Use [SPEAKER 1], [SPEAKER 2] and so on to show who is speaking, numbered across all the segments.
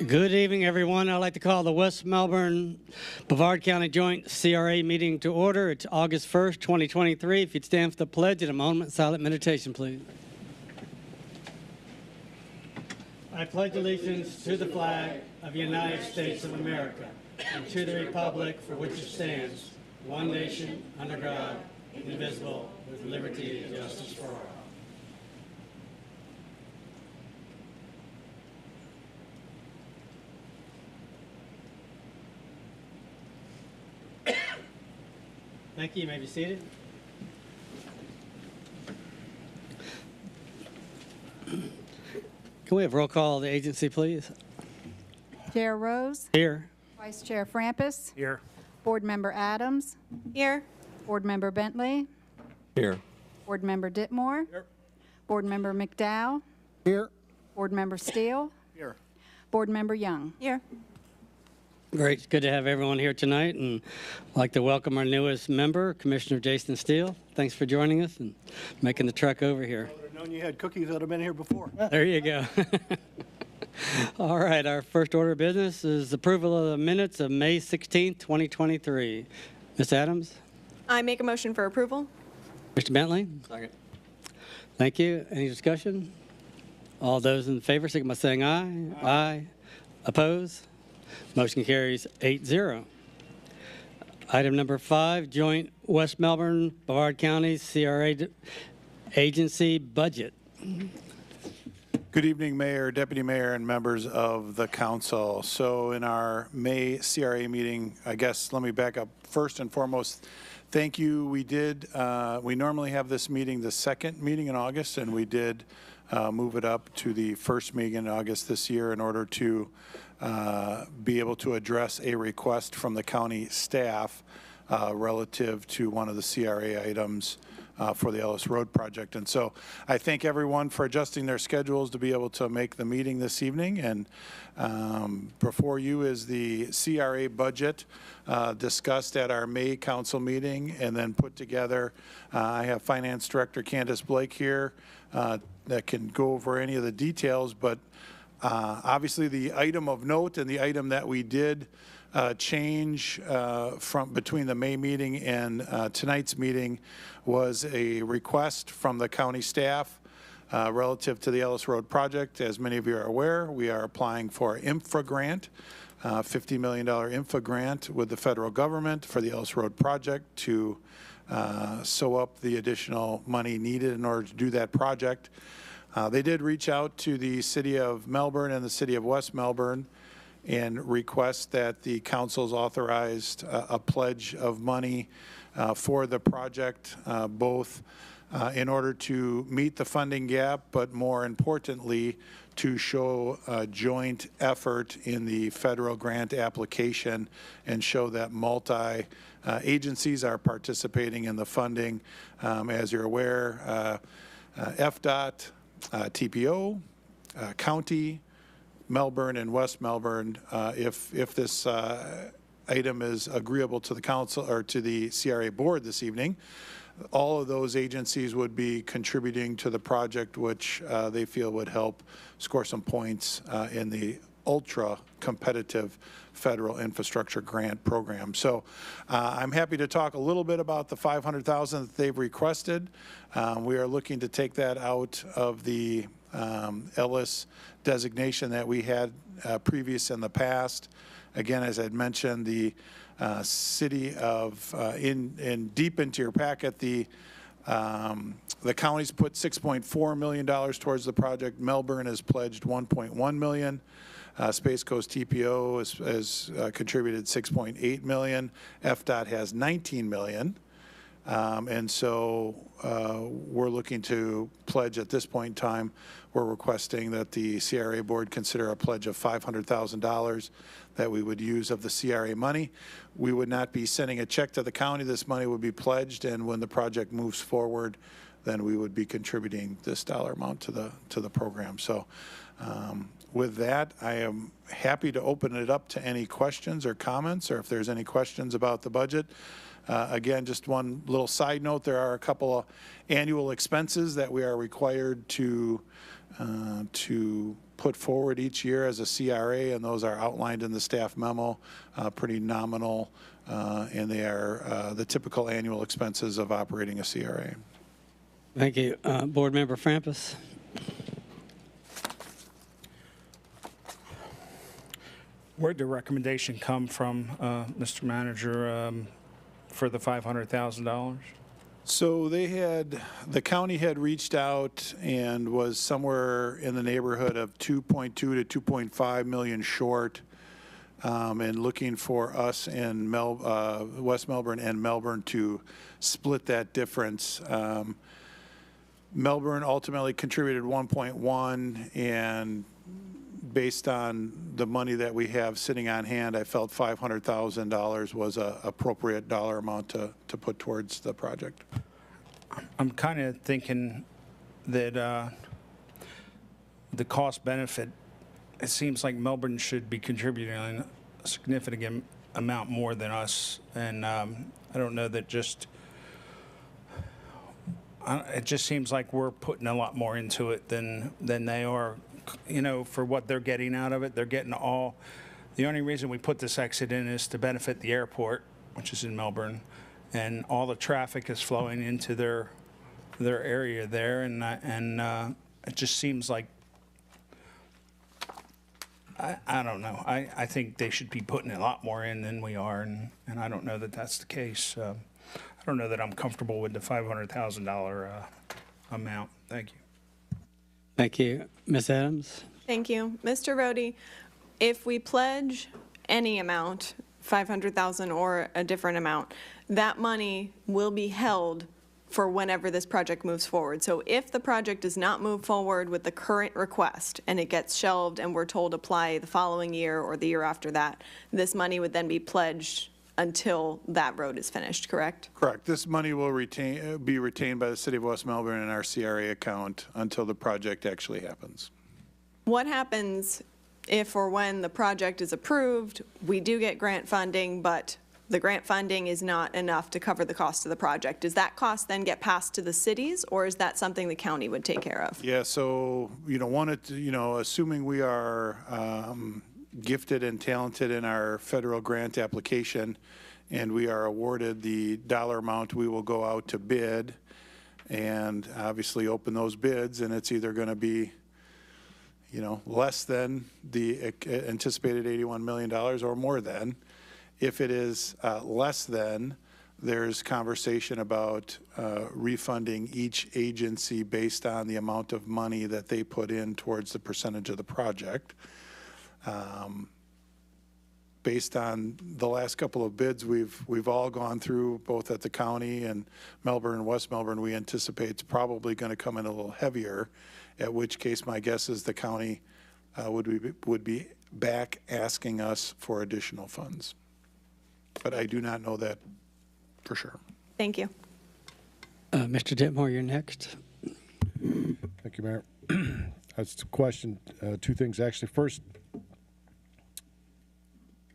[SPEAKER 1] Good evening, everyone. I'd like to call the West Melbourne Brevard County Joint CRA meeting to order. It's August 1st, 2023. If you'd stand for the pledge and a moment of silent meditation, please. I pledge allegiance to the flag of the United States of America and to the republic for which it stands, one nation, under God, indivisible, with liberty and justice for all. Thank you. You may be seated. Can we have roll call of the agency, please?
[SPEAKER 2] Chair Rose.
[SPEAKER 1] Here.
[SPEAKER 2] Vice Chair Frampus.
[SPEAKER 3] Here.
[SPEAKER 2] Board Member Adams.
[SPEAKER 4] Here.
[SPEAKER 2] Board Member Bentley.
[SPEAKER 3] Here.
[SPEAKER 2] Board Member Ditmore.
[SPEAKER 3] Here.
[SPEAKER 2] Board Member McDowell.
[SPEAKER 3] Here.
[SPEAKER 2] Board Member Steele.
[SPEAKER 3] Here.
[SPEAKER 2] Board Member Young.
[SPEAKER 4] Here.
[SPEAKER 1] Great. It's good to have everyone here tonight, and I'd like to welcome our newest member, Commissioner Jason Steele. Thanks for joining us and making the trek over here.
[SPEAKER 3] I would have known you had cookies that would have been here before.
[SPEAKER 1] There you go. All right. Our first order of business is approval of the minutes of May 16th, 2023. Ms. Adams?
[SPEAKER 4] I make a motion for approval.
[SPEAKER 1] Mr. Bentley?
[SPEAKER 3] Second.
[SPEAKER 1] Thank you. Any discussion? All those in favor, signify by saying aye. Aye. Oppose? Motion carries 8-0. Item number 5, joint West Melbourne, Brevard County CRA agency budget.
[SPEAKER 5] Good evening, Mayor, Deputy Mayor, and members of the council. So in our May CRA meeting, I guess let me back up. First and foremost, thank you. We normally have this meeting the second meeting in August, and we did move it up to the first meeting in August this year in order to be able to address a request from the county staff relative to one of the CRA items for the Ellis Road project. And so I thank everyone for adjusting their schedules to be able to make the meeting this evening. And before you is the CRA budget discussed at our May council meeting and then put together. I have Finance Director Candace Blake here that can go over any of the details, but obviously the item of note and the item that we did change from between the May meeting and tonight's meeting was a request from the county staff relative to the Ellis Road project. As many of you are aware, we are applying for INFRA grant, $50 million INFRA grant with the federal government for the Ellis Road project to sew up the additional money needed in order to do that project. They did reach out to the City of Melbourne and the City of West Melbourne and request that the councils authorized a pledge of money for the project, both in order to meet the funding gap, but more importantly, to show a joint effort in the federal grant application and show that multi-agencies are participating in the funding. As you're aware, FDOT, TPO, county, Melbourne, and West Melbourne, if this item is agreeable to the council or to the CRA board this evening, all of those agencies would be contributing to the project, which they feel would help score some points in the ultra competitive federal infrastructure grant program. So I'm happy to talk a little bit about the $500,000 that they've requested. We are looking to take that out of the Ellis designation that we had previous in the past. Again, as I'd mentioned, the city of, deep into your packet, the county's put $6.4 million towards the project. Melbourne has pledged $1.1 million. Space Coast TPO has contributed $6.8 million. FDOT has $19 million. And so we're looking to pledge at this point in time. We're requesting that the CRA board consider a pledge of $500,000 that we would use of the CRA money. We would not be sending a check to the county. This money would be pledged, and when the project moves forward, then we would be contributing this dollar amount to the program. So with that, I am happy to open it up to any questions or comments, or if there's any questions about the budget. Again, just one little side note, there are a couple of annual expenses that we are required to to put forward each year as a CRA, and those are outlined in the staff memo, pretty nominal, and they are the typical annual expenses of operating a CRA.
[SPEAKER 1] Thank you. Board Member Frampus.
[SPEAKER 6] Where'd the recommendation come from, Mr. Manager, for the $500,000?
[SPEAKER 5] So the county had reached out and was somewhere in the neighborhood of 2.2 to 2.5 million short, and looking for us in West Melbourne and Melbourne to split that difference. Melbourne ultimately contributed 1.1, and based on the money that we have sitting on hand, I felt $500,000 was an appropriate dollar amount to put towards the project.
[SPEAKER 6] I'm kind of thinking that the cost benefit, it seems like Melbourne should be contributing a significant amount more than us. And I don't know that it just seems like we're putting a lot more into it than they are. You know, for what they're getting out of it, they're getting all. The only reason we put this exit in is to benefit the airport, which is in Melbourne, and all the traffic is flowing into their area there, and it just seems like I don't know. I think they should be putting a lot more in than we are, and I don't know that that's the case. I don't know that I'm comfortable with the $500,000 amount. Thank you.
[SPEAKER 1] Thank you. Ms. Adams?
[SPEAKER 4] Thank you. Mr. Rhodey, if we pledge any amount, 500,000 or a different amount, that money will be held for whenever this project moves forward. So if the project does not move forward with the current request and it gets shelved and we're told apply the following year or the year after that, this money would then be pledged until that road is finished, correct?
[SPEAKER 5] Correct. This money will be retained by the City of West Melbourne in our CRA account until the project actually happens.
[SPEAKER 4] What happens if or when the project is approved, we do get grant funding, but the grant funding is not enough to cover the cost of the project? Does that cost then get passed to the cities, or is that something the county would take care of?
[SPEAKER 5] Yeah, so, assuming we are gifted and talented in our federal grant application and we are awarded the dollar amount, we will go out to bid and obviously open those bids, and it's either going to be less than the anticipated $81 million or more than. If it is less than, there's conversation about refunding each agency based on the amount of money that they put in towards the percentage of the project. Based on the last couple of bids we've all gone through, both at the county and Melbourne and West Melbourne, we anticipate it's probably going to come in a little heavier, at which case my guess is the county would be back asking us for additional funds. But I do not know that for sure.
[SPEAKER 4] Thank you.
[SPEAKER 1] Mr. Ditmore, you're next.
[SPEAKER 7] Thank you, Mayor. That's the question. Two things, actually. First,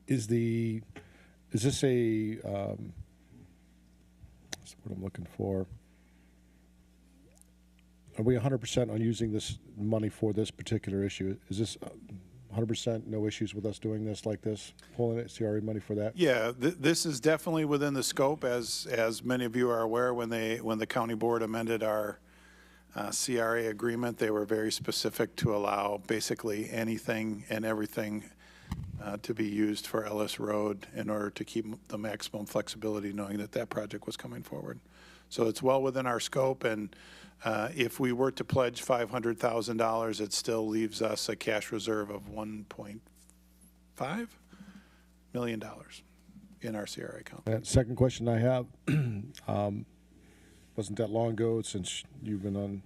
[SPEAKER 7] is this a that's what I'm looking for? Are we 100% on using this money for this particular issue? Is this 100% no issues with us doing this like this, pulling it CRA money for that?
[SPEAKER 5] Yeah, this is definitely within the scope, as many of you are aware. When the county board amended our CRA agreement, they were very specific to allow basically anything and everything to be used for Ellis Road in order to keep the maximum flexibility, knowing that project was coming forward. So it's well within our scope, and if we were to pledge $500,000, it still leaves us a cash reserve of $1.5 million in our CRA account.
[SPEAKER 7] Second question I have, wasn't that long ago since you've been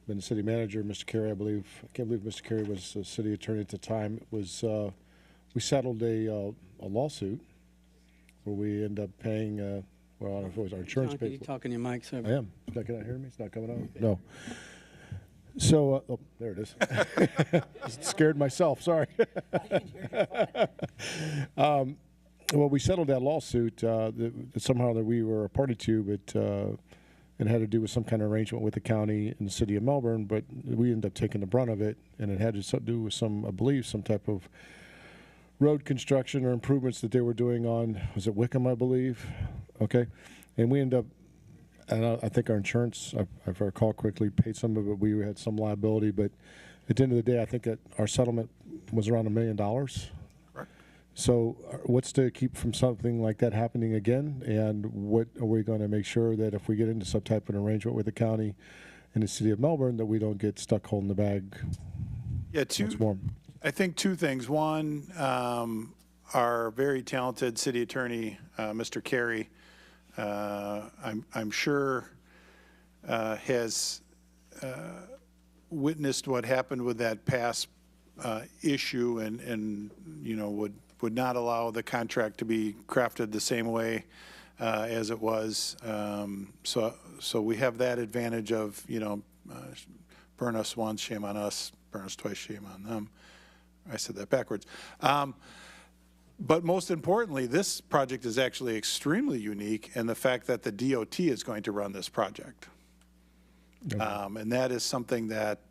[SPEAKER 7] the city manager, Mr. Carey, I believe. I can't believe Mr. Carey was the city attorney at the time. It was we settled a lawsuit where we ended up paying. Well, I don't know if it was our insurance.
[SPEAKER 1] Can you talk in your mic, sir?
[SPEAKER 7] I am. Can I hear me? It's not coming out. No. So, oh, there it is. Scared myself. Sorry. Well, we settled that lawsuit that somehow that we were a party to, but and had to do with some kind of arrangement with the county and the city of Melbourne, but we ended up taking the brunt of it, and it had to do with some, I believe, some type of road construction or improvements that they were doing on, was it Wickham, I believe? Okay. And we ended up, and I think our insurance, if I recall correctly, paid some of it. We had some liability, but at the end of the day, I think that our settlement was around $1 million.
[SPEAKER 5] Correct.
[SPEAKER 7] So what's to keep from something like that happening again? And what are we going to make sure that if we get into some type of an arrangement with the county and the city of Melbourne, that we don't get stuck holding the bag
[SPEAKER 5] Yeah,
[SPEAKER 7] once more?
[SPEAKER 5] I think two things. One, our very talented city attorney, Mr. Carey, I'm sure has witnessed what happened with that past issue and would not allow the contract to be crafted the same way as it was. So we have that advantage of, burn us once, shame on us, burn us twice, shame on them. I said that backwards. But most importantly, this project is actually extremely unique in the fact that the DOT is going to run this project.
[SPEAKER 7] Okay.
[SPEAKER 5] And that is something that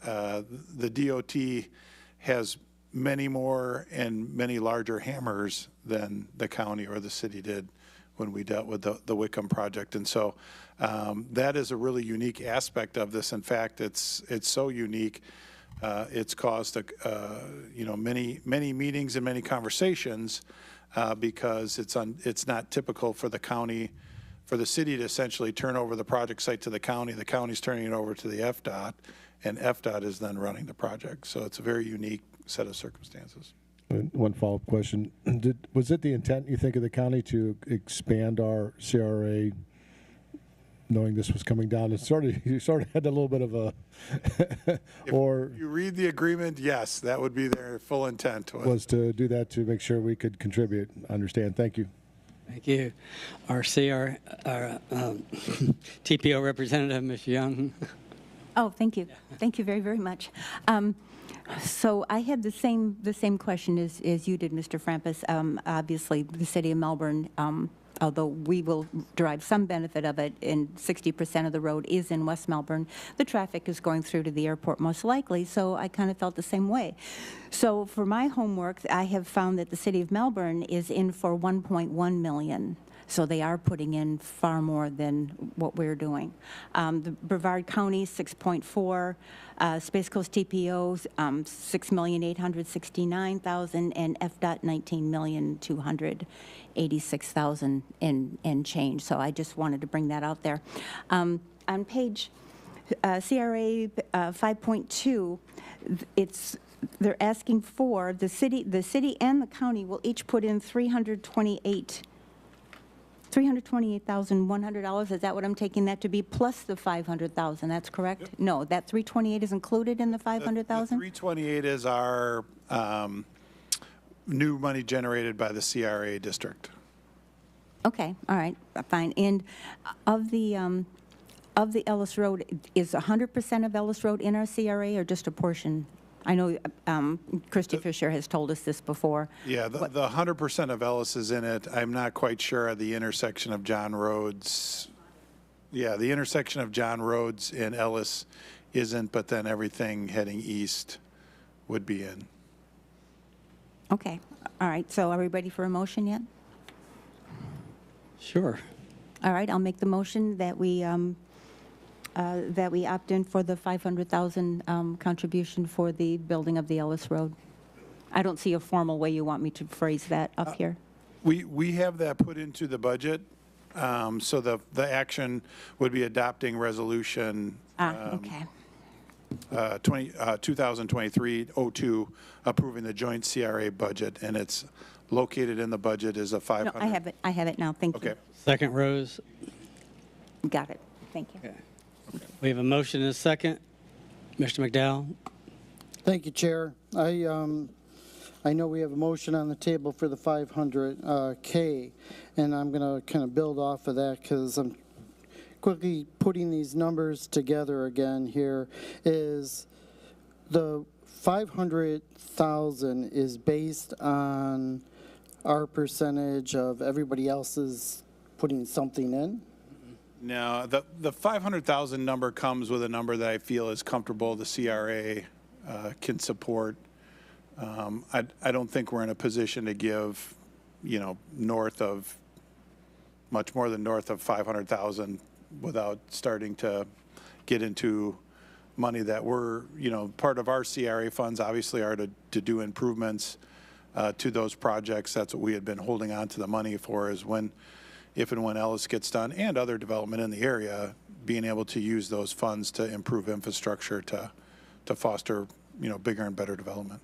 [SPEAKER 5] the DOT has many more and many larger hammers than the county or the city did when we dealt with the Wickham project. And so that is a really unique aspect of this. In fact, it's so unique. It's caused many meetings and many conversations because it's not typical for the county, for the city to essentially turn over the project site to the county. The county's turning it over to the FDOT, and FDOT is then running the project. So it's a very unique set of circumstances.
[SPEAKER 7] One follow-up question. Was it the intent, you think, of the county to expand our CRA, knowing this was coming down? You sort of had a little bit of a, or
[SPEAKER 5] If you read the agreement, yes, that would be their full intent.
[SPEAKER 7] was to do that to make sure we could contribute. I understand. Thank you.
[SPEAKER 1] Thank you. Our TPO representative, Ms. Young.
[SPEAKER 8] Oh, thank you. Thank you very, very much. So I had the same question as you did, Mr. Frampus. Obviously, the city of Melbourne, although we will derive some benefit of it, and 60% of the road is in West Melbourne, the traffic is going through to the airport most likely, so I kind of felt the same way. So for my homework, I have found that the city of Melbourne is in for $1.1 million. So they are putting in far more than what we're doing. The Brevard County, 6.4, Space Coast TPO, 6,869,000, and FDOT 19,286,000 and change. So I just wanted to bring that out there. On page CRA 5.2, they're asking for the city and the county will each put in $328,100. Is that what I'm taking that to be, plus the $500,000? That's correct? Yep. No, that 328 is included in the 500,000?
[SPEAKER 5] 328 is our new money generated by the CRA district.
[SPEAKER 8] Okay, all right, fine. And of the Ellis Road, is 100% of Ellis Road in our CRA or just a portion? I know Christy Fisher has told us this before.
[SPEAKER 5] Yeah, the 100% of Ellis is in it. I'm not quite sure of the intersection of John Rhodes. Yeah, the intersection of John Rhodes and Ellis isn't, but then everything heading east would be in.
[SPEAKER 8] Okay, all right. So are we ready for a motion yet?
[SPEAKER 1] Sure.
[SPEAKER 8] All right, I'll make the motion that we opt in for the $500,000 contribution for the building of the Ellis Road. I don't see a formal way you want me to phrase that up here.
[SPEAKER 5] We have that put into the budget, so the action would be adopting resolution
[SPEAKER 8] Okay.
[SPEAKER 5] 2023-02, approving the joint CRA budget, and it's located in the budget as a 500.
[SPEAKER 8] No, I have it now, thank you.
[SPEAKER 5] Okay.
[SPEAKER 1] Second, Rose.
[SPEAKER 8] Got it, thank you.
[SPEAKER 1] Okay. We have a motion and a second. Mr. McDowell?
[SPEAKER 9] Thank you, Chair. I know we have a motion on the table for the 500K, and I'm going to kind of build off of that because I'm quickly putting these numbers together again here. Is the 500,000 is based on our percentage of everybody else's putting something in?
[SPEAKER 5] No, the 500,000 number comes with a number that I feel is comfortable the CRA can support. I don't think we're in a position to give, much more than north of 500,000 without starting to get into money that we're, part of our CRA funds obviously are to do improvements to those projects. That's what we had been holding on to the money for, is if and when Ellis gets done and other development in the area, being able to use those funds to improve infrastructure to foster, bigger and better development.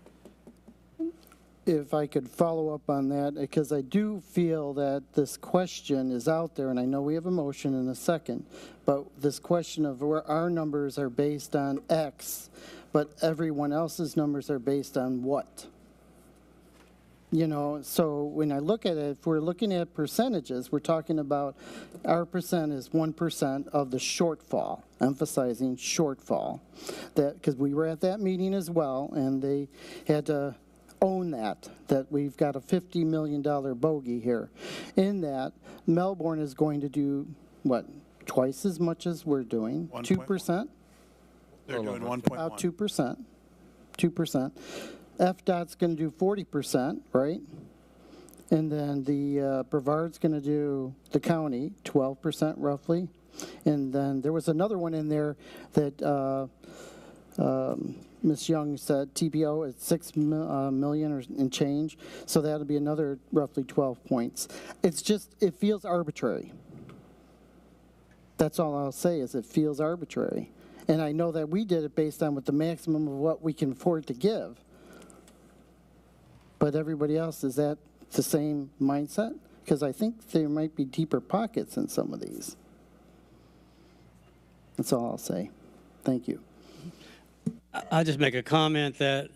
[SPEAKER 9] If I could follow up on that, because I do feel that this question is out there, and I know we have a motion in a second, but this question of where our numbers are based on X, but everyone else's numbers are based on what? So when I look at it, if we're looking at percentages, we're talking about our percent is 1% of the shortfall, emphasizing shortfall. That, because we were at that meeting as well, and they had to own that we've got a $50 million bogey here. In that, Melbourne is going to do, what, twice as much as we're doing? 2%?
[SPEAKER 5] They're doing 1.1.
[SPEAKER 9] About 2%. 2%. FDOT's going to do 40%, right? And then the Brevard's going to do, the county, 12% roughly. And then there was another one in there that Ms. Young said TPO is $6 million or in change. So that'll be another roughly 12 points. It's just, it feels arbitrary. That's all I'll say, is it feels arbitrary. And I know that we did it based on what the maximum of what we can afford to give. But everybody else, is that the same mindset? Because I think there might be deeper pockets in some of these. That's all I'll say. Thank you.
[SPEAKER 1] I'll just make a comment that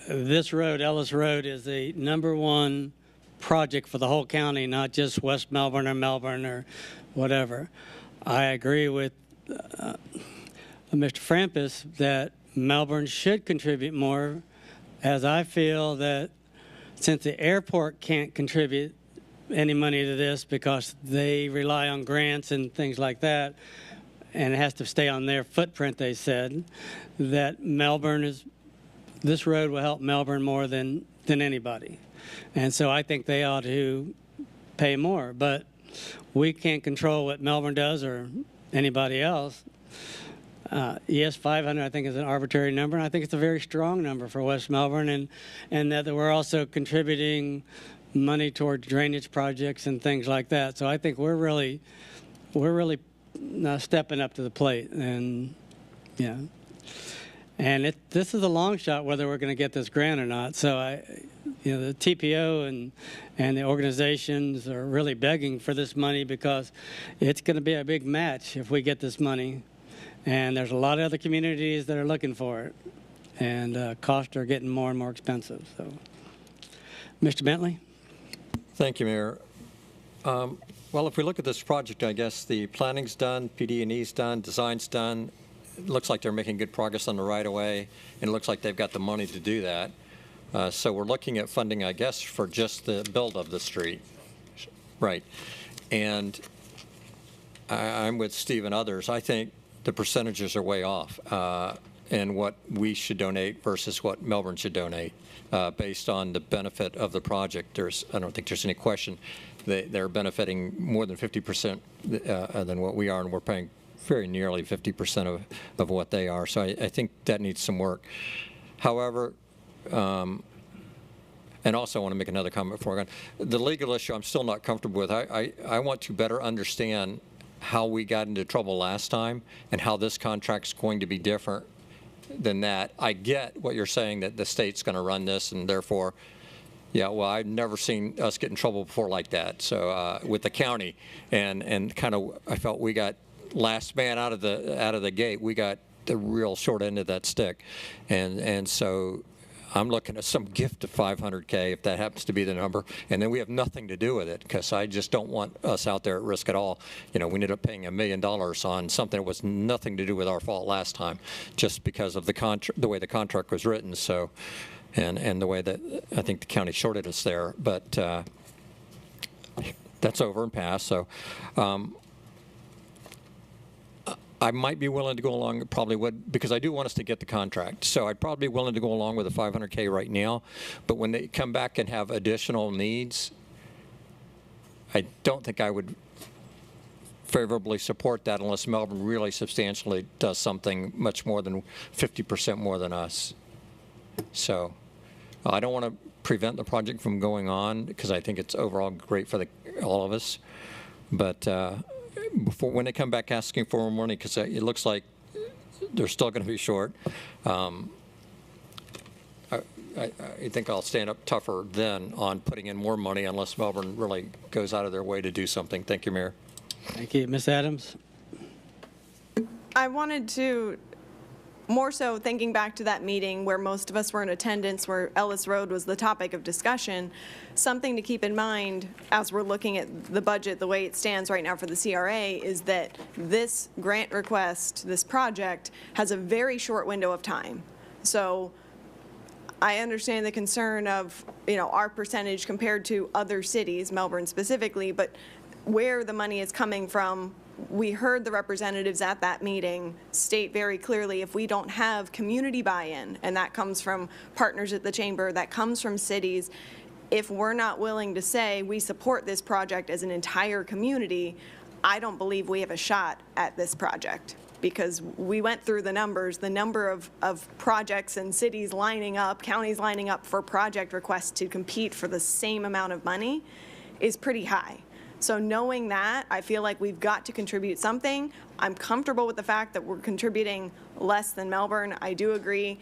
[SPEAKER 1] this road, Ellis Road, is the #1 project for the whole county, not just West Melbourne or whatever. I agree with Mr. Frampus that Melbourne should contribute more, as I feel that since the airport can't contribute any money to this because they rely on grants and things like that, and it has to stay on their footprint, they said, that this road will help Melbourne more than anybody. And so I think they ought to pay more. But we can't control what Melbourne does or anybody else. Yes, 500 I think is an arbitrary number, and I think it's a very strong number for West Melbourne, and that we're also contributing money towards drainage projects and things like that. So I think we're really stepping up to the plate, and yeah. And this is a long shot whether we're going to get this grant or not. So the TPO and the organizations are really begging for this money because it's going to be a big match if we get this money. And there's a lot of other communities that are looking for it, and costs are getting more and more expensive. So, Mr. Bentley?
[SPEAKER 10] Thank you, Mayor. Well, if we look at this project, I guess the planning's done, PD&E's done, design's done. It looks like they're making good progress on the right-of-way, and it looks like they've got the money to do that. So we're looking at funding, I guess, for just the build of the street. Right. And I'm with Steve and others. I think the percentages are way off and what we should donate versus what Melbourne should donate based on the benefit of the project. I don't think there's any question they're benefiting more than 50% than what we are, and we're paying very nearly 50% of what they are. So I think that needs some work. However, and also I want to make another comment before I go on. The legal issue I'm still not comfortable with. I want to better understand how we got into trouble last time and how this contract's going to be different than that. I get what you're saying, that the state's going to run this, and therefore, yeah, well, I've never seen us get in trouble before like that. So with the county, and kind of, I felt we got last man out of the gate. We got the real short end of that stick, and so I'm looking at some gift of $500K if that happens to be the number, and then we have nothing to do with it, because I just don't want us out there at risk at all. We ended up paying $1 million on something that was nothing to do with our fault last time, just because of the way the contract was written. So, and the way that I think the county shorted us there, but that's over and past. So. I might be willing to go along, probably would, because I do want us to get the contract. So I'd probably be willing to go along with the 500K right now. But when they come back and have additional needs, I don't think I would favorably support that unless Melbourne really substantially does something much more than 50% more than us. So I don't want to prevent the project from going on because I think it's overall great for all of us. But when they come back asking for more money, because it looks like they're still going to be short, I think I'll stand up tougher then on putting in more money unless Melbourne really goes out of their way to do something. Thank you, Mayor.
[SPEAKER 1] Thank you. Ms. Adams?
[SPEAKER 4] I wanted to, more so thinking back to that meeting where most of us were in attendance, where Ellis Road was the topic of discussion, something to keep in mind as we're looking at the budget, the way it stands right now for the CRA, is that this grant request, this project, has a very short window of time. So I understand the concern of, our percentage compared to other cities, Melbourne specifically, but where the money is coming from, we heard the representatives at that meeting state very clearly if we don't have community buy-in, and that comes from partners at the chamber, that comes from cities, if we're not willing to say we support this project as an entire community, I don't believe we have a shot at this project. Because we went through the numbers, the number of projects and cities lining up, counties lining up for project requests to compete for the same amount of money is pretty high. So knowing that, I feel like we've got to contribute something. I'm comfortable with the fact that we're contributing less than Melbourne. I do agree.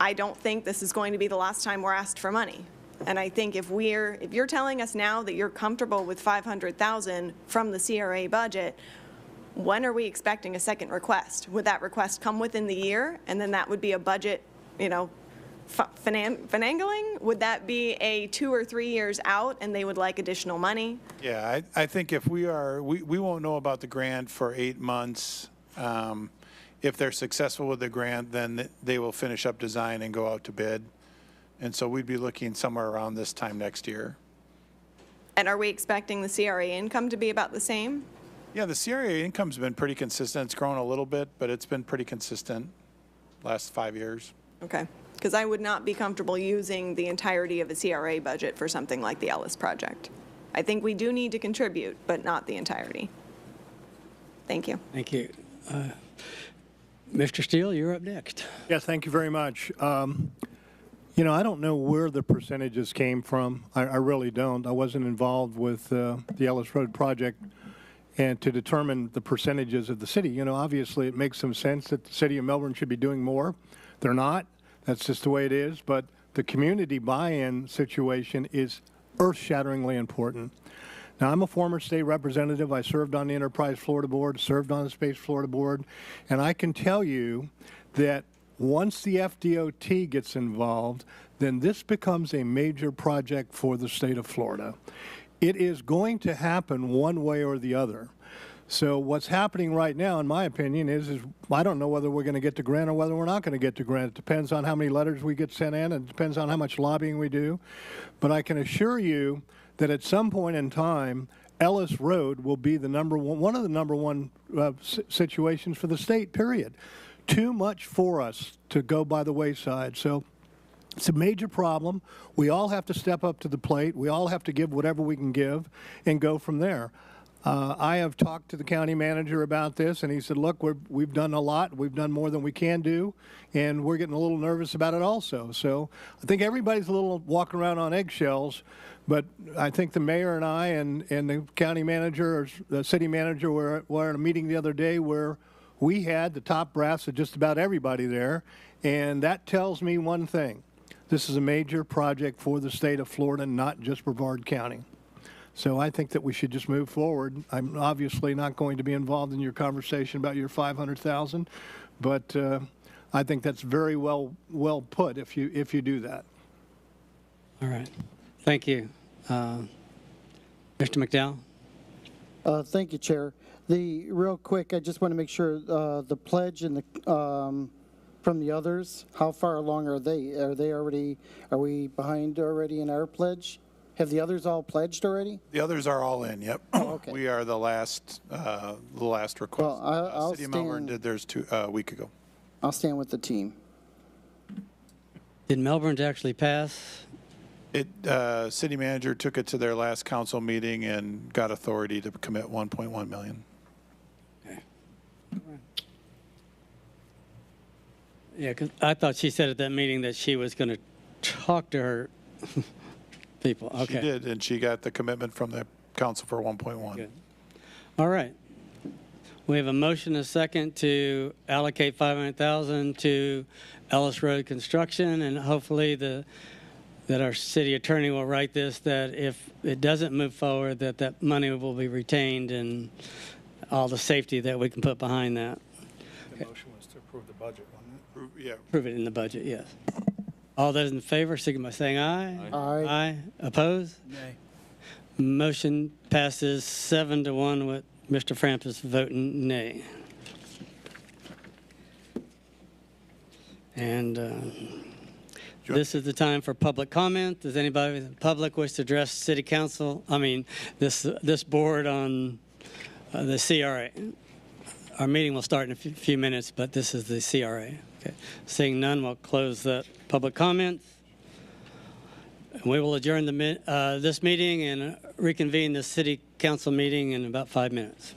[SPEAKER 4] I don't think this is going to be the last time we're asked for money. And I think if you're telling us now that you're comfortable with $500,000 from the CRA budget, when are we expecting a second request? Would that request come within the year, and then that would be a budget, finagling? Would that be a 2 or 3 years out, and they would like additional money?
[SPEAKER 5] Yeah, I think if we won't know about the grant for 8 months. If they're successful with the grant, then they will finish up design and go out to bid. And so we'd be looking somewhere around this time next year.
[SPEAKER 4] And are we expecting the CRA income to be about the same?
[SPEAKER 5] Yeah, the CRA income's been pretty consistent. It's grown a little bit, but it's been pretty consistent last 5 years.
[SPEAKER 4] Okay, because I would not be comfortable using the entirety of a CRA budget for something like the Ellis project. I think we do need to contribute, but not the entirety. Thank you.
[SPEAKER 1] Thank you. Mr. Steele, you're up next.
[SPEAKER 3] Yes, thank you very much. I don't know where the percentages came from. I really don't. I wasn't involved with the Ellis Road project. And to determine the percentages of the city, obviously it makes some sense that the city of Melbourne should be doing more. They're not. That's just the way it is. But the community buy-in situation is earth-shatteringly important. Now, I'm a former state representative. I served on the Enterprise Florida Board, served on the Space Florida Board, and I can tell you that once the FDOT gets involved, then this becomes a major project for the state of Florida. It is going to happen one way or the other. So what's happening right now, in my opinion, is I don't know whether we're going to get the grant or whether we're not going to get the grant. It depends on how many letters we get sent in. It depends on how much lobbying we do. But I can assure you that at some point in time, Ellis Road will be the one of the number one situations for the state, period. Too much for us to go by the wayside. So it's a major problem. We all have to step up to the plate. We all have to give whatever we can give and go from there. I have talked to the county manager about this, and he said, look, we've done a lot. We've done more than we can do, and we're getting a little nervous about it also. So I think everybody's a little walking around on eggshells, but I think the mayor and I and the county manager or the city manager were at a meeting the other day where we had the top brass of just about everybody there, and that tells me one thing. This is a major project for the state of Florida, not just Brevard County. So I think that we should just move forward. I'm obviously not going to be involved in your conversation about your $500,000, but I think that's very well put if you do that.
[SPEAKER 1] All right. Thank you. Mr. McDowell?
[SPEAKER 9] Thank you, Chair. Real quick, I just want to make sure the pledge and the from the others, how far along are they? Are we behind already in our pledge? Have the others all pledged already?
[SPEAKER 5] The others are all in, yep.
[SPEAKER 9] okay.
[SPEAKER 5] We are the last request.
[SPEAKER 9] Well, I'll
[SPEAKER 5] City of Melbourne
[SPEAKER 9] stand-
[SPEAKER 5] did theirs a week ago.
[SPEAKER 9] I'll stand with the team.
[SPEAKER 1] Did Melbourne's actually pass?
[SPEAKER 5] City manager took it to their last council meeting and got authority to commit 1.1 million.
[SPEAKER 1] Yeah, 'cause I thought she said at that meeting that she was going to talk to her people. Okay.
[SPEAKER 5] She did, and she got the commitment from the council for 1.1.
[SPEAKER 1] Good. All right. We have a motion, a second, to allocate $500,000 to Ellis Road construction, and hopefully that our city attorney will write this, that if it doesn't move forward, that money will be retained and all the safety that we can put behind that.
[SPEAKER 6] The motion was to approve the budget, wasn't it?
[SPEAKER 5] Yeah.
[SPEAKER 1] Prove it in the budget, yes. All those in favor, signify by saying aye.
[SPEAKER 9] Aye.
[SPEAKER 1] Aye. Oppose?
[SPEAKER 6] Nay.
[SPEAKER 1] Motion passes 7-1 with Mr. Frampus voting nay. And this is the time for public comment. Does anybody in the public wish to address city council? This board on the CRA. Our meeting will start in a few minutes, but this is the CRA. Okay. Seeing none, we'll close the public comments. We will adjourn this meeting and reconvene the city council meeting in about 5 minutes.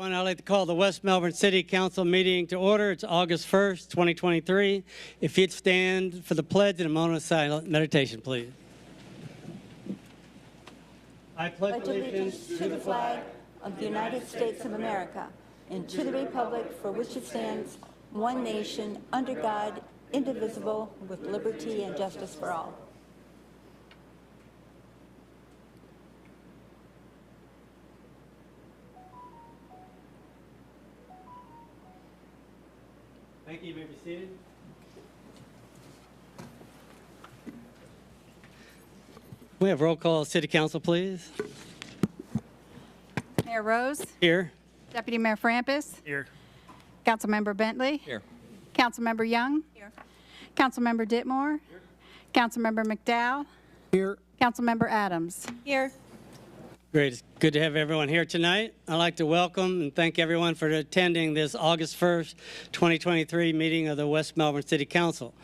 [SPEAKER 1] I'd like to call the West Melbourne City Council meeting to order. It's August 1st, 2023. If you'd stand for the pledge and a moment of silent meditation, please. I pledge allegiance
[SPEAKER 8] to the flag of the United States of America and to the republic for which it stands, one nation, under God, indivisible, with liberty and justice for all.
[SPEAKER 1] Thank you. You may be seated. We have roll call. City Council, please.
[SPEAKER 2] Mayor Rose,
[SPEAKER 1] Here.
[SPEAKER 2] Deputy Mayor Frampus,
[SPEAKER 6] Here.
[SPEAKER 2] Councilmember Bentley,
[SPEAKER 10] Here.
[SPEAKER 2] Councilmember Young, Councilmember Ditmore, Councilmember McDowell,
[SPEAKER 9] Here.
[SPEAKER 2] Councilmember Adams.
[SPEAKER 4] Here.
[SPEAKER 1] Great. It's good to have everyone here tonight. I'd like to welcome and thank everyone for attending this August 1st, 2023 meeting of the West Melbourne City Council.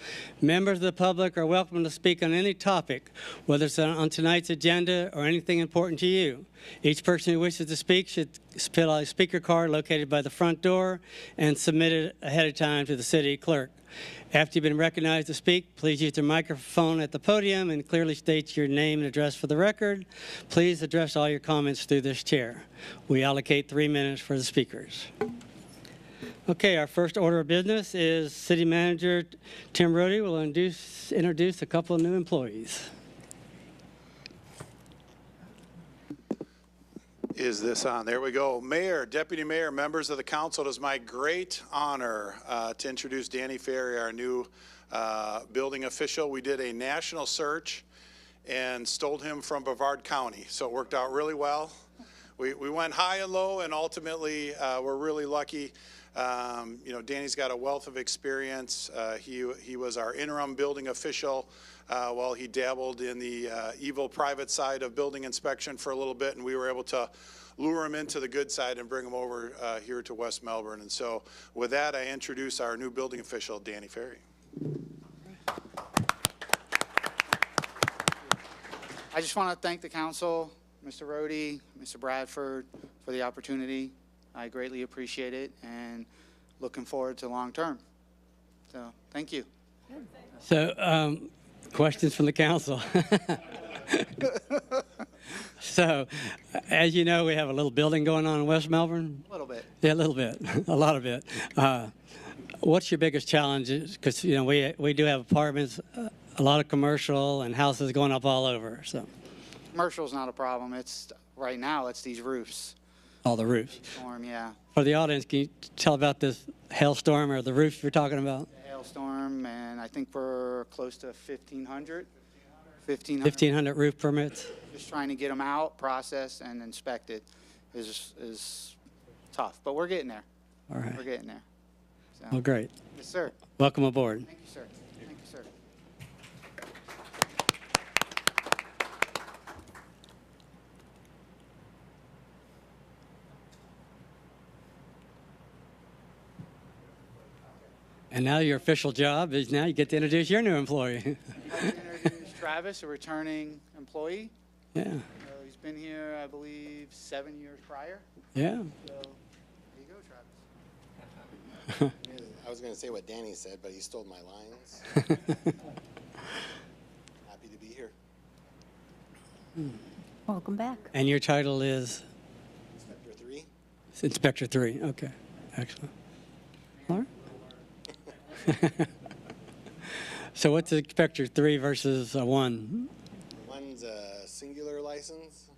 [SPEAKER 1] Members of the public are welcome to speak on any topic, whether it's on tonight's agenda or anything important to you. Each person who wishes to speak should fill out a speaker card located by the front door and submit it ahead of time to the city clerk. After you've been recognized to speak, please use the microphone at the podium and clearly state your name and address for the record. Please address all your comments through this chair. We allocate 3 minutes for the speakers. Okay, our first order of business is City Manager Tim Rohde will introduce a couple of new employees.
[SPEAKER 5] Is this on? There we go. Mayor, Deputy Mayor, members of the council, it is my great honor to introduce Danny Ferry, our new building official. We did a national search and stole him from Brevard County, so it worked out really well. We went high and low, and ultimately we're really lucky. You know, Danny's got a wealth of experience. He was our interim building official while he dabbled in the evil private side of building inspection for a little bit, and we were able to lure him into the good side and bring him over here to West Melbourne. And so with that, I introduce our new building official, Danny Ferry.
[SPEAKER 11] I just want to thank the council, Mr. Rohde, Mr. Bradford, for the opportunity. I greatly appreciate it and looking forward to long term. So thank you.
[SPEAKER 1] So, questions from the council. So, as you know, we have a little building going on in West Melbourne.
[SPEAKER 11] A little bit.
[SPEAKER 1] Yeah, a little bit, a lot of it. What's your biggest challenge? Because, you know, we do have apartments, a lot of commercial and houses going up all over. So,
[SPEAKER 11] Commercial's not a problem. It's right now it's these roofs.
[SPEAKER 1] all the roofs.
[SPEAKER 11] Storm, yeah.
[SPEAKER 1] For the audience, can you tell about this hailstorm or the roof you're talking about?
[SPEAKER 11] Hailstorm, and I think we're close to 1,500.
[SPEAKER 1] 1,500 roof permits?
[SPEAKER 11] Just trying to get them out, processed, and inspected is tough, but we're getting there.
[SPEAKER 1] All right.
[SPEAKER 11] We're getting there. So,
[SPEAKER 1] Well, great.
[SPEAKER 11] yes, sir.
[SPEAKER 1] Welcome aboard.
[SPEAKER 11] Thank you, sir. Thank you, sir.
[SPEAKER 1] And now your official job is now you get to introduce your new employee.
[SPEAKER 11] I'd like to introduce Travis, a returning employee.
[SPEAKER 1] Yeah,
[SPEAKER 11] He's been here, I believe, 7 years prior.
[SPEAKER 1] yeah.
[SPEAKER 11] So there you go, Travis.
[SPEAKER 12] I was going to say what Danny said, but he stole my lines. Happy to be here.
[SPEAKER 8] Welcome back.
[SPEAKER 1] And your title is?
[SPEAKER 12] Inspector 3.
[SPEAKER 1] It's Inspector 3. Okay, excellent. All right. So what's Inspector 3 versus 1?
[SPEAKER 12] One's a singular license,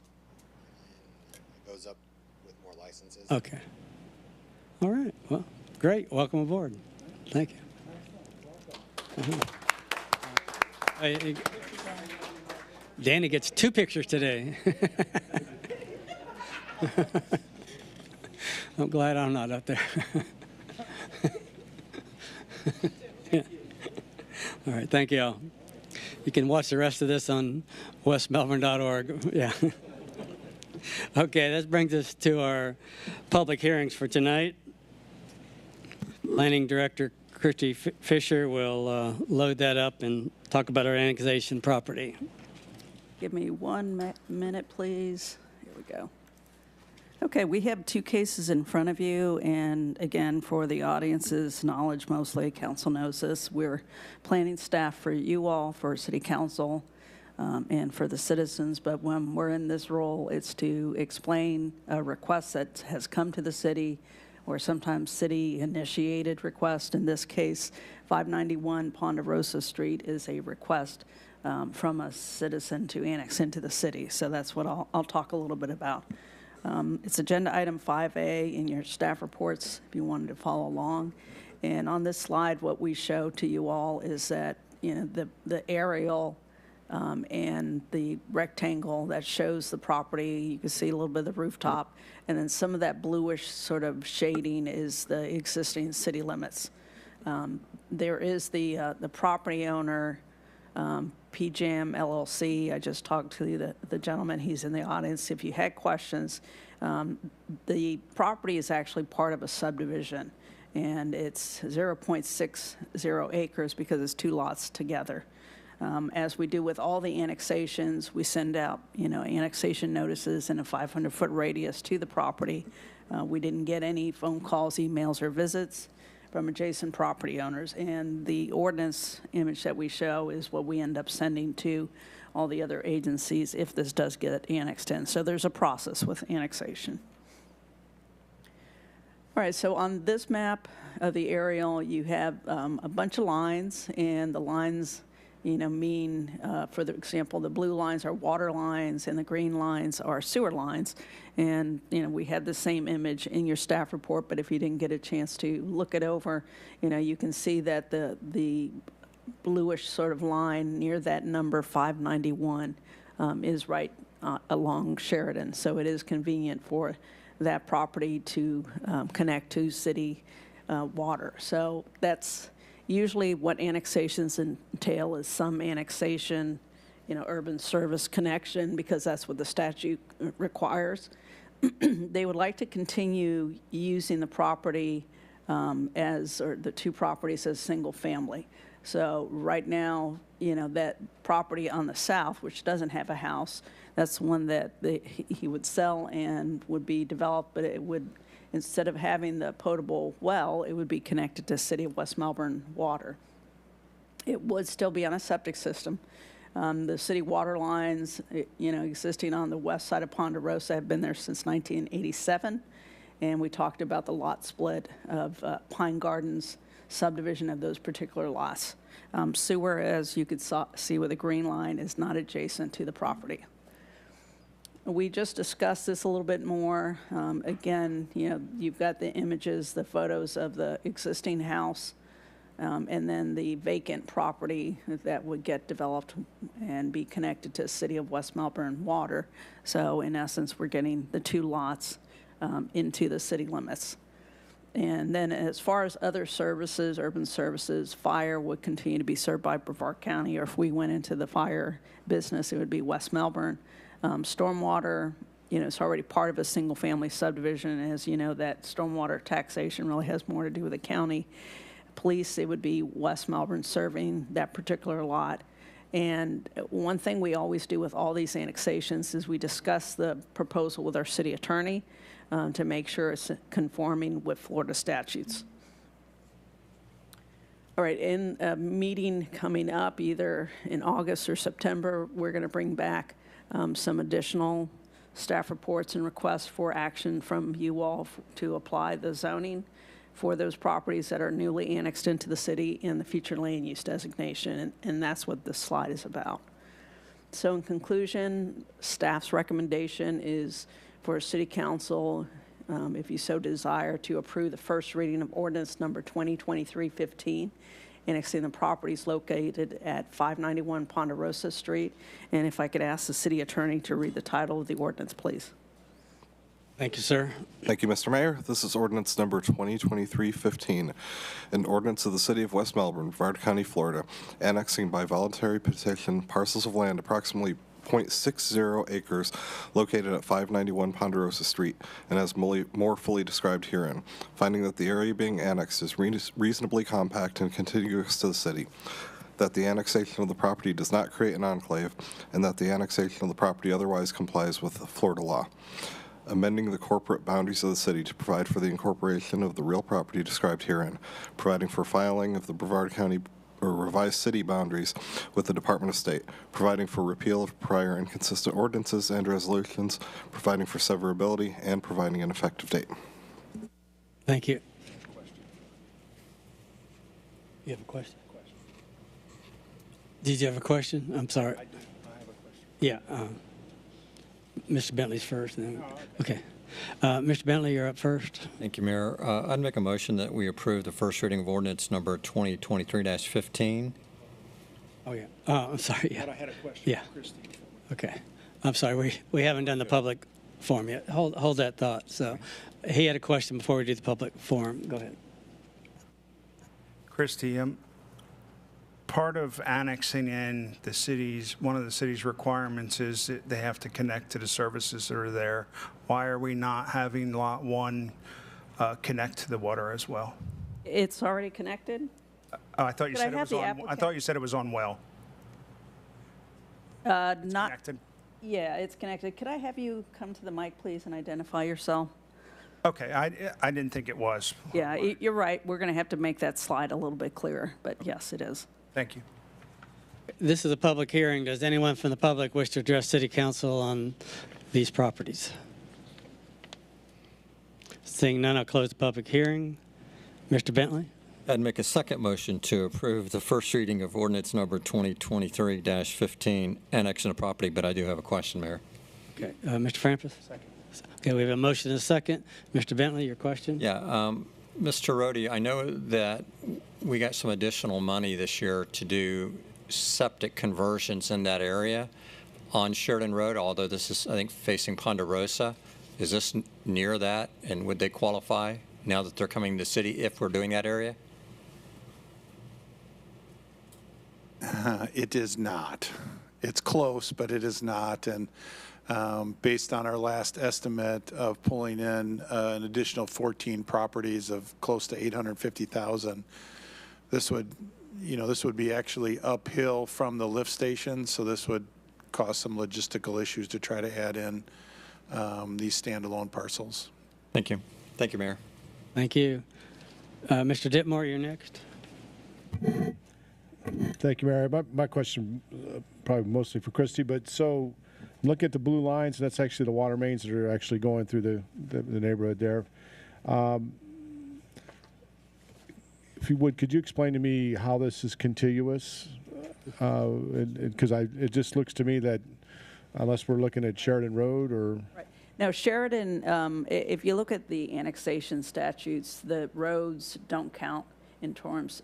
[SPEAKER 12] and it goes up with more licenses.
[SPEAKER 1] Okay. All right. Well, great. Welcome aboard. Thank you. Danny gets 2 pictures today. I'm glad I'm not up there. Yeah. All right. Thank you all. You can watch the rest of this on westmelbourne.org. Yeah. Okay, that brings us to our public hearings for tonight. Planning Director Christy Fisher will load that up and talk about our annexation property.
[SPEAKER 13] Give me 1 minute, please. Here we go. Okay, we have two cases in front of you, and again, for the audience's knowledge mostly, council knows this, we're planning staff for you all, for city council, and for the citizens, but when we're in this role, it's to explain a request that has come to the city, or sometimes city-initiated request. In this case, 591 Ponderosa Street is a request from a citizen to annex into the city, so that's what I'll talk a little bit about. It's agenda item 5A in your staff reports if you wanted to follow along. And on this slide, what we show to you all is that, you know, the aerial and the rectangle that shows the property, you can see a little bit of the rooftop, and then some of that bluish sort of shading is the existing city limits. There is the property owner, PJAM LLC. I just talked to the gentleman, he's in the audience. If you had questions, the property is actually part of a subdivision, and it's 0.60 acres because it's two lots together. As we do with all the annexations, we send out, you know, annexation notices in a 500-foot radius to the property. We didn't get any phone calls, emails, or visits from adjacent property owners, and the ordinance image that we show is what we end up sending to all the other agencies if this does get annexed in. So there's a process with annexation. All right, so on this map of the aerial, you have a bunch of lines, and the lines, you know, mean, for the example, the blue lines are water lines and the green lines are sewer lines. And, you know, we had the same image in your staff report, but if you didn't get a chance to look it over, you know, you can see that the bluish sort of line near that number 591 is right along Sheridan. So it is convenient for that property to connect to city water. So that's usually what annexations entail, is some annexation, you know, urban service connection, because that's what the statute requires. They would like to continue using the property or the two properties as single family. So right now, you know, that property on the south, which doesn't have a house, that's one that he would sell and would be developed, but it would, instead of having the potable well, it would be connected to City of West Melbourne water. It would still be on a septic system. The city water lines, you know, existing on the west side of Ponderosa have been there since 1987. And we talked about the lot split of Pine Gardens subdivision of those particular lots. Sewer, as you could see with the green line, is not adjacent to the property. We just discussed this a little bit more. Again, you know, you've got the images, the photos of the existing house, and then the vacant property that would get developed and be connected to City of West Melbourne water. So in essence, we're getting the two lots into the city limits. And then as far as other services, urban services, fire would continue to be served by Brevard County, or if we went into the fire business, it would be West Melbourne. Stormwater, you know, it's already part of a single-family subdivision. And as you know, that stormwater taxation really has more to do with the county. Police, it would be West Melbourne serving that particular lot. And one thing we always do with all these annexations is we discuss the proposal with our city attorney to make sure it's conforming with Florida statutes. All right, in a meeting coming up, either in August or September, we're going to bring back some additional staff reports and requests for action from you all to apply the zoning for those properties that are newly annexed into the city in the future land use designation, and that's what this slide is about. So in conclusion, staff's recommendation is for City Council, if you so desire, to approve the first reading of ordinance number 2023-15, annexing the properties located at 591 Ponderosa Street. And if I could ask the city attorney to read the title of the ordinance, please.
[SPEAKER 1] Thank you, sir.
[SPEAKER 14] Thank you, Mr. Mayor. This is ordinance number 2023-15, an ordinance of the City of West Melbourne, Brevard County, Florida, annexing by voluntary petition parcels of land approximately 0.60 acres located at 591 Ponderosa Street, and as more fully described herein, finding that the area being annexed is reasonably compact and contiguous to the city, that the annexation of the property does not create an enclave, and that the annexation of the property otherwise complies with the Florida law. amending the corporate boundaries of the city to provide for the incorporation of the real property described herein, providing for filing of the Brevard County or revised city boundaries with the Department of State, providing for repeal of prior inconsistent ordinances and resolutions, providing for severability, and providing an effective date.
[SPEAKER 1] Thank you. You have a question? Did you have a question? I'm sorry. I do. I have a question. Yeah. Mr. Bentley's first. And then, okay. Mr. Bentley, you're up first.
[SPEAKER 10] Thank you, Mayor. I'd make a motion that we approve the first reading of ordinance number 2023-15.
[SPEAKER 1] Oh, yeah. I'm sorry. Yeah.
[SPEAKER 6] But I had a question
[SPEAKER 1] Yeah.
[SPEAKER 6] for Christie.
[SPEAKER 1] Okay. I'm sorry. We haven't done the public forum yet. Hold that thought. So he had a question before we do the public forum. Go ahead.
[SPEAKER 6] Christie, part of annexing in the cities, one of the city's requirements is that they have to connect to the services that are there. Why are we not having Lot 1 connect to the water as well?
[SPEAKER 13] It's already connected?
[SPEAKER 6] Oh, I thought you
[SPEAKER 13] Could I
[SPEAKER 6] said it
[SPEAKER 13] have
[SPEAKER 6] was
[SPEAKER 13] the
[SPEAKER 6] on. I
[SPEAKER 13] applicant-
[SPEAKER 6] thought you said it was on well.
[SPEAKER 13] Not,
[SPEAKER 6] Connected.
[SPEAKER 13] yeah, it's connected. Could I have you come to the mic, please, and identify yourself?
[SPEAKER 6] Okay, I didn't think it was.
[SPEAKER 13] Yeah, you're right. We're going to have to make that slide a little bit clearer, but yes, it is.
[SPEAKER 6] Thank you.
[SPEAKER 1] This is a public hearing. Does anyone from the public wish to address City Council on these properties? Seeing none, I'll close the public hearing. Mr. Bentley?
[SPEAKER 10] I'd make a second motion to approve the first reading of ordinance number 2023-15, annexing a property, but I do have a question, Mayor.
[SPEAKER 1] Okay. Mr. Frampus? Second. Okay, we have a motion and a second. Mr. Bentley, your question?
[SPEAKER 10] Yeah, Mr. Rhodey, I know that we got some additional money this year to do septic conversions in that area on Sheridan Road, although this is, I think, facing Ponderosa. Is this near that, and would they qualify now that they're coming to the city if we're doing that area?
[SPEAKER 5] It is not. It's close, but it is not. And based on our last estimate of pulling in an additional 14 properties of close to 850,000, this would be actually uphill from the lift station. So this would cause some logistical issues to try to add in these standalone parcels.
[SPEAKER 10] Thank you. Thank you, Mayor.
[SPEAKER 1] Thank you. Mr. Ditmore, you're next.
[SPEAKER 7] Thank you, Mayor. My question, probably mostly for Christie, but so look at the blue lines, and that's actually the water mains that are actually going through the neighborhood there. If you would, could you explain to me how this is contiguous? Because it just looks to me that unless we're looking at Sheridan Road or...
[SPEAKER 13] Right. Now, Sheridan, if you look at the annexation statutes, the roads don't count in terms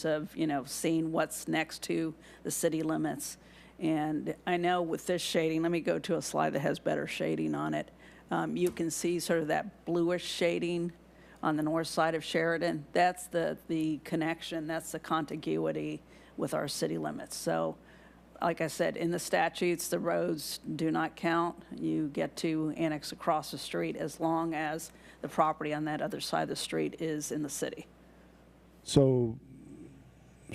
[SPEAKER 13] of, seeing what's next to the city limits. And I know with this shading, let me go to a slide that has better shading on it. You can see sort of that bluish shading on the north side of Sheridan. That's the connection, that's the contiguity with our city limits. So, like I said, in the statutes, the roads do not count. You get to annex across the street as long as the property on that other side of the street is in the city.
[SPEAKER 7] So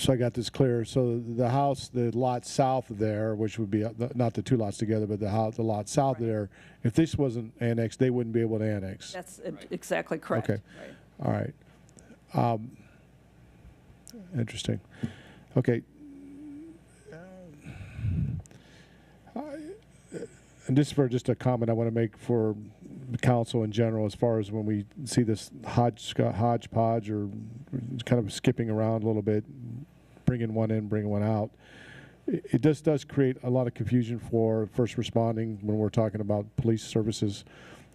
[SPEAKER 7] I got this clear. So the house, the lot south of there, which would be not the two lots together, but the lot south of there, if this wasn't annexed, they wouldn't be able to annex.
[SPEAKER 13] That's exactly correct.
[SPEAKER 7] Okay.
[SPEAKER 13] Right.
[SPEAKER 7] All right. Interesting. Okay. And this is for just a comment I want to make for the council in general, as far as when we see this hodgepodge or kind of skipping around a little bit, bringing one in, bringing one out. It just does create a lot of confusion for first responding when we're talking about police services.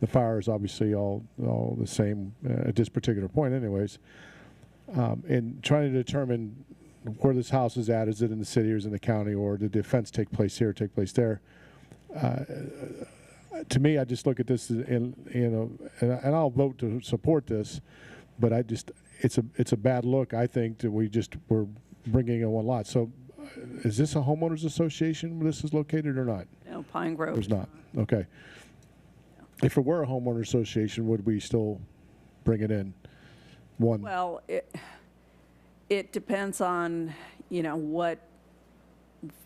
[SPEAKER 7] The fire is obviously all the same at this particular point anyways. And trying to determine where this house is at, is it in the city or is it in the county, or did the offense take place here, take place there? To me, I just look at this and and I'll vote to support this, but it's a bad look, I think, that we're bringing in one lot. So is this a homeowners association where this is located or not?
[SPEAKER 13] No, Pine Grove.
[SPEAKER 7] It's not. Okay. If it were a homeowner association, would we still bring it in? One.
[SPEAKER 13] Well, it depends on, what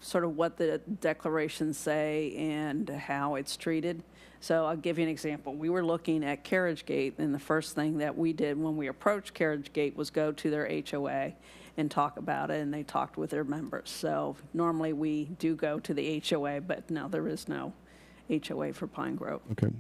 [SPEAKER 13] sort of what the declarations say and how it's treated. So I'll give you an example. We were looking at Carriage Gate, and the first thing that we did when we approached Carriage Gate was go to their HOA and talk about it, and they talked with their members. So normally we do go to the HOA, but no, there is no HOA for Pine Grove.
[SPEAKER 7] Okay.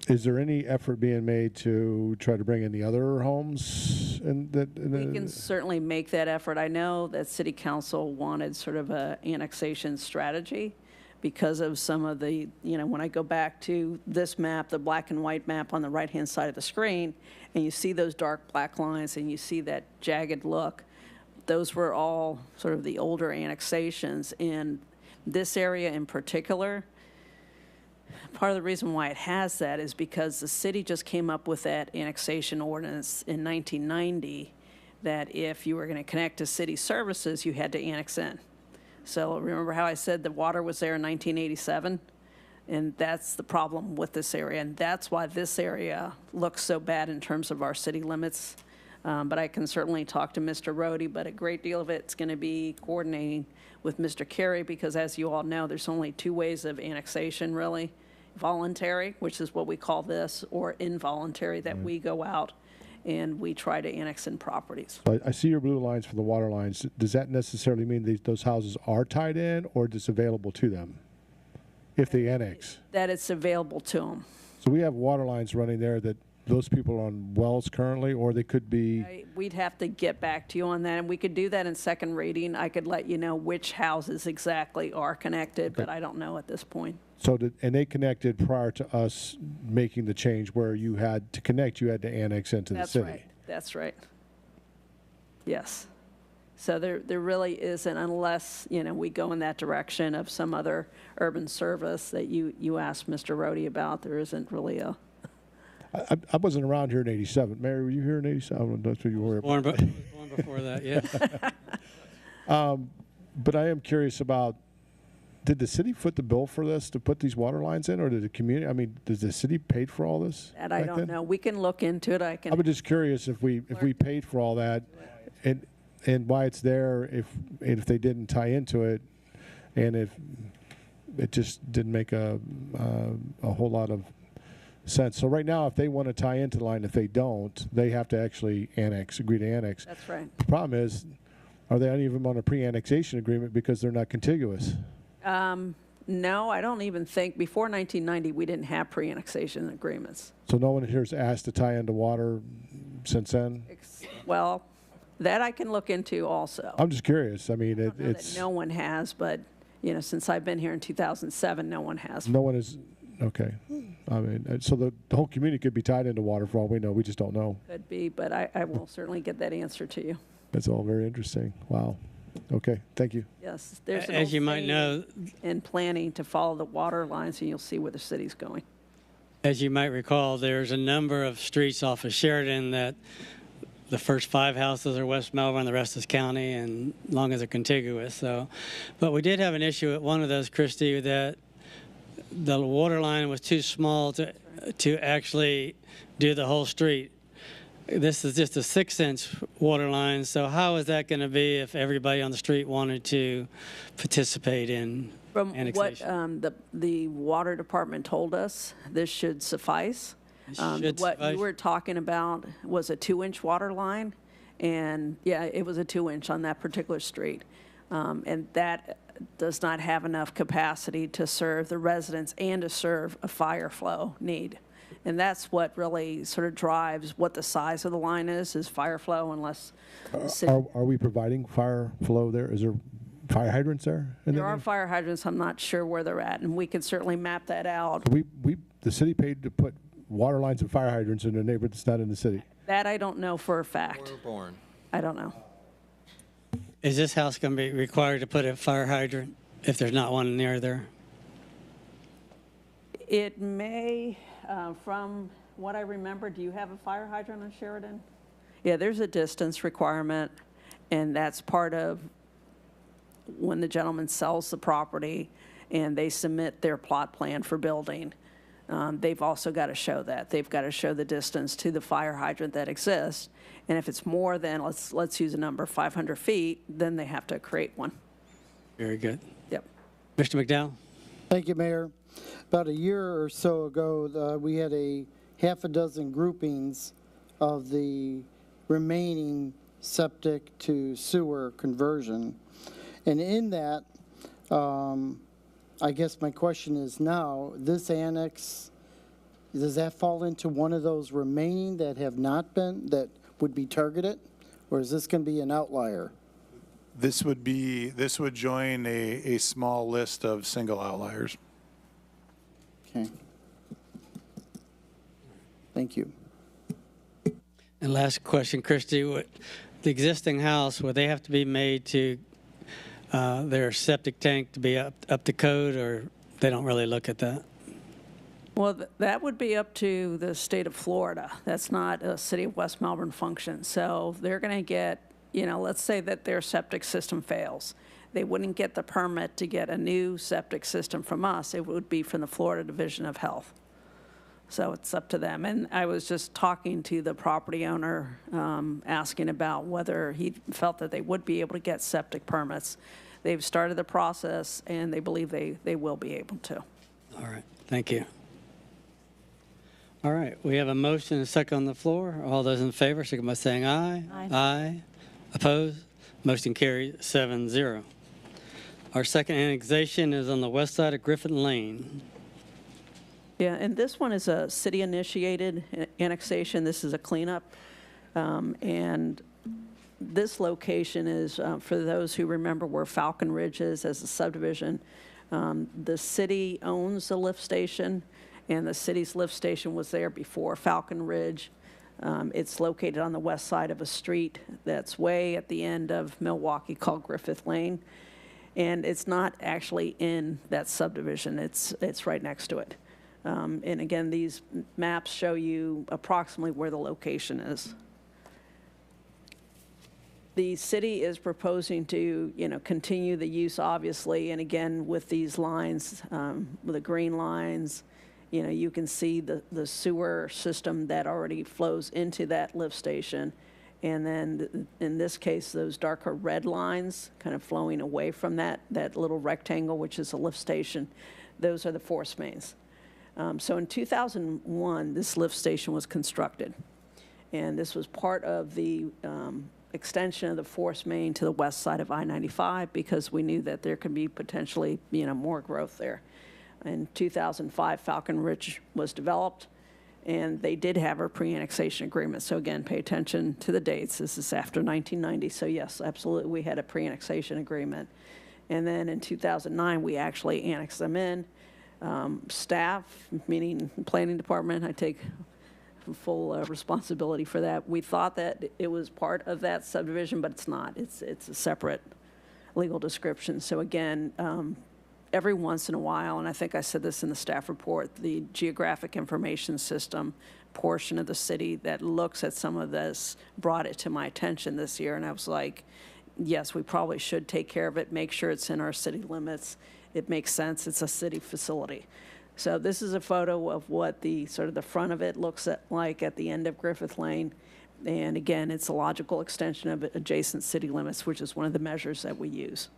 [SPEAKER 7] Is there any effort being made to try to bring in the other homes?
[SPEAKER 13] We can certainly make that effort. I know that City Council wanted sort of a annexation strategy because of some of the, when I go back to this map, the black and white map on the right-hand side of the screen, and you see those dark black lines and you see that jagged look, those were all sort of the older annexations. In this area in particular, part of the reason why it has that is because the city just came up with that annexation ordinance in 1990 that if you were going to connect to city services, you had to annex in. So remember how I said the water was there in 1987? And that's the problem with this area. And that's why this area looks so bad in terms of our city limits. But I can certainly talk to Mr. Rohde, but a great deal of it's going to be coordinating with Mr. Carey because, as you all know, there's only two ways of annexation, really. Voluntary, which is what we call this, or involuntary, that we go out and we try to annex in properties.
[SPEAKER 7] I see your blue lines for the water lines. Does that necessarily mean those houses are tied in, or it's available to them if they annex?
[SPEAKER 13] That it's available to them.
[SPEAKER 7] So we have water lines running there that those people are on wells currently, or they could be...
[SPEAKER 13] We'd have to get back to you on that, and we could do that in second reading. I could let you know which houses exactly are connected, but I don't know at this point.
[SPEAKER 7] So, and they connected prior to us making the change where you had to connect, you had to annex into the city.
[SPEAKER 13] That's right. That's right. Yes. So there really isn't, unless, we go in that direction of some other urban service that you asked Mr. Rohde about, there isn't really a...
[SPEAKER 7] I wasn't around here in '87. Mary, were you here in '87? That's what you were.
[SPEAKER 1] Born before that, yeah.
[SPEAKER 7] But I am curious about, did the city foot the bill for this to put these water lines in, or did the community? I mean, does the city pay for all this?
[SPEAKER 13] That I don't know. We can look into it.
[SPEAKER 7] I was just curious if we paid for all that, and why it's there if they didn't tie into it, and if it just didn't make a whole lot of sense. So right now, if they want to tie into the line, if they don't, they have to actually agree to annex.
[SPEAKER 13] That's right.
[SPEAKER 7] The problem is, are they even on a pre-annexation agreement because they're not contiguous?
[SPEAKER 13] No, I don't even think, before 1990, we didn't have pre-annexation agreements.
[SPEAKER 7] So no one here has asked to tie into water since then?
[SPEAKER 13] Well, that I can look into also.
[SPEAKER 7] I'm just curious. I mean,
[SPEAKER 13] I don't know
[SPEAKER 7] it's...
[SPEAKER 13] that no one has, but, since I've been here in 2007, no one has.
[SPEAKER 7] No one is... Okay. I mean, so the whole community could be tied into water for all we know. We just don't know.
[SPEAKER 13] Could be, but I will certainly get that answer to you.
[SPEAKER 7] That's all very interesting. Wow. Okay. Thank you.
[SPEAKER 13] Yes. There's an
[SPEAKER 1] As you might know,
[SPEAKER 13] in planning to follow the water lines, and you'll see where the city's going.
[SPEAKER 1] As you might recall, there's a number of streets off of Sheridan that the first 5 houses are West Melbourne, the rest is county, and long as they're contiguous. So, but we did have an issue at one of those, Christy, that the water line was too small to actually do the whole street. This is just a 6-inch water line, so how is that going to be if everybody on the street wanted to participate in annexation?
[SPEAKER 13] From what the water department told us, this should suffice. What you were talking about was a 2-inch water line, and yeah, it was a 2-inch on that particular street, and that does not have enough capacity to serve the residents and to serve a fire flow need. And that's what really sort of drives what the size of the line is fire flow, unless...
[SPEAKER 7] Are we providing fire flow there? Is there fire hydrants there?
[SPEAKER 13] There are fire hydrants. I'm not sure where they're at, and we can certainly map that out.
[SPEAKER 7] The city paid to put water lines and fire hydrants in a neighborhood that's not in the city.
[SPEAKER 13] That I don't know for a fact.
[SPEAKER 10] Born.
[SPEAKER 13] I don't know.
[SPEAKER 1] Is this house going to be required to put a fire hydrant if there's not one near there?
[SPEAKER 13] It may, from what I remember, do you have a fire hydrant on Sheridan? Yeah, there's a distance requirement, and that's part of when the gentleman sells the property and they submit their plot plan for building. They've also got to show that. They've got to show the distance to the fire hydrant that exists. And if it's more than, let's use a number, 500 feet, then they have to create one.
[SPEAKER 1] Very good.
[SPEAKER 13] Yep.
[SPEAKER 1] Mr. McDowell?
[SPEAKER 9] Thank you, Mayor. About a year or so ago, we had a half a dozen groupings of the remaining septic to sewer conversion. And in that, I guess my question is now, this annex, does that fall into one of those remaining that have not been, that would be targeted? Or is this going to be an outlier?
[SPEAKER 5] This would join a small list of single outliers.
[SPEAKER 9] Okay. Thank you.
[SPEAKER 1] And last question, Christie, the existing house, would they have to be made to their septic tank to be up to code, or they don't really look at that?
[SPEAKER 13] Well, that would be up to the state of Florida. That's not a city of West Melbourne function. So they're going to get, let's say that their septic system fails. They wouldn't get the permit to get a new septic system from us. It would be from the Florida Division of Health. So it's up to them. And I was just talking to the property owner, asking about whether he felt that they would be able to get septic permits. They've started the process, and they believe they will be able to.
[SPEAKER 1] All right. Thank you. All right. We have a motion and a second on the floor. All those in favor, signify by saying aye.
[SPEAKER 8] Aye.
[SPEAKER 1] Aye. Opposed? Motion carries 7-0. Our second annexation is on the west side of Griffith Lane.
[SPEAKER 13] Yeah, and this one is a city-initiated annexation. This is a cleanup. And this location is, for those who remember where Falcon Ridge is as a subdivision, the city owns the lift station, and the city's lift station was there before Falcon Ridge. It's located on the west side of a street that's way at the end of Milwaukee called Griffith Lane. And it's not actually in that subdivision. It's right next to it. And again, these maps show you approximately where the location is. The city is proposing to, continue the use, obviously, and again, with these lines, with the green lines, you can see the sewer system that already flows into that lift station. And then in this case, those darker red lines kind of flowing away from that little rectangle, which is a lift station, those are the force mains. So in 2001, this lift station was constructed. And this was part of the extension of the force main to the west side of I-95 because we knew that there could be potentially, more growth there. In 2005, Falcon Ridge was developed, and they did have a pre-annexation agreement. So again, pay attention to the dates. This is after 1990. So yes, absolutely, we had a pre-annexation agreement. And then in 2009, we actually annexed them in. Staff, meaning planning department, I take full responsibility for that. We thought that it was part of that subdivision, but it's not. It's a separate legal description. So again, every once in a while, and I think I said this in the staff report, the geographic information system portion of the city that looks at some of this brought it to my attention this year, and I was like, yes, we probably should take care of it, make sure it's in our city limits. It makes sense. It's a city facility. So this is a photo of what the sort of the front of it looks like at the end of Griffith Lane. And again, it's a logical extension of adjacent city limits, which is one of the measures that we use.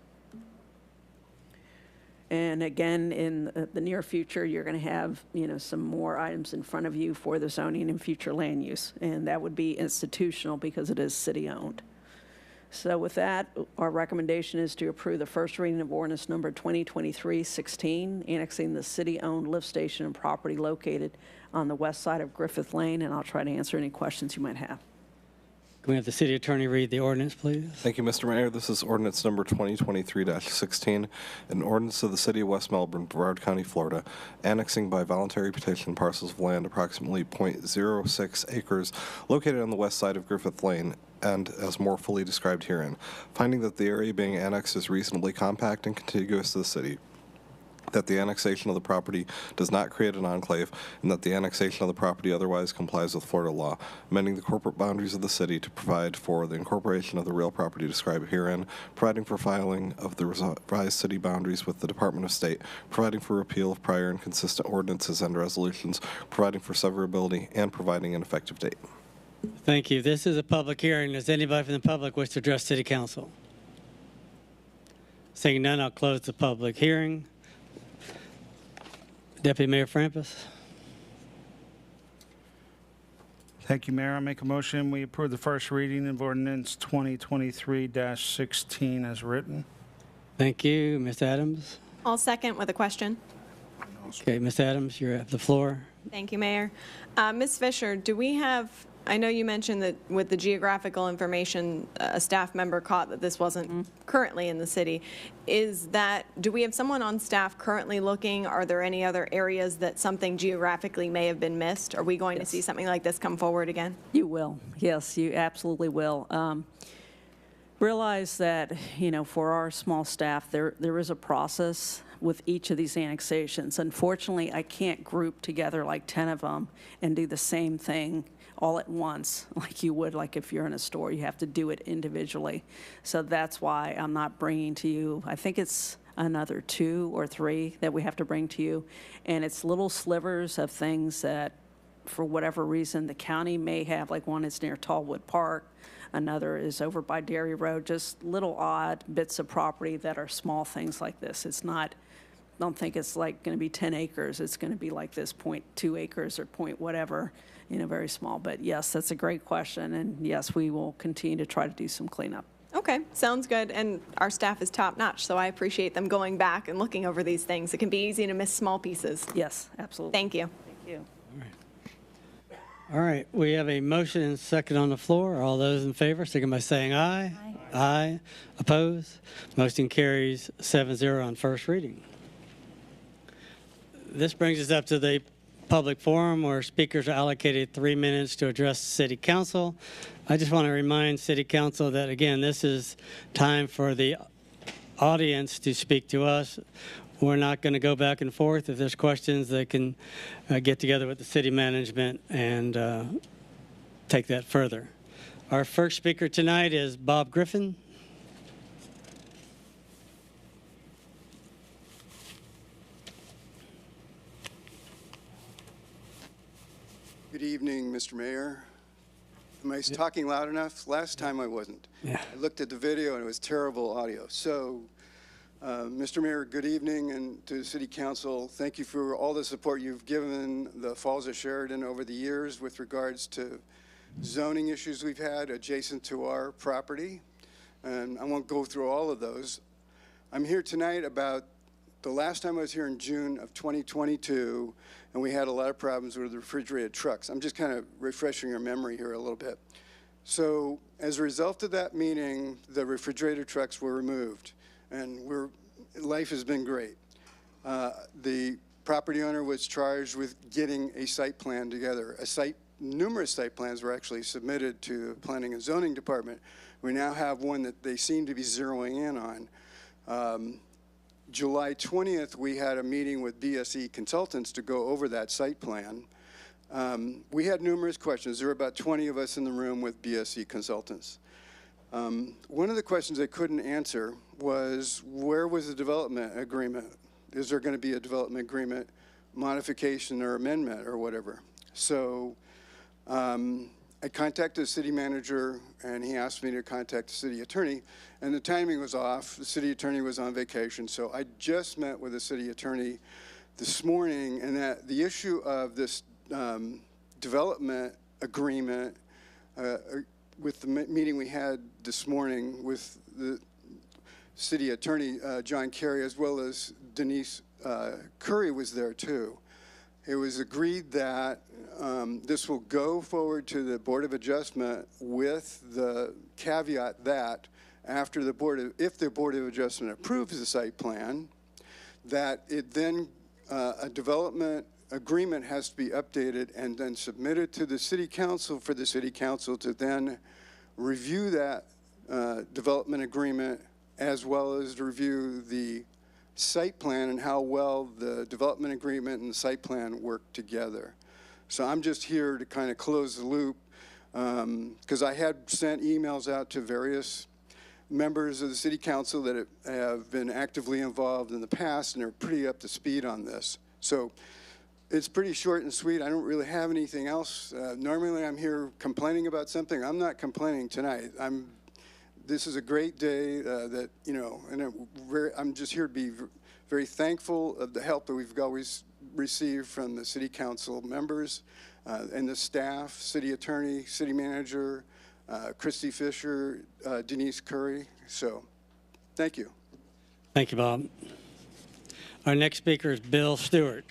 [SPEAKER 13] And again, in the near future, you're going to have, some more items in front of you for the zoning and future land use. And that would be institutional because it is city-owned. So with that, our recommendation is to approve the first reading of ordinance number 2023-16, annexing the city-owned lift station and property located on the west side of Griffith Lane, and I'll try to answer any questions you might have.
[SPEAKER 1] Can we have the city attorney read the ordinance, please?
[SPEAKER 14] Thank you, Mr. Mayor. This is ordinance number 2023-16, an ordinance of the City of West Melbourne, Brevard County, Florida, annexing by voluntary petition parcels of land approximately .06 acres located on the west side of Griffith Lane, and as more fully described herein, finding that the area being annexed is reasonably compact and contiguous to the city, that the annexation of the property does not create an enclave, and that the annexation of the property otherwise complies with Florida law, amending the corporate boundaries of the city to provide for the incorporation of the real property described herein, providing for filing of the revised city boundaries with the Department of State, providing for repeal of prior inconsistent ordinances and resolutions, providing for severability, and providing an effective date.
[SPEAKER 1] Thank you. This is a public hearing. Does anybody from the public wish to address City Council? Seeing none, I'll close the public hearing. Deputy Mayor Frampus.
[SPEAKER 6] Thank you, Mayor. I make a motion, we approve the first reading of ordinance 2023-16 as written.
[SPEAKER 1] Thank you. Ms. Adams.
[SPEAKER 4] I'll second with a question.
[SPEAKER 1] Okay, Ms. Adams, you have the floor.
[SPEAKER 4] Thank you, Mayor. Ms. Fisher, do we have, I know you mentioned that with the geographical information, a staff member caught that this wasn't currently in the city. Do we have someone on staff currently looking? Are there any other areas that something geographically may have been missed? Are we going to see something like this come forward again?
[SPEAKER 13] You will. Yes, you absolutely will. Realize that, for our small staff, there is a process with each of these annexations. Unfortunately, I can't group together like 10 of them and do the same thing all at once like you would, like if you're in a store. You have to do it individually. So that's why I'm not bringing to you, I think it's another 2 or 3 that we have to bring to you. And it's little slivers of things that, for whatever reason, the county may have, like one is near Tallwood Park, another is over by Dairy Road, just little odd bits of property that are small things like this. It's not, don't think it's like going to be 10 acres. It's going to be like this 0.2 acres or point whatever, very small. But yes, that's a great question. And yes, we will continue to try to do some cleanup.
[SPEAKER 4] Okay, sounds good. And our staff is top notch, so I appreciate them going back and looking over these things. It can be easy to miss small pieces.
[SPEAKER 13] Yes, absolutely.
[SPEAKER 4] Thank you.
[SPEAKER 13] Thank you.
[SPEAKER 1] All right, we have a motion and second on the floor. All those in favor, signify by saying aye. Aye. Aye. Opposed? Motion carries 7-0 on first reading. This brings us up to the public forum where speakers are allocated 3 minutes to address the City Council. I just want to remind City Council that, again, this is time for the audience to speak to us. We're not going to go back and forth. If there's questions, they can get together with the city management and take that further. Our first speaker tonight is Bob Griffin.
[SPEAKER 15] Good evening, Mr. Mayor. Am I talking loud enough? Last time I wasn't.
[SPEAKER 1] Yeah.
[SPEAKER 15] I looked at the video and it was terrible audio. So, Mr. Mayor, good evening, and to the City Council, thank you for all the support you've given the Falls of Sheridan over the years with regards to zoning issues we've had adjacent to our property. And I won't go through all of those. I'm here tonight about the last time I was here in June of 2022, and we had a lot of problems with the refrigerated trucks. I'm just kind of refreshing your memory here a little bit. So as a result of that meeting, the refrigerator trucks were removed, and life has been great. The property owner was charged with getting a site plan together. Numerous site plans were actually submitted to the Planning and Zoning Department. We now have one that they seem to be zeroing in on. July 20th, we had a meeting with BSE Consultants to go over that site plan. We had numerous questions. There were about 20 of us in the room with BSE Consultants. One of the questions they couldn't answer was, where was the development agreement? Is there going to be a development agreement modification or amendment or whatever? So I contacted the city manager, and he asked me to contact the city attorney, and the timing was off. The city attorney was on vacation, so I just met with the city attorney this morning, and that the issue of this development agreement with the meeting we had this morning with the city attorney, John Kerry, as well as Denise Curry was there too. It was agreed that this will go forward to the Board of Adjustment with the caveat that after if the Board of Adjustment approves the site plan, that it then a development agreement has to be updated and then submitted to the City Council for the City Council to then review that development agreement, as well as to review the site plan and how well the development agreement and the site plan work together. So I'm just here to kind of close the loop because I had sent emails out to various members of the City Council that have been actively involved in the past and are pretty up to speed on this. So it's pretty short and sweet. I don't really have anything else. Normally I'm here complaining about something. I'm not complaining tonight. this is a great day that, you know, and I'm just here to be very thankful of the help that we've always received from the city council members and the staff, city attorney, city manager, Christy Fisher, Denise Curry. So thank you.
[SPEAKER 1] Thank you, Bob. Our next speaker is Bill Stewart.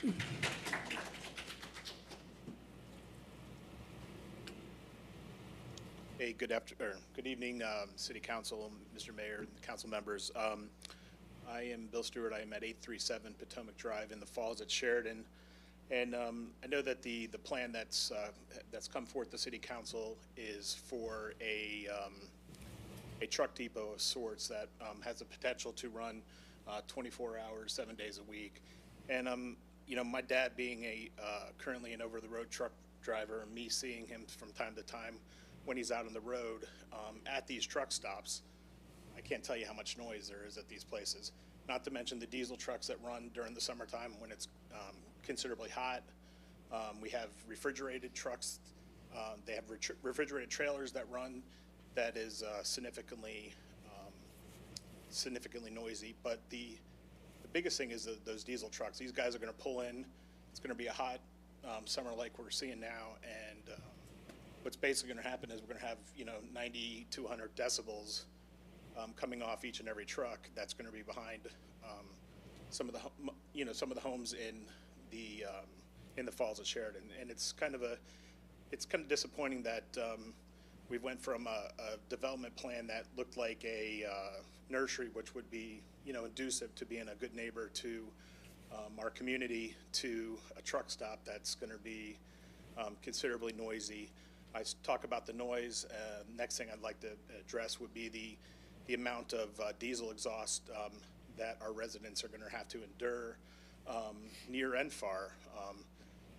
[SPEAKER 16] Hey, good evening, City Council, Mr. Mayor, and council members. I am Bill Stewart. I am at 837 Potomac Drive in the Falls at Sheridan, and I know that the plan that's come forth the City Council is for a truck depot of sorts that has the potential to run 24 hours, 7 days a week. And you know, my dad being currently an over-the-road truck driver, me seeing him from time to time when he's out on the road at these truck stops, I can't tell you how much noise there is at these places. Not to mention the diesel trucks that run during the summertime when it's considerably hot. We have refrigerated trucks. They have refrigerated trailers that run that is significantly noisy. But the biggest thing is those diesel trucks. These guys are going to pull in. It's going to be a hot summer like we're seeing now, and what's basically going to happen is we're going to have, you know, 90 to 100 decibels coming off each and every truck. That's going to be behind some of the homes in the Falls of Sheridan, and it's kind of disappointing that we went from a development plan that looked like a nursery, which would be, you know, conducive to being a good neighbor to our community, to a truck stop that's going to be considerably noisy. I talk about the noise. Next thing I'd like to address would be the amount of diesel exhaust that our residents are going to have to endure near and far.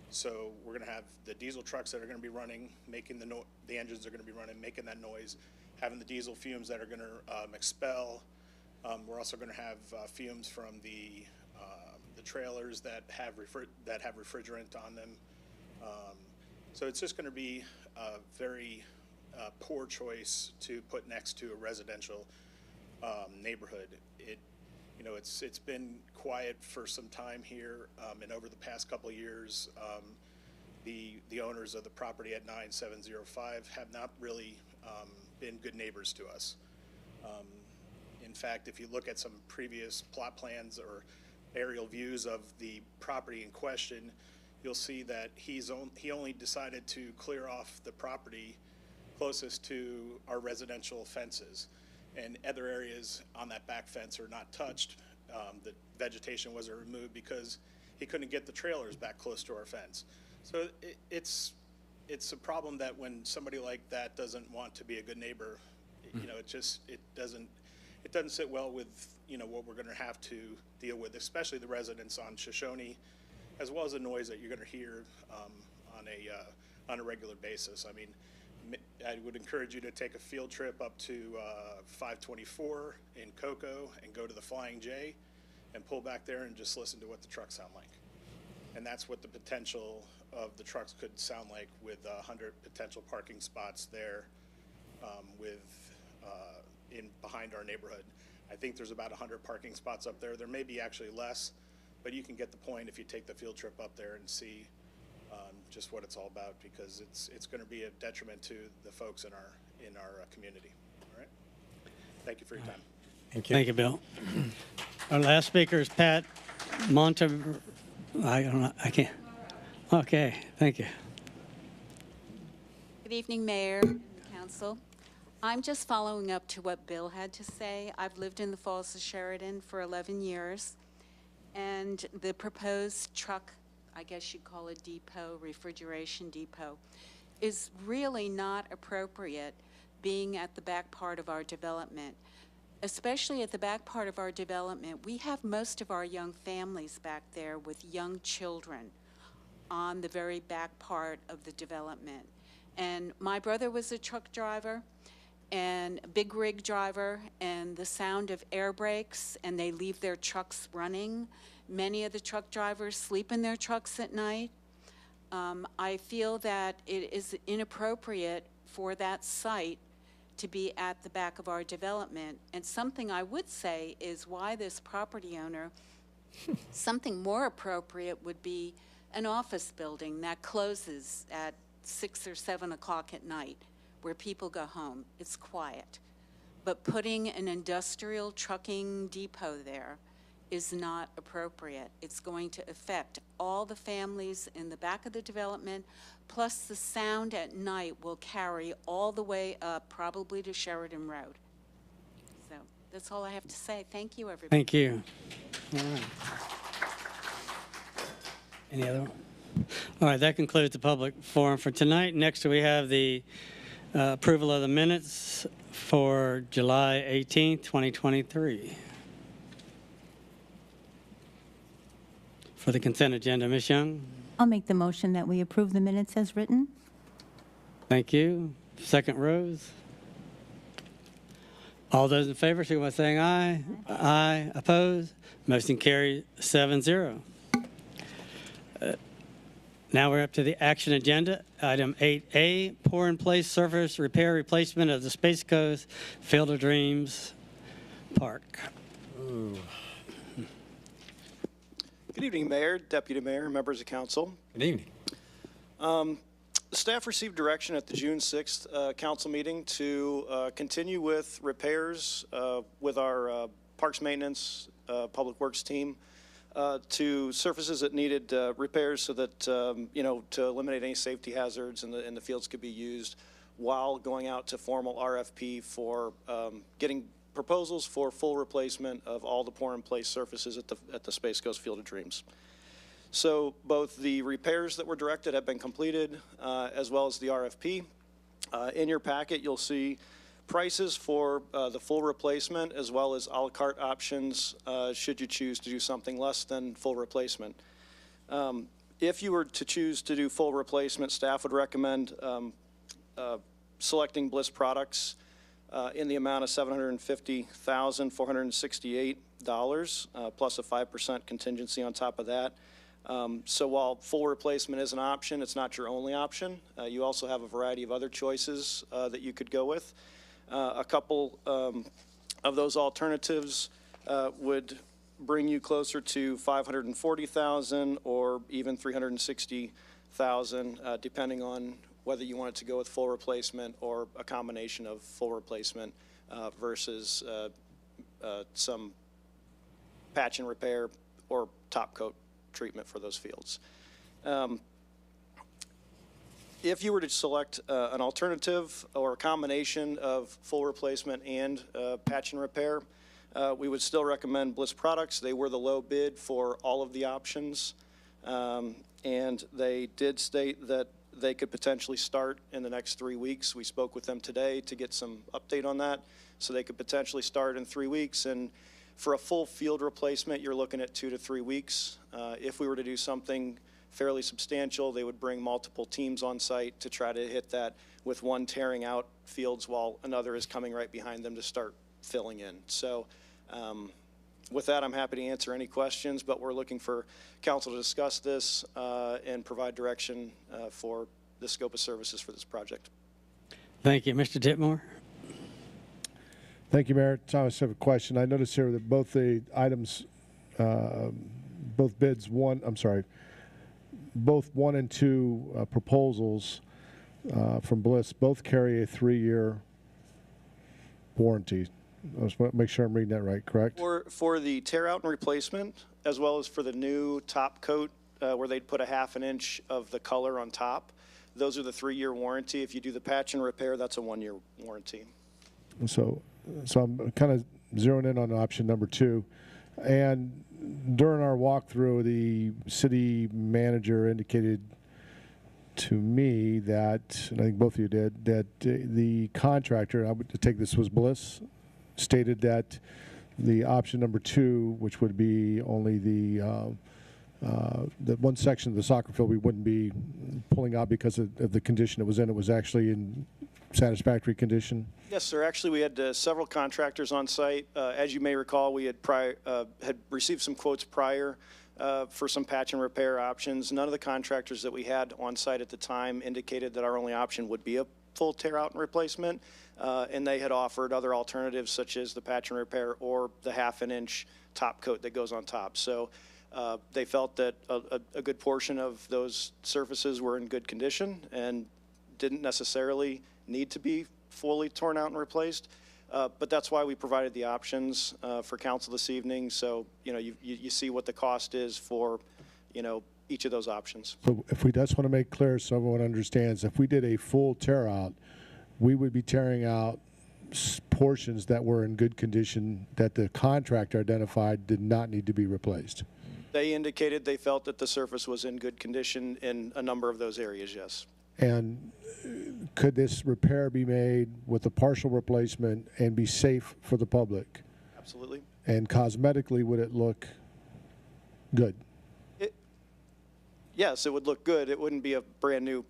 [SPEAKER 16] So we're going to have the diesel trucks that are going to be running, making the engines are going to be running, making that noise, having the diesel fumes that are going to expel. We're also going to have fumes from the trailers that have refrigerant on them. So it's just going to be a very poor choice to put next to a residential neighborhood. You know, it's been quiet for some time here, and over the past couple of years, the owners of the property at 9705 have not really been good neighbors to us. In fact, if you look at some previous plot plans or aerial views of the property in question, you'll see that he only decided to clear off the property closest to our residential fences, and other areas on that back fence are not touched. The vegetation wasn't removed because he couldn't get the trailers back close to our fence. So it's a problem that when somebody like that doesn't want to be a good neighbor, you know, it doesn't sit well with, you know, what we're going to have to deal with, especially the residents on Shoshone, as well as the noise that you're going to hear on a regular basis. I mean, I would encourage you to take a field trip up to 524 in Cocoa and go to the Flying J and pull back there and just listen to what the trucks sound like. And that's what the potential of the trucks could sound like with 100 potential parking spots there behind our neighborhood. I think there's about 100 parking spots up there. There may be actually less, but you can get the point if you take the field trip up there and see just what it's all about, because it's going to be a detriment to the folks in our community. All right. Thank you for your time.
[SPEAKER 1] Thank you, Bill. Our last speaker is Pat I don't know. I can't. Okay. Thank you.
[SPEAKER 17] Good evening, Mayor and Council. I'm just following up to what Bill had to say. I've lived in the Falls of Sheridan for 11 years, and the proposed truck, I guess you'd call it depot, refrigeration depot, is really not appropriate being at the back part of our development. Especially at the back part of our development, we have most of our young families back there with young children on the very back part of the development. And my brother was a truck driver and a big rig driver, and the sound of air brakes, and they leave their trucks running. Many of the truck drivers sleep in their trucks at night. I feel that it is inappropriate for that site to be at the back of our development. And something I would say is why this property owner, something more appropriate would be an office building that closes at 6 or 7 o'clock at night, where people go home. It's quiet. But putting an industrial trucking depot there is not appropriate. It's going to affect all the families in the back of the development, plus the sound at night will carry all the way up, probably to Sheridan Road. So that's all I have to say. Thank you, everybody.
[SPEAKER 1] Thank you. All right. Any other? All right, that concludes the public forum for tonight. Next, we have the approval of the minutes for July 18th, 2023. For the consent agenda, Ms. Young.
[SPEAKER 8] I'll make the motion that we approve the minutes as written.
[SPEAKER 1] Thank you. Second, Rose. All those in favor, signify by saying aye. Aye. Opposed? Motion carries 7-0. Now we're up to the action agenda. Item 8A, pour in place surface repair replacement of the Space Coast Field of Dreams Park.
[SPEAKER 18] Good evening, Mayor, Deputy Mayor, members of council.
[SPEAKER 10] Good evening.
[SPEAKER 18] Staff received direction at the June 6th council meeting to continue with repairs with our Parks Maintenance Public Works team to surfaces that needed repairs so that, to eliminate any safety hazards and the fields could be used while going out to formal RFP for getting proposals for full replacement of all the pour-in-place surfaces at the Space Coast Field of Dreams. So both the repairs that were directed have been completed, as well as the RFP. In your packet, you'll see prices for the full replacement, as well as a la carte options should you choose to do something less than full replacement. If you were to choose to do full replacement, staff would recommend selecting Bliss products in the amount of $750,468, plus a 5% contingency on top of that. So while full replacement is an option, it's not your only option. You also have a variety of other choices that you could go with. A couple of those alternatives would bring you closer to $540,000 or even $360,000, depending on whether you wanted to go with full replacement or a combination of full replacement versus some patch and repair or top coat treatment for those fields. If you were to select an alternative or a combination of full replacement and patch and repair, we would still recommend Bliss products. They were the low bid for all of the options, and they did state that they could potentially start in the next 3 weeks. We spoke with them today to get some update on that, so they could potentially start in 3 weeks. And for a full field replacement, you're looking at 2 to 3 weeks. If we were to do something fairly substantial, they would bring multiple teams on site to try to hit that with one tearing out fields while another is coming right behind them to start filling in. So with that, I'm happy to answer any questions, but we're looking for council to discuss this and provide direction for the scope of services for this project.
[SPEAKER 1] Thank you. Mr. Ditmore?
[SPEAKER 7] Thank you, Mayor. Thomas, I have a question. I noticed here that both the items, both bids, both 1 and 2 proposals from Bliss both carry a 3-year warranty. I just want to make sure I'm reading that right, correct?
[SPEAKER 18] For the tear out and replacement, as well as for the new top coat, where they'd put a ½ an inch of the color on top, those are the 3-year warranty. If you do the patch and repair, that's a 1-year warranty.
[SPEAKER 7] So I'm kind of zeroing in on option number 2. And during our walkthrough, the city manager indicated to me that, and I think both of you did, that the contractor, I would take this was Bliss, stated that the option number 2, which would be only the one section of the soccer field we wouldn't be pulling out because of the condition it was in. It was actually in satisfactory condition?
[SPEAKER 18] Yes, sir. Actually, we had several contractors on site. As you may recall, we had received some quotes prior for some patch and repair options. None of the contractors that we had on site at the time indicated that our only option would be a full tear out and replacement, and they had offered other alternatives such as the patch and repair or the 1/2 inch top coat that goes on top. So they felt that a good portion of those surfaces were in good condition and didn't necessarily need to be fully torn out and replaced. But that's why we provided the options for council this evening. So, you see what the cost is for, each of those options.
[SPEAKER 7] So if we just want to make clear so everyone understands, if we did a full tear out, we would be tearing out portions that were in good condition that the contractor identified did not need to be replaced.
[SPEAKER 18] They indicated they felt that the surface was in good condition in a number of those areas, yes.
[SPEAKER 7] And could this repair be made with a partial replacement and be safe for the public?
[SPEAKER 18] Absolutely.
[SPEAKER 7] And cosmetically, would it look good?
[SPEAKER 18] Yes, it would look good. It wouldn't be a brand new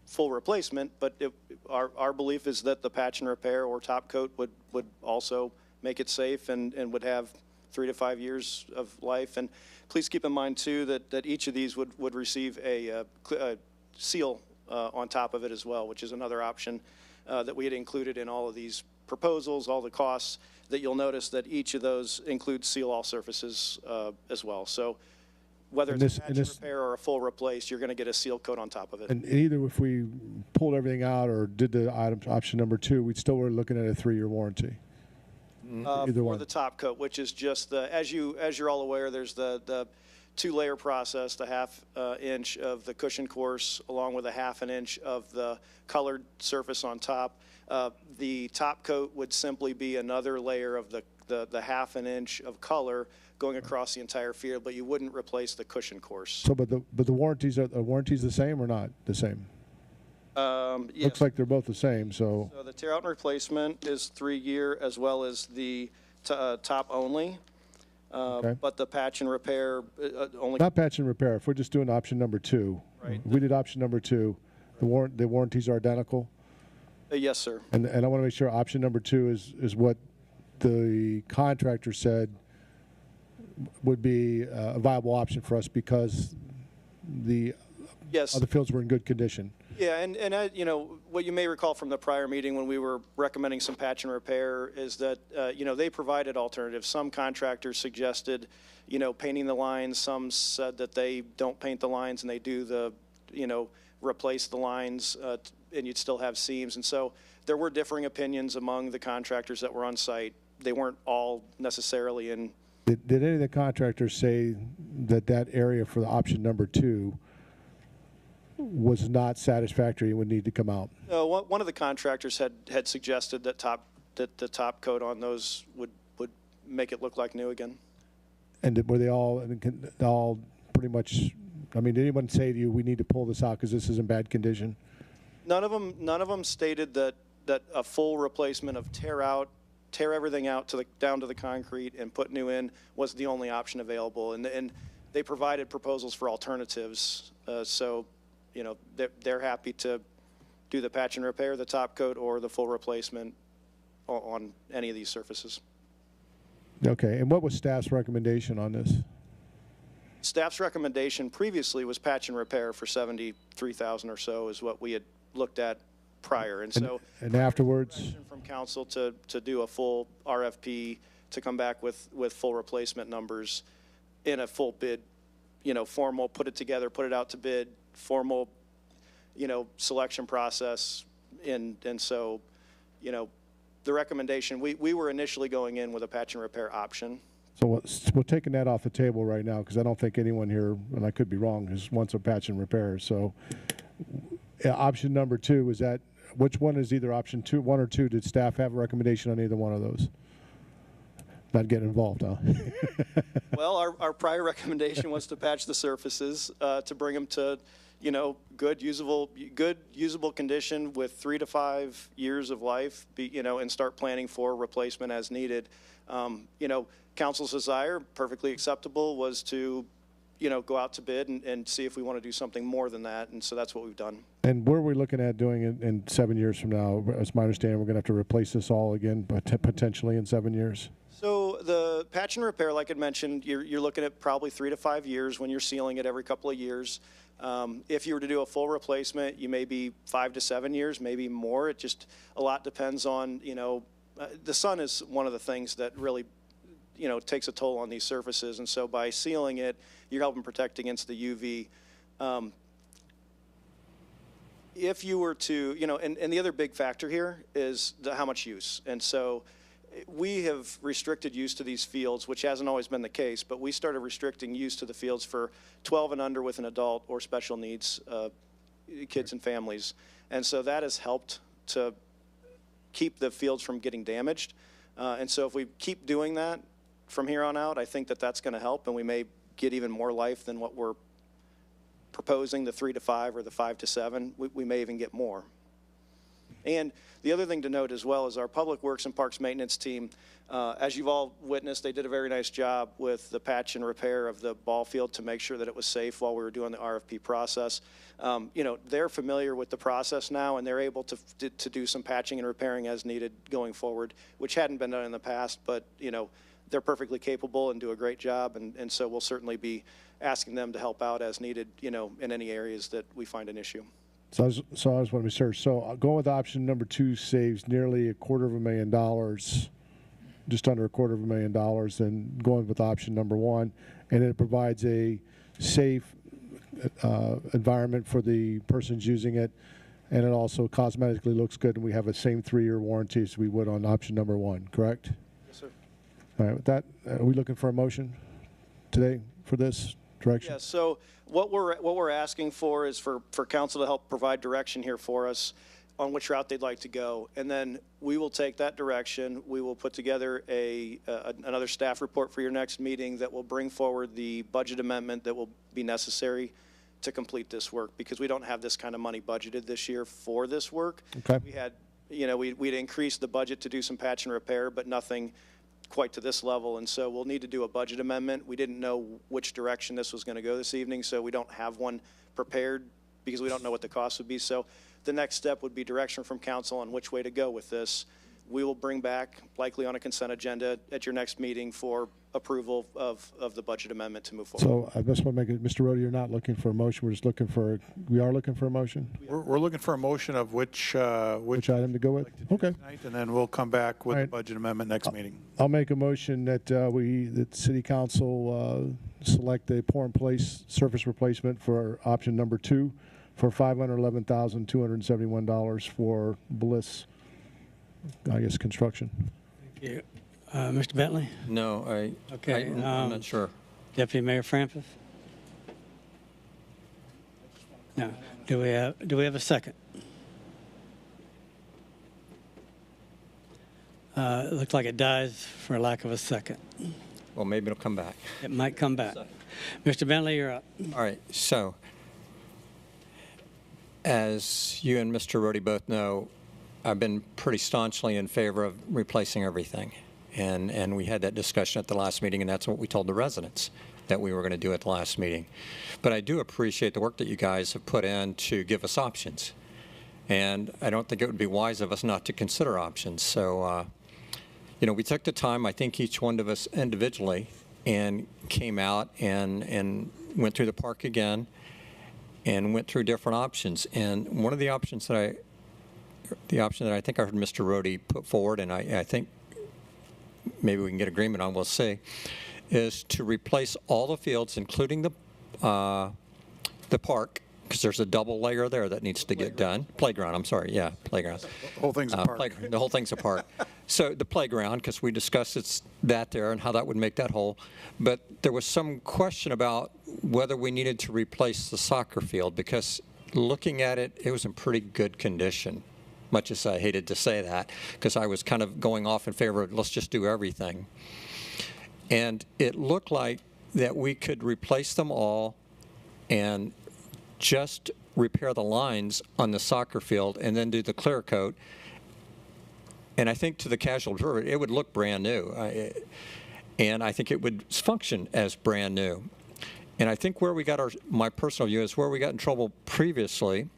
[SPEAKER 18] full replacement, but our belief is that the patch and repair or top coat would also make it safe and would have 3 to 5 years of life. And please keep in mind, too, that each of these would receive a seal on top of it as well, which is another option that we had included in all of these proposals, all the costs, that you'll notice that each of those includes seal all surfaces as well. So whether it's a patch repair or a full replace, you're going to get a seal coat on top of it.
[SPEAKER 7] And either if we pulled everything out or did the option number 2, we'd still were looking at a 3-year warranty. Either
[SPEAKER 18] for
[SPEAKER 7] one.
[SPEAKER 18] the top coat, which is just the, as you're all aware, there's the 2-layer process, the 1/2 inch of the cushion course, along with a 1/2 inch of the colored surface on top. The top coat would simply be another layer of the 1/2 inch of color going across the entire field, but you wouldn't replace the cushion course.
[SPEAKER 7] So, but the warranties are the same or not the same?
[SPEAKER 18] Yes.
[SPEAKER 7] Looks like they're both the same. So
[SPEAKER 18] So the tear out and replacement is 3-year as well as the top only.
[SPEAKER 7] Okay.
[SPEAKER 18] But the patch and repair only.
[SPEAKER 7] not patch and repair. If we're just doing option number 2,
[SPEAKER 18] Right.
[SPEAKER 7] we did option number 2. The warranties are identical.
[SPEAKER 18] Yes, sir.
[SPEAKER 7] And I want to make sure option number 2 is what the contractor said would be a viable option for us because the
[SPEAKER 18] Yes.
[SPEAKER 7] other fields were in good condition.
[SPEAKER 18] Yeah, and what you may recall from the prior meeting when we were recommending some patch and repair is that, they provided alternatives. Some contractors suggested, painting the lines. Some said that they don't paint the lines and they do replace the lines and you'd still have seams. And so there were differing opinions among the contractors that were on site. They weren't all necessarily in.
[SPEAKER 7] Did any of the contractors say that area for the option number 2 was not satisfactory and would need to come out?
[SPEAKER 18] One of the contractors had suggested that the top coat on those would make it look like new again.
[SPEAKER 7] And were they all pretty much? I mean, did anyone say to you, "We need to pull this out because this is in bad condition"?
[SPEAKER 18] None of them stated that a full replacement of tear everything out down to the concrete and put new in was the only option available. And they provided proposals for alternatives. So, they're happy to do the patch and repair, the top coat, or the full replacement on any of these surfaces.
[SPEAKER 7] Okay. And what was staff's recommendation on this?
[SPEAKER 18] Staff's recommendation previously was patch and repair for $73,000 or so is what we had looked at prior. And so
[SPEAKER 7] afterwards
[SPEAKER 18] from council to do a full RFP to come back with full replacement numbers in a full bid, formal, put it together, put it out to bid, formal, selection process. And so, the recommendation, we were initially going in with a patch and repair option.
[SPEAKER 7] So we're taking that off the table right now because I don't think anyone here, and I could be wrong, wants a patch and repair. So option number 2, is that, which one is either option 1 or 2? Did staff have a recommendation on either one of those? Not getting involved, huh?
[SPEAKER 18] Well, our prior recommendation was to patch the surfaces, to bring them to, good usable condition with 3 to 5 years of life, and start planning for replacement as needed. Council's desire, perfectly acceptable, was to, go out to bid and see if we want to do something more than that. And so that's what we've done.
[SPEAKER 7] And where are we looking at doing it in 7 years from now? It's my understanding we're going to have to replace this all again, but potentially in 7 years.
[SPEAKER 18] So the patch and repair, like I mentioned, you're looking at probably 3 to 5 years when you're sealing it every couple of years. If you were to do a full replacement, you may be 5 to 7 years, maybe more. It just, a lot depends on, the sun is one of the things that really, takes a toll on these surfaces. And so by sealing it, you're helping protect against the UV. If you were to, and the other big factor here is how much use. And so we have restricted use to these fields, which hasn't always been the case, but we started restricting use to the fields for 12 and under with an adult or special needs kids and families. And so that has helped to keep the fields from getting damaged. And so if we keep doing that from here on out, I think that that's going to help, and we may get even more life than what we're proposing, the 3 to 5 or the 5 to 7. We may even get more. And the other thing to note as well is our Public Works and Parks Maintenance team, as you've all witnessed, they did a very nice job with the patch and repair of the ball field to make sure that it was safe while we were doing the RFP process. They're familiar with the process now, and they're able to do some patching and repairing as needed going forward, which hadn't been done in the past, but, they're perfectly capable and do a great job, and so we'll certainly be asking them to help out as needed, in any areas that we find an issue.
[SPEAKER 7] So I just want to be sure. So going with option number 2 saves nearly $250,000, just under $250,000, than going with option number 1, and it provides a safe environment for the persons using it, and it also cosmetically looks good, and we have a same 3-year warranty as we would on option number 1, correct?
[SPEAKER 18] Yes, sir.
[SPEAKER 7] All right, with that, are we looking for a motion today for this direction?
[SPEAKER 18] Yeah, so what we're asking for is for council to help provide direction here for us on which route they'd like to go. And then we will take that direction. We will put together another staff report for your next meeting that will bring forward the budget amendment that will be necessary to complete this work, because we don't have this kind of money budgeted this year for this work.
[SPEAKER 7] Okay.
[SPEAKER 18] We had, we'd increased the budget to do some patch and repair, but nothing quite to this level, and so we'll need to do a budget amendment. We didn't know which direction this was going to go this evening, so we don't have one prepared because we don't know what the cost would be. So the next step would be direction from council on which way to go with this. We will bring back, likely on a consent agenda, at your next meeting for approval of the budget amendment to move forward.
[SPEAKER 7] So I just want to make it, Mr. Rhodey, you're not looking for a motion. We're just looking for, we are looking for a motion?
[SPEAKER 5] We're looking for a motion of which
[SPEAKER 7] item to go with? Okay.
[SPEAKER 5] tonight, and then we'll come back with the budget amendment next meeting.
[SPEAKER 7] I'll make a motion that that City Council select a pour-in-place surface replacement for option number 2 for $511,271 for Bliss, I guess, construction.
[SPEAKER 1] Thank you. Mr. Bentley?
[SPEAKER 10] No,
[SPEAKER 1] Okay.
[SPEAKER 10] I'm not sure.
[SPEAKER 1] Deputy Mayor Francis? No. Do we have a second? It looks like it dies for lack of a second.
[SPEAKER 10] Well, maybe it'll come back.
[SPEAKER 1] It might come back. Mr. Bentley, you're up.
[SPEAKER 10] All right, so as you and Mr. Rhodey both know, I've been pretty staunchly in favor of replacing everything. And we had that discussion at the last meeting, and that's what we told the residents that we were going to do at the last meeting. But I do appreciate the work that you guys have put in to give us options. And I don't think it would be wise of us not to consider options. So, we took the time, I think each one of us individually, and came out and went through the park again and went through different options. And one of the options that I think I heard Mr. Rhodey put forward, and I think maybe we can get agreement on, we'll see, is to replace all the fields, including the park, because there's a double layer there that needs to get done. Playground, I'm sorry, yeah, playground.
[SPEAKER 5] The whole thing's a park.
[SPEAKER 10] The whole thing's a park. So the playground, because we discussed that there and how that would make that whole. But there was some question about whether we needed to replace the soccer field, because looking at it, it was in pretty good condition. Much as I hated to say that, because I was kind of going off in favor of let's just do everything. And it looked like that we could replace them all and just repair the lines on the soccer field and then do the clear coat. And I think to the casual observer, it would look brand new. And I think it would function as brand new. And I think where we got my personal view is where we got in trouble previously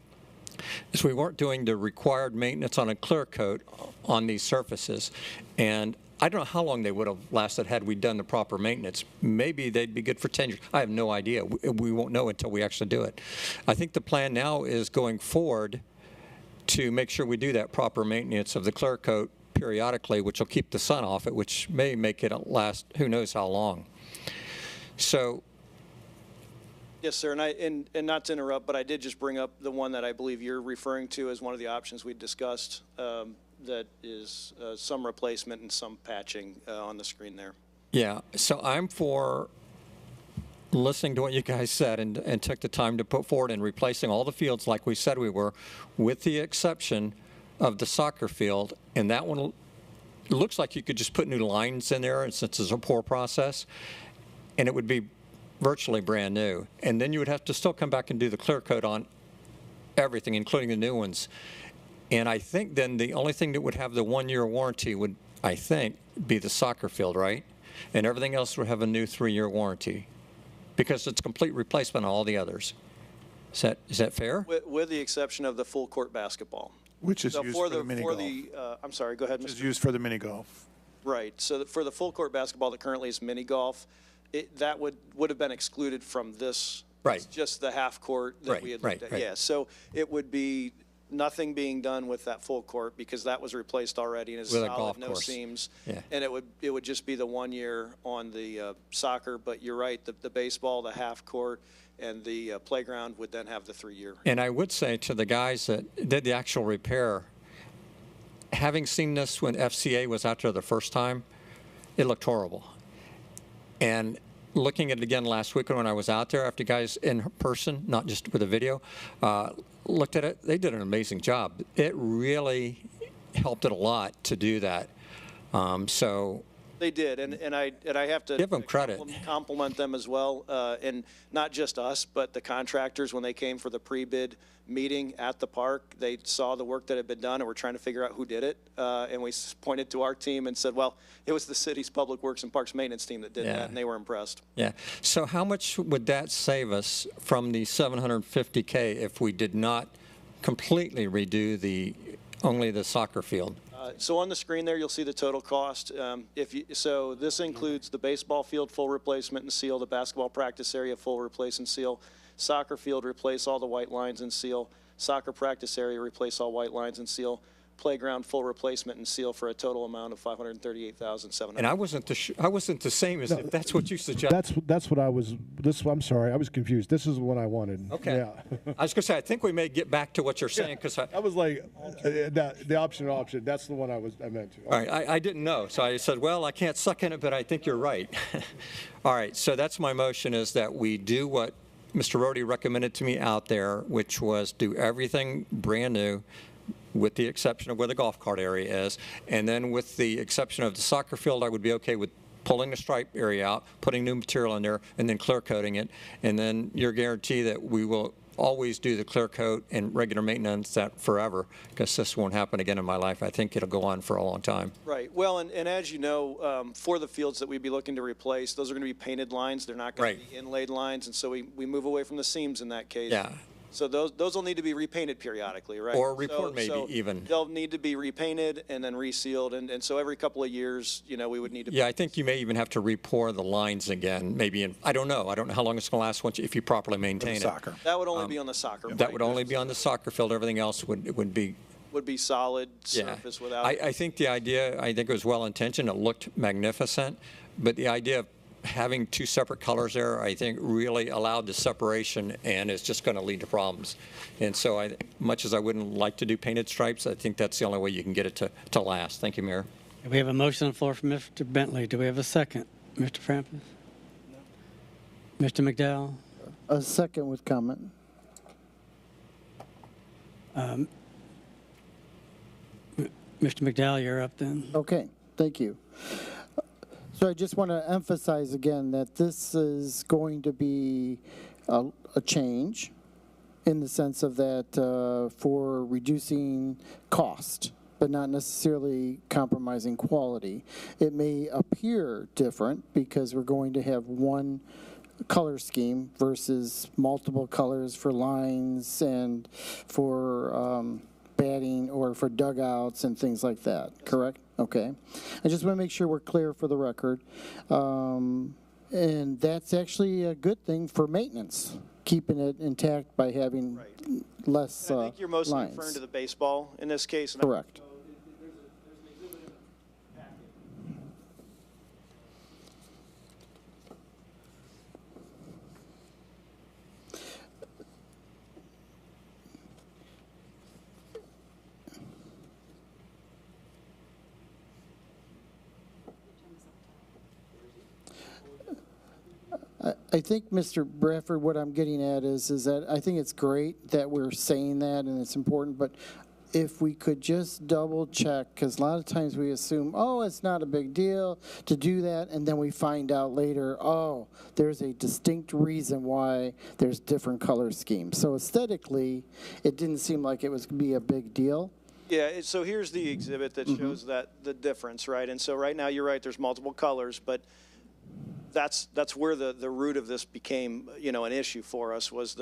[SPEAKER 10] is we weren't doing the required maintenance on a clear coat on these surfaces. And I don't know how long they would have lasted had we done the proper maintenance. Maybe they'd be good for 10 years. I have no idea. We won't know until we actually do it. I think the plan now is going forward to make sure we do that proper maintenance of the clear coat periodically, which will keep the sun off it, which may make it last who knows how long. So.
[SPEAKER 18] Yes, sir, and not to interrupt, but I did just bring up the one that I believe you're referring to as one of the options we discussed, that is some replacement and some patching on the screen there.
[SPEAKER 10] Yeah, so I'm for listening to what you guys said and took the time to put forward and replacing all the fields like we said we were, with the exception of the soccer field. And that one looks like you could just put new lines in there, and since it's a poor process, and it would be virtually brand new. And then you would have to still come back and do the clear coat on everything, including the new ones. And I think then the only thing that would have the 1-year warranty would, I think, be the soccer field, right? And everything else would have a new 3-year warranty because it's complete replacement on all the others. Is that fair?
[SPEAKER 18] With the exception of the full court basketball.
[SPEAKER 5] Which is used for the mini golf.
[SPEAKER 18] I'm sorry, go ahead, Mr.
[SPEAKER 5] Which is used for the mini golf.
[SPEAKER 18] Right. So for the full court basketball that currently is mini golf, that would have been excluded from this.
[SPEAKER 10] Right.
[SPEAKER 18] It's just the half court that we had looked at.
[SPEAKER 10] Right.
[SPEAKER 18] Yeah. So it would be nothing being done with that full court because that was replaced already and is
[SPEAKER 10] With a
[SPEAKER 18] solid,
[SPEAKER 10] golf
[SPEAKER 18] no
[SPEAKER 10] course.
[SPEAKER 18] seams.
[SPEAKER 10] Yeah.
[SPEAKER 18] And it would just be the 1 year on the soccer. But you're right. The baseball, the half court, and the playground would then have the 3-year.
[SPEAKER 10] And I would say to the guys that did the actual repair, having seen this when FCA was out there the first time, it looked horrible. And looking at it again last week when I was out there after guys in person, not just with a video, looked at it, they did an amazing job. It really helped it a lot to do that. So
[SPEAKER 18] They did, and I have to
[SPEAKER 10] give them credit.
[SPEAKER 18] Compliment them as well, and not just us, but the contractors when they came for the pre-bid meeting at the park. They saw the work that had been done, and we're trying to figure out who did it. And we pointed to our team and said, "Well, it was the city's Public Works and Parks Maintenance team that did that," and they were impressed.
[SPEAKER 10] Yeah. So how much would that save us from the $750K if we did not completely redo only the soccer field?
[SPEAKER 18] So on the screen there, you'll see the total cost. So this includes the baseball field full replacement and seal, the basketball practice area full replace and seal, soccer field replace all the white lines and seal, soccer practice area replace all white lines and seal, playground full replacement and seal for a total amount of $538,700.
[SPEAKER 10] And I wasn't the same as if that's what you suggested.
[SPEAKER 7] That's what I was. I'm sorry, I was confused. This is what I wanted.
[SPEAKER 10] Okay.
[SPEAKER 7] Yeah.
[SPEAKER 10] I was going to say I think we may get back to what you're saying because
[SPEAKER 7] I was like the option. That's the one I meant to.
[SPEAKER 10] All right, I didn't know, so I said, well, I can't suck in it, but I think you're right. All right, so that's my motion is that we do what Mr. Rohde recommended to me out there, which was do everything brand new, with the exception of where the golf cart area is. And then with the exception of the soccer field, I would be okay with pulling the stripe area out, putting new material in there, and then clear coating it. And then your guarantee that we will always do the clear coat and regular maintenance that forever, because this won't happen again in my life. I think it'll go on for a long time.
[SPEAKER 18] Right. Well, and as you know, for the fields that we'd be looking to replace, those are going to be painted lines. They're not going to be inlaid lines. And so we move away from the seams in that case.
[SPEAKER 10] Yeah.
[SPEAKER 18] So those will need to be repainted periodically, right?
[SPEAKER 10] Or report maybe even.
[SPEAKER 18] They'll need to be repainted and then resealed. And so every couple of years, we would need to.
[SPEAKER 10] Yeah, I think you may even have to re-pour the lines again, maybe I don't know. I don't know how long it's going to last if you proproperly maintain it.
[SPEAKER 5] Soccer.
[SPEAKER 18] That would only be on the soccer.
[SPEAKER 10] That would only be on the soccer field. Everything else would be
[SPEAKER 18] solid surface without.
[SPEAKER 10] I think the idea, I think it was well-intentioned. It looked magnificent. But the idea of having two separate colors there, I think, really allowed the separation, and it's just going to lead to problems. And so much as I wouldn't like to do painted stripes, I think that's the only way you can get it to last. Thank you, Mayor.
[SPEAKER 1] We have a motion on the floor from Mr. Bentley. Do we have a second? Mr. Frampus? No. Mr. McDowell?
[SPEAKER 9] A second with comment.
[SPEAKER 1] Mr. McDowell, you're up then.
[SPEAKER 9] Okay, thank you. So I just want to emphasize again that this is going to be a change in the sense of that for reducing cost, but not necessarily compromising quality. It may appear different because we're going to have one color scheme versus multiple colors for lines and for batting or for dugouts and things like that, correct? Okay. I just want to make sure we're clear for the record. And that's actually a good thing for maintenance, keeping it intact by having less
[SPEAKER 18] I think you're mostly
[SPEAKER 9] lines.
[SPEAKER 18] referring to the baseball in this case.
[SPEAKER 9] Correct. I think, Mr. Bradford, what I'm getting at is that I think it's great that we're saying that and it's important, but if we could just double check, because a lot of times we assume, oh, it's not a big deal to do that, and then we find out later, oh, there's a distinct reason why there's different color schemes. So aesthetically, it didn't seem like it was going to be a big deal.
[SPEAKER 18] Yeah, so here's the exhibit that shows that the difference, right? And so right now, you're right, there's multiple colors, but that's where the root of this became, an issue for us, was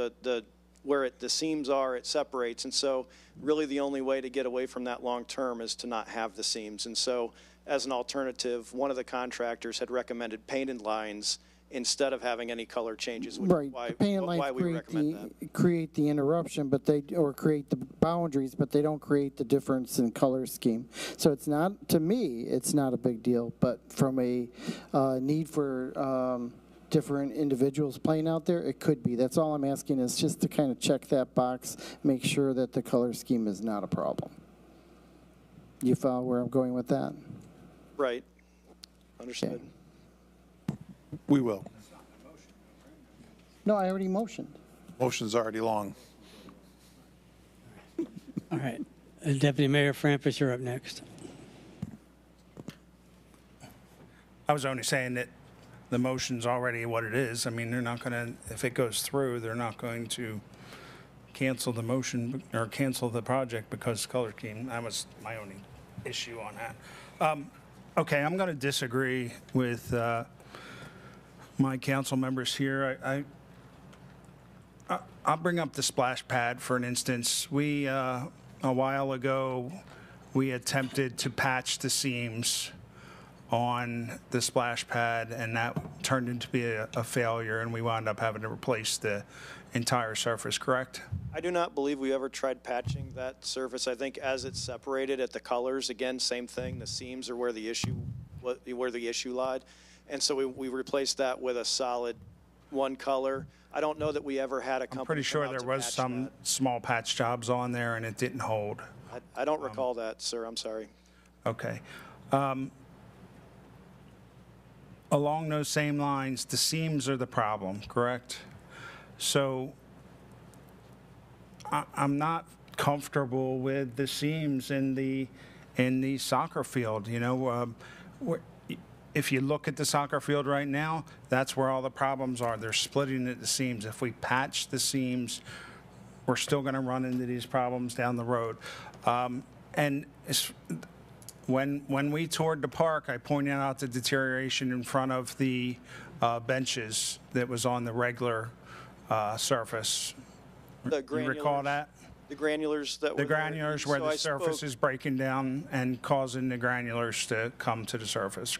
[SPEAKER 18] where the seams are, it separates. And so really the only way to get away from that long term is to not have the seams. And so as an alternative, one of the contractors had recommended painted lines instead of having any color changes, which
[SPEAKER 9] Right,
[SPEAKER 18] is why,
[SPEAKER 9] the painted
[SPEAKER 18] why
[SPEAKER 9] lines
[SPEAKER 18] we recommend that.
[SPEAKER 9] create the interruption, or create the boundaries, but they don't create the difference in color scheme. So it's not, to me, it's not a big deal, but from a need for different individuals playing out there, it could be. That's all I'm asking, is just to kind of check that box, make sure that the color scheme is not a problem. You follow where I'm going with that?
[SPEAKER 18] Right, understood.
[SPEAKER 9] Okay.
[SPEAKER 5] We will.
[SPEAKER 9] No, I already motioned.
[SPEAKER 5] Motion's already long.
[SPEAKER 1] All right. Deputy Mayor Frampus, you're up next.
[SPEAKER 6] I was only saying that the motion's already what it is. I mean, they're not going to, if it goes through, they're not going to cancel the motion or cancel the project because color scheme. That was my only issue on that. Okay, I'm going to disagree with my council members here. I'll bring up the splash pad for an instance. We, a while ago, we attempted to patch the seams on the splash pad, and that turned into be a failure, and we wound up having to replace the entire surface, correct?
[SPEAKER 18] I do not believe we ever tried patching that surface. I think as it's separated at the colors, again, same thing. The seams are where the issue lied. And so we replaced that with a solid one color. I don't know that we ever had a company.
[SPEAKER 6] I'm pretty sure
[SPEAKER 18] come out
[SPEAKER 6] there
[SPEAKER 18] to
[SPEAKER 6] was
[SPEAKER 18] patch
[SPEAKER 6] some
[SPEAKER 18] that.
[SPEAKER 6] small patch jobs on there, and it didn't hold.
[SPEAKER 18] I don't recall that, sir. I'm sorry.
[SPEAKER 6] Okay. Along those same lines, the seams are the problem, correct? So I'm not comfortable with the seams in the soccer field. If you look at the soccer field right now, that's where all the problems are. They're splitting at the seams. If we patch the seams, we're still going to run into these problems down the road. And when we toured the park, I pointed out the deterioration in front of the benches that was on the regular surface.
[SPEAKER 18] The
[SPEAKER 6] You recall that?
[SPEAKER 18] The granulars that
[SPEAKER 6] The
[SPEAKER 18] were there.
[SPEAKER 6] granulars where
[SPEAKER 18] So
[SPEAKER 6] the
[SPEAKER 18] I
[SPEAKER 6] surface
[SPEAKER 18] spoke-
[SPEAKER 6] is breaking down and causing the granulars to come to the surface.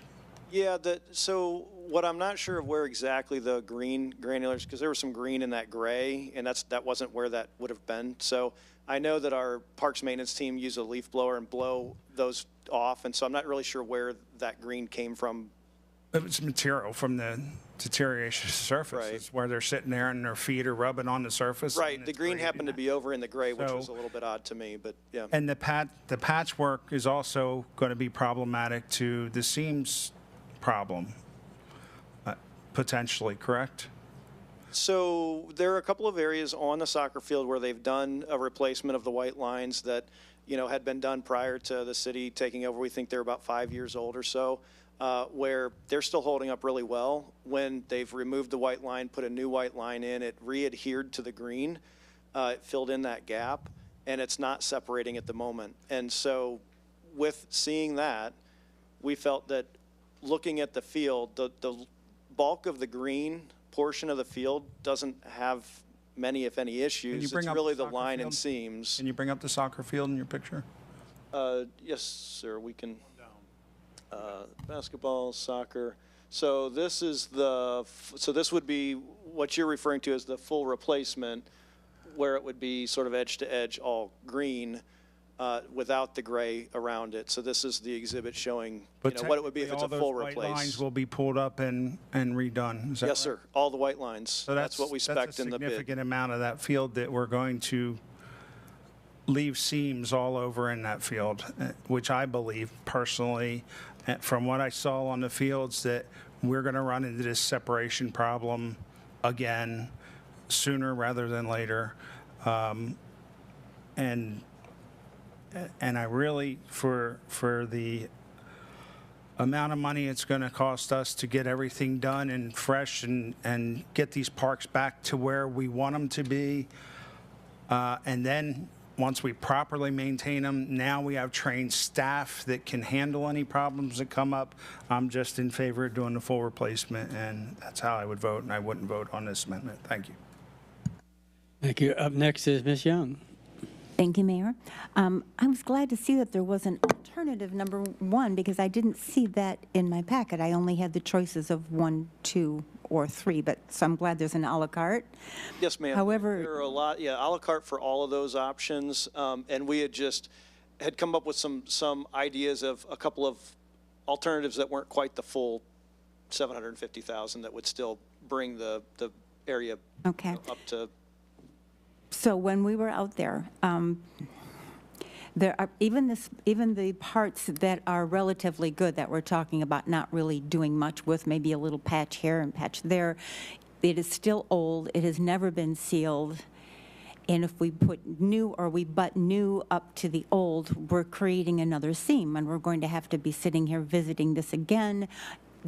[SPEAKER 18] Yeah, so what I'm not sure of where exactly the green granulars, because there was some green in that gray, and that wasn't where that would have been. So I know that our parks maintenance team used a leaf blower and blow those off, and so I'm not really sure where that green came from.
[SPEAKER 6] It was material from the deterioration of the surface, where they're sitting there and their feet are rubbing on the surface.
[SPEAKER 18] Right, the green happened to be over in the gray, which was a little bit odd to me, but yeah.
[SPEAKER 6] And the patchwork is also going to be problematic to the seams problem, potentially, correct?
[SPEAKER 18] So there are a couple of areas on the soccer field where they've done a replacement of the white lines that, had been done prior to the city taking over. We think they're about 5 years old or so, where they're still holding up really well. When they've removed the white line, put a new white line in, it re-adhered to the green, it filled in that gap, and it's not separating at the moment. And so with seeing that, we felt that looking at the field, the bulk of the green portion of the field doesn't have many, if any, issues. It's really the line and seams.
[SPEAKER 6] Can you bring up the soccer field in your picture?
[SPEAKER 18] Yes, sir, we can. basketball, soccer. So this is so this would be what you're referring to as the full replacement, where it would be sort of edge to edge, all green, without the gray around it. So this is the exhibit showing, what it would be if it's a full replace.
[SPEAKER 6] All those white lines will be pulled up and redone. Is that
[SPEAKER 18] Yes,
[SPEAKER 6] right?
[SPEAKER 18] sir. All the white lines.
[SPEAKER 6] So
[SPEAKER 18] that's what we spec'd in the bid.
[SPEAKER 6] That's a significant amount of that field that we're going to leave seams all over in that field, which I believe personally, from what I saw on the fields, that we're going to run into this separation problem again sooner rather than later. And I really, for the amount of money it's going to cost us to get everything done and fresh and get these parks back to where we want them to be, and then once we properly maintain them, now we have trained staff that can handle any problems that come up. I'm just in favor of doing the full replacement, and that's how I would vote, and I wouldn't vote on this amendment. Thank you.
[SPEAKER 1] Thank you. Up next is Ms. Young.
[SPEAKER 8] Thank you, Mayor. I was glad to see that there was an alternative number 1 because I didn't see that in my packet. I only had the choices of 1, 2, or 3, so I'm glad there's an a la carte.
[SPEAKER 18] Yes, ma'am.
[SPEAKER 8] However,
[SPEAKER 18] there are a lot, a la carte for all of those options, and we had come up with some ideas of a couple of alternatives that weren't quite the full 750,000 that would still bring the area up to.
[SPEAKER 8] So when we were out there, there are even the parts that are relatively good that we're talking about not really doing much with, maybe a little patch here and patch there. It is still old. It has never been sealed. And if we put new or we butt new up to the old, we're creating another seam, and we're going to have to be sitting here visiting this again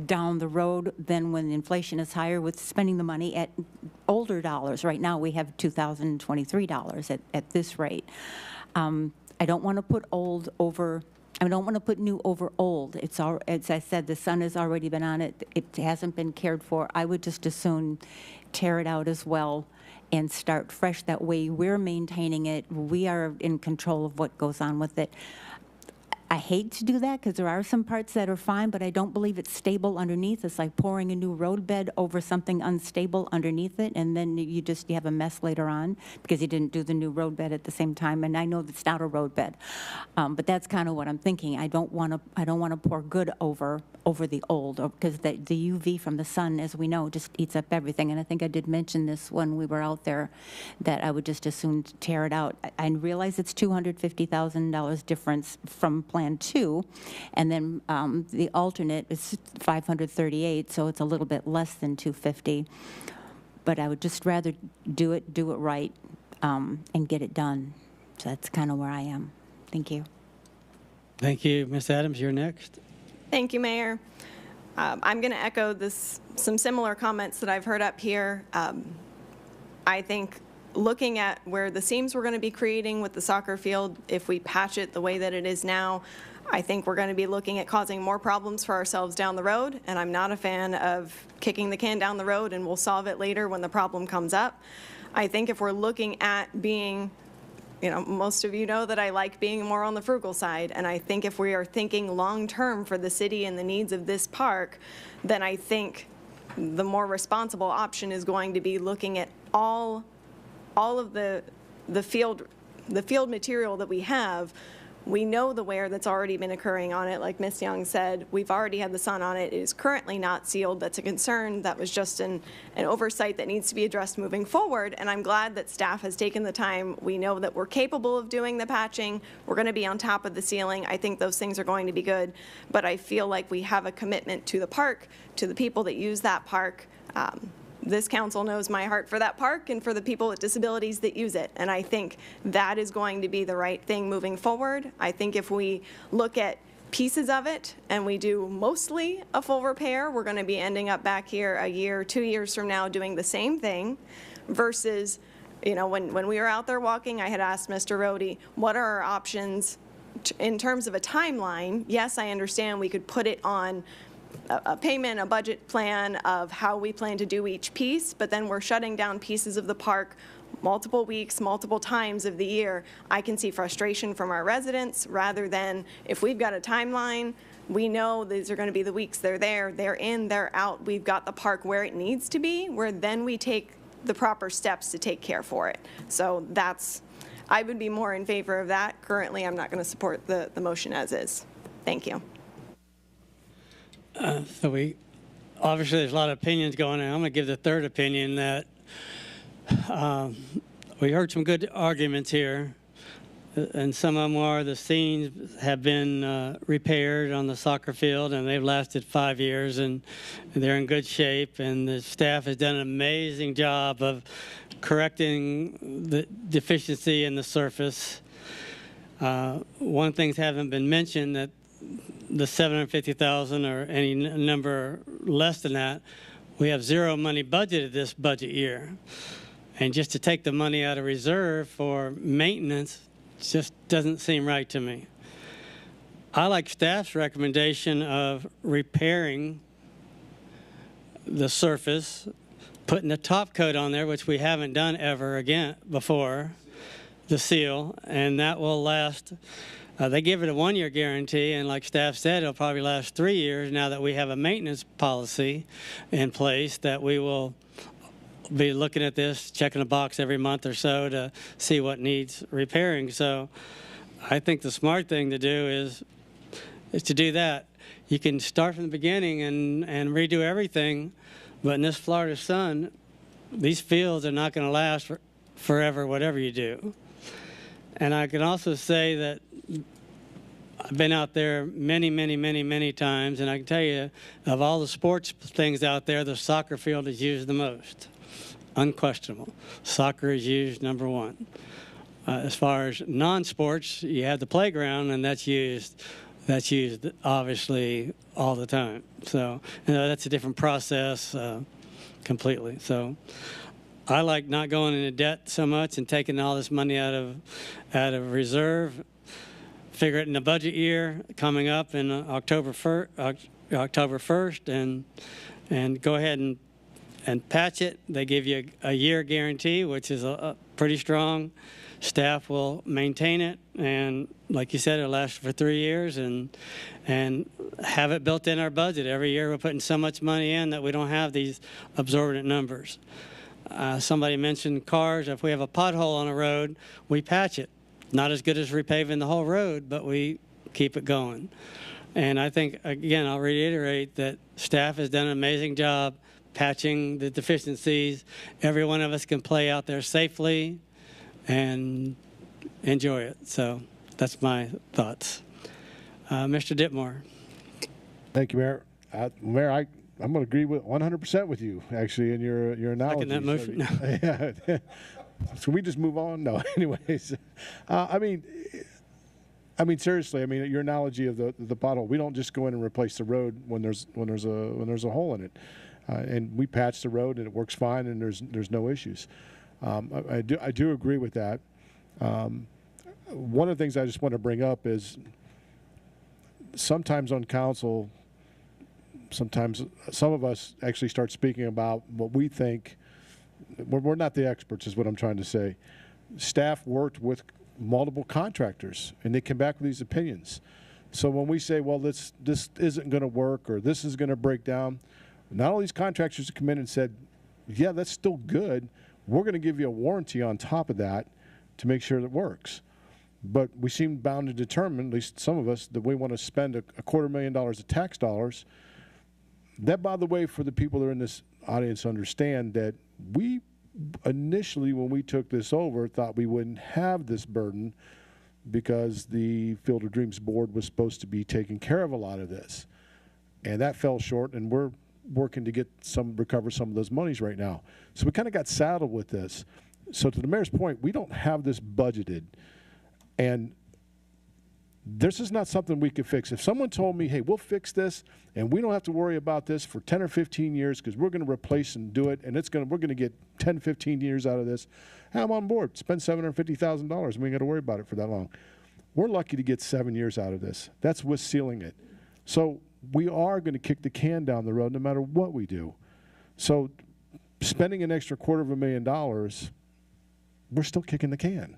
[SPEAKER 8] down the road. Then when inflation is higher with spending the money at older dollars. Right now we have $2,023 at this rate. I don't want to put old over, I don't want to put new over old. It's all, as I said, the sun has already been on it. It hasn't been cared for. I would just as soon tear it out as well and start fresh. That way we're maintaining it. We are in control of what goes on with it. I hate to do that because there are some parts that are fine, but I don't believe it's stable underneath. It's like pouring a new road bed over something unstable underneath it, and then you have a mess later on because you didn't do the new road bed at the same time. And I know that's not a road bed, but that's kind of what I'm thinking. I don't want to pour good over the old, because the UV from the sun, as we know, just eats up everything. And I think I did mention this when we were out there, that I would just as soon tear it out. I realize it's $250,000 difference from Plan 2, and then the alternate is $538, so it's a little bit less than $250. But I would just rather do it right, and get it done. So that's kind of where I am. Thank you.
[SPEAKER 1] Thank you. Ms. Adams, you're next.
[SPEAKER 4] Thank you, Mayor. I'm going to echo some similar comments that I've heard up here. I think looking at where the seams we're going to be creating with the soccer field, if we patch it the way that it is now, I think we're going to be looking at causing more problems for ourselves down the road, and I'm not a fan of kicking the can down the road and we'll solve it later when the problem comes up. I think if we're looking at being, most of you know that I like being more on the frugal side, and I think if we are thinking long-term for the city and the needs of this park, then I think the more responsible option is going to be looking at all of the field material that we have. We know the wear that's already been occurring on it. Like Ms. Young said, we've already had the sun on it. It is currently not sealed. That's a concern. That was just an oversight that needs to be addressed moving forward. And I'm glad that staff has taken the time. We know that we're capable of doing the patching. We're going to be on top of the ceiling. I think those things are going to be good. But I feel like we have a commitment to the park, to the people that use that park. This council knows my heart for that park and for the people with disabilities that use it. And I think that is going to be the right thing moving forward. I think if we look at pieces of it and we do mostly a full repair, we're going to be ending up back here a year, 2 years from now doing the same thing versus, when we were out there walking, I had asked Mr. Rohde, what are our options in terms of a timeline? Yes, I understand we could put it on a payment, a budget plan of how we plan to do each piece, but then we're shutting down pieces of the park multiple weeks, multiple times of the year. I can see frustration from our residents rather than if we've got a timeline, We know these are going to be the weeks they're there, they're in, they're out. We've got the park where it needs to be, where then we take the proper steps to take care for it. So I would be more in favor of that. Currently, I'm not going to support the motion as is. Thank you.
[SPEAKER 1] Obviously there's a lot of opinions going on. I'm going to give the third opinion that we heard some good arguments here, and some of them are the scenes have been repaired on the soccer field, and they've lasted 5 years, and they're in good shape, and the staff has done an amazing job of correcting the deficiency in the surface. One things haven't been mentioned, that the $750,000 or any number less than that, we have zero money budgeted this budget year. And just to take the money out of reserve for maintenance just doesn't seem right to me. I like staff's recommendation of repairing the surface, putting the top coat on there, which we haven't done ever again before, the seal, and that will last. They give it a 1-year guarantee, and like staff said, it'll probably last 3 years now that we have a maintenance policy in place that we will be looking at this, checking a box every month or so to see what needs repairing. So I think the smart thing to do is to do that. You can start from the beginning and redo everything, but in this Florida sun, these fields are not going to last forever, whatever you do. And I can also say that I've been out there many, many, many, many times, and I can tell you, of all the sports things out there, the soccer field is used the most. Unquestionable. Soccer is used number one. As far as non-sports, you have the playground, and that's used obviously all the time. So that's a different process completely. So I like not going into debt so much and taking all this money out of reserve. Figure it in the budget year coming up in October 1st, and go ahead and patch it. They give you a year guarantee, which is a pretty strong. Staff will maintain it, and like you said, it'll last for 3 years, and have it built in our budget. Every year we're putting so much money in that we don't have these absorbent numbers. Somebody mentioned cars. If we have a pothole on a road, we patch it. Not as good as repaving the whole road, but we keep it going. And I think, again, I'll reiterate that staff has done an amazing job patching the deficiencies. Every one of us can play out there safely and enjoy it. So that's my thoughts. Mr. Ditmore.
[SPEAKER 7] Thank you, Mayor. Mayor, I'm going to agree with 100% with you, actually, in your analogy.
[SPEAKER 1] Second that motion.
[SPEAKER 7] So, yeah. So we just move on? No. Anyways, I mean, seriously. I mean, your analogy of the pothole. We don't just go in and replace the road when there's a hole in it, and we patch the road and it works fine and there's no issues. I do agree with that. One of the things I just want to bring up is sometimes on council, sometimes some of us actually start speaking about what we think. We're not the experts, is what I'm trying to say. Staff worked with multiple contractors, and they come back with these opinions. So when we say, well, this isn't going to work or this is going to break down, not all these contractors have come in and said, yeah, that's still good. We're going to give you a warranty on top of that to make sure that it works. But we seem bound to determine, at least some of us, that we want to spend a $250,000 of tax dollars. That, by the way, for the people that are in this audience, understand that we initially, when we took this over, thought we wouldn't have this burden because the Field of Dreams board was supposed to be taking care of a lot of this. And that fell short, and we're working to recover some of those monies right now. So we kind of got saddled with this. So to the mayor's point, we don't have this budgeted. And this is not something we could fix. If someone told me, hey, we'll fix this and we don't have to worry about this for 10 or 15 years because we're going to replace and do it, and we're going to get 10, 15 years out of this, I'm on board. Spend $750,000. We ain't got to worry about it for that long. We're lucky to get 7 years out of this. That's with sealing it. So we are going to kick the can down the road no matter what we do. So spending an extra $250,000, we're still kicking the can.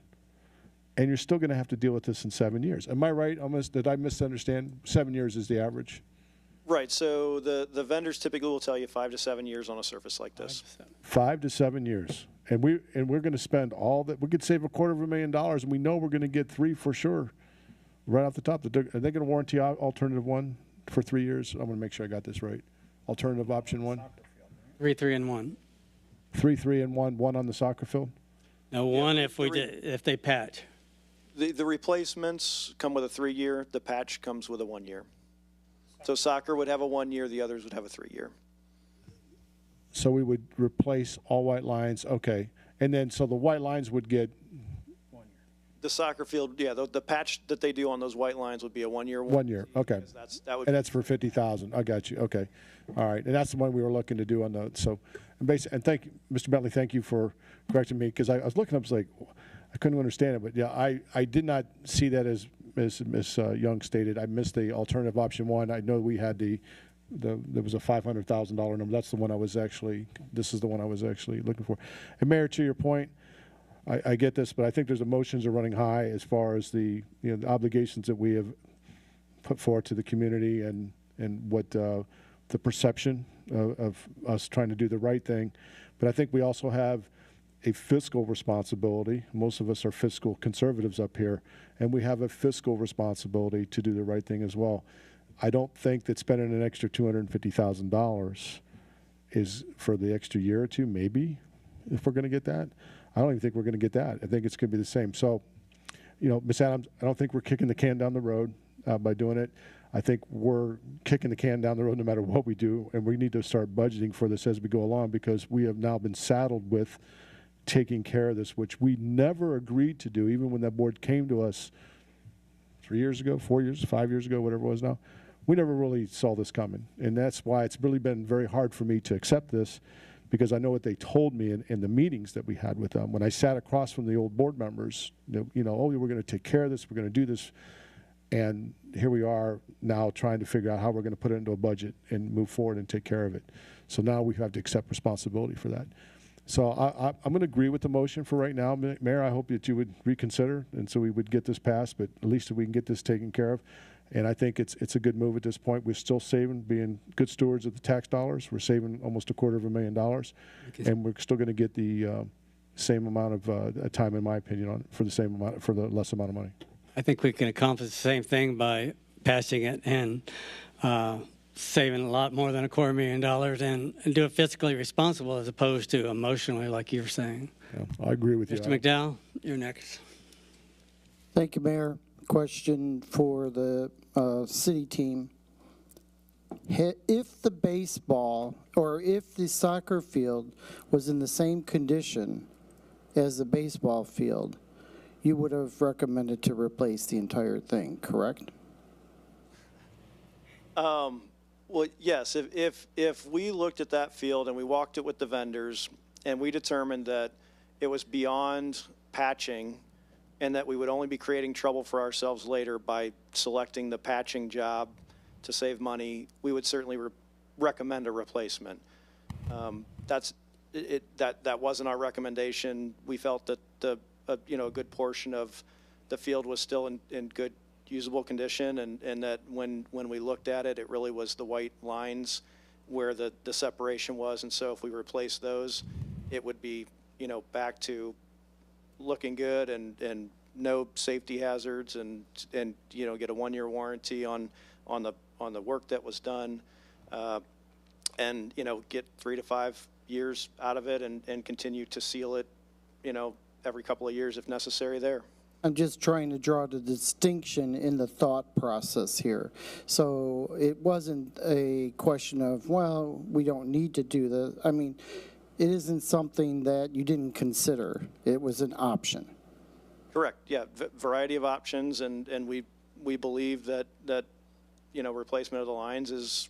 [SPEAKER 7] and you're still going to have to deal with this in 7 years. Am I right? Did I misunderstand? 7 years is the average?
[SPEAKER 18] Right, so the vendors typically will tell you 5 to 7 years on a surface like this.
[SPEAKER 7] 5 to 7 years. And we're going to spend all that. We could save $250,000, and we know we're going to get 3 for sure right off the top. Are they going to warranty alternative 1 for 3 years? I'm going to make sure I got this right. Alternative option 1?
[SPEAKER 1] 3, 3, and 1.
[SPEAKER 7] 3, 3, and 1. 1 on the soccer field?
[SPEAKER 1] No, 1 if they patch.
[SPEAKER 18] The replacements come with a 3-year, the patch comes with a 1-year. So soccer would have a 1-year, the others would have a 3-year.
[SPEAKER 7] So we would replace all white lines, okay. And then, so the white lines would get?
[SPEAKER 18] The soccer field, yeah, the patch that they do on those white lines would be a 1-year.
[SPEAKER 7] 1 year, okay.
[SPEAKER 18] That would
[SPEAKER 7] And that's for $50,000, I got you, okay. All right, and that's the one we were looking to do on the, so, and thank you, Mr. Bentley, thank you for correcting me, because I was looking up, it's like, I couldn't understand it, but yeah, I did not see that as Ms. Young stated. I missed the alternative option 1. I know we had there was a $500,000 number. That's the one this is the one I was actually looking for. And Mayor, to your point, I get this, but I think there's emotions are running high as far as the obligations that we have put forward to the community and what the perception of us trying to do the right thing. But I think we also have a fiscal responsibility. Most of us are fiscal conservatives up here, and we have a fiscal responsibility to do the right thing as well. I don't think that spending an extra $250,000 is for the extra year or two, maybe, if we're going to get that. I don't even think we're going to get that. I think it's going to be the same. So, Ms. Adams, I don't think we're kicking the can down the road by doing it. I think we're kicking the can down the road no matter what we do, and we need to start budgeting for this as we go along, because we have now been saddled with taking care of this, which we never agreed to do, even when that board came to us 3 years ago, 4 years, 5 years ago, whatever it was now. We never really saw this coming, and that's why it's really been very hard for me to accept this, because I know what they told me in the meetings that we had with them. When I sat across from the old board members, oh, we're going to take care of this, we're going to do this, and here we are now trying to figure out how we're going to put it into a budget and move forward and take care of it. So now we have to accept responsibility for that. So I'm going to agree with the motion for right now. Mayor, I hope that you would reconsider, and so we would get this passed, but at least we can get this taken care of. And I think it's a good move at this point. We're still saving, being good stewards of the tax dollars. We're saving almost $250,000, and we're still going to get the same amount of time, in my opinion, for the less amount of money.
[SPEAKER 1] I think we can accomplish the same thing by passing it and saving a lot more than $250,000 and do it fiscally responsible as opposed to emotionally, like you were saying.
[SPEAKER 7] Yeah, I agree with you.
[SPEAKER 1] Mr. McDowell, you're next.
[SPEAKER 9] Thank you, Mayor. Question for the city team. If the baseball or if the soccer field was in the same condition as the baseball field, you would have recommended to replace the entire thing, correct?
[SPEAKER 18] Well, yes, if we looked at that field and we walked it with the vendors and we determined that it was beyond patching and that we would only be creating trouble for ourselves later by selecting the patching job to save money, we would certainly recommend a replacement. That wasn't our recommendation. We felt that a good portion of the field was still in good usable condition, and that when we looked at it, it really was the white lines where the separation was. And so if we replace those, it would be, back to looking good and no safety hazards and get a 1-year warranty on the work that was done, and get 3 to 5 years out of it and continue to seal it, every couple of years if necessary there.
[SPEAKER 9] I'm just trying to draw the distinction in the thought process here. So it wasn't a question of, well, we don't need to do this. I mean, it isn't something that you didn't consider. It was an option.
[SPEAKER 18] Correct. Yeah, variety of options, and we believe that replacement of the lines is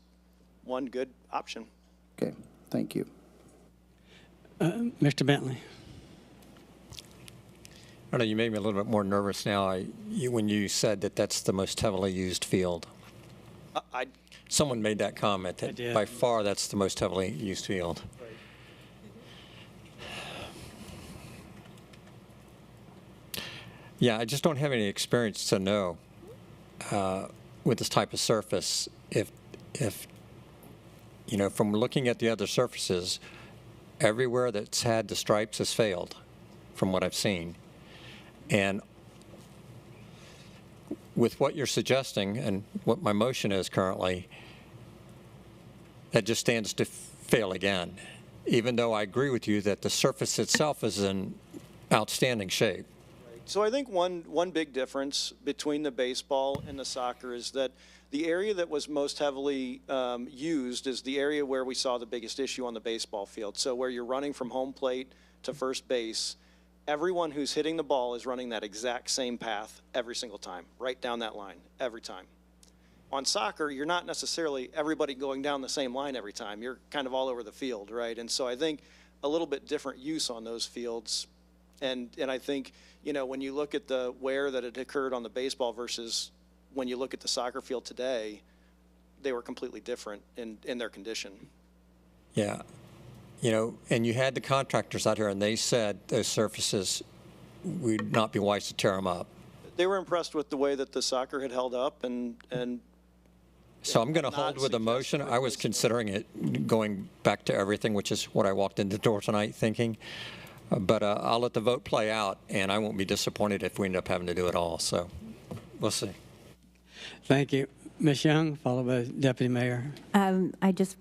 [SPEAKER 18] one good option.
[SPEAKER 9] Okay, thank you.
[SPEAKER 1] Mr. Bentley.
[SPEAKER 10] I know you made me a little bit more nervous now when you said that that's the most heavily used field. Someone made that comment that by far that's the most heavily used field. Yeah, I just don't have any experience to know with this type of surface if you know, from looking at the other surfaces, everywhere that's had the stripes has failed from what I've seen. And with what you're suggesting and what my motion is currently, that just stands to fail again, even though I agree with you that the surface itself is in outstanding shape.
[SPEAKER 18] So I think one big difference between the baseball and the soccer is that the area that was most heavily used is the area where we saw the biggest issue on the baseball field. So where you're running from home plate to first base, everyone who's hitting the ball is running that exact same path every single time, right down that line, every time. On soccer, you're not necessarily everybody going down the same line every time. You're kind of all over the field, right? And so I think a little bit different use on those fields. And I think, you know, when you look at the wear that had occurred on the baseball versus when you look at the soccer field today, they were completely different in their condition.
[SPEAKER 10] Yeah. You know, and you had the contractors out here, and they said those surfaces would not be wise to tear them up.
[SPEAKER 18] They were impressed with the way that the soccer had held up, and
[SPEAKER 10] so I'm going to hold with the motion. I was considering it going back to everything, which is what I walked in the door tonight thinking. But I'll let the vote play out, and I won't be disappointed if we end up having to do it all. So we'll see.
[SPEAKER 1] Thank you. Ms. Young, followed by Deputy Mayor.
[SPEAKER 8] I just,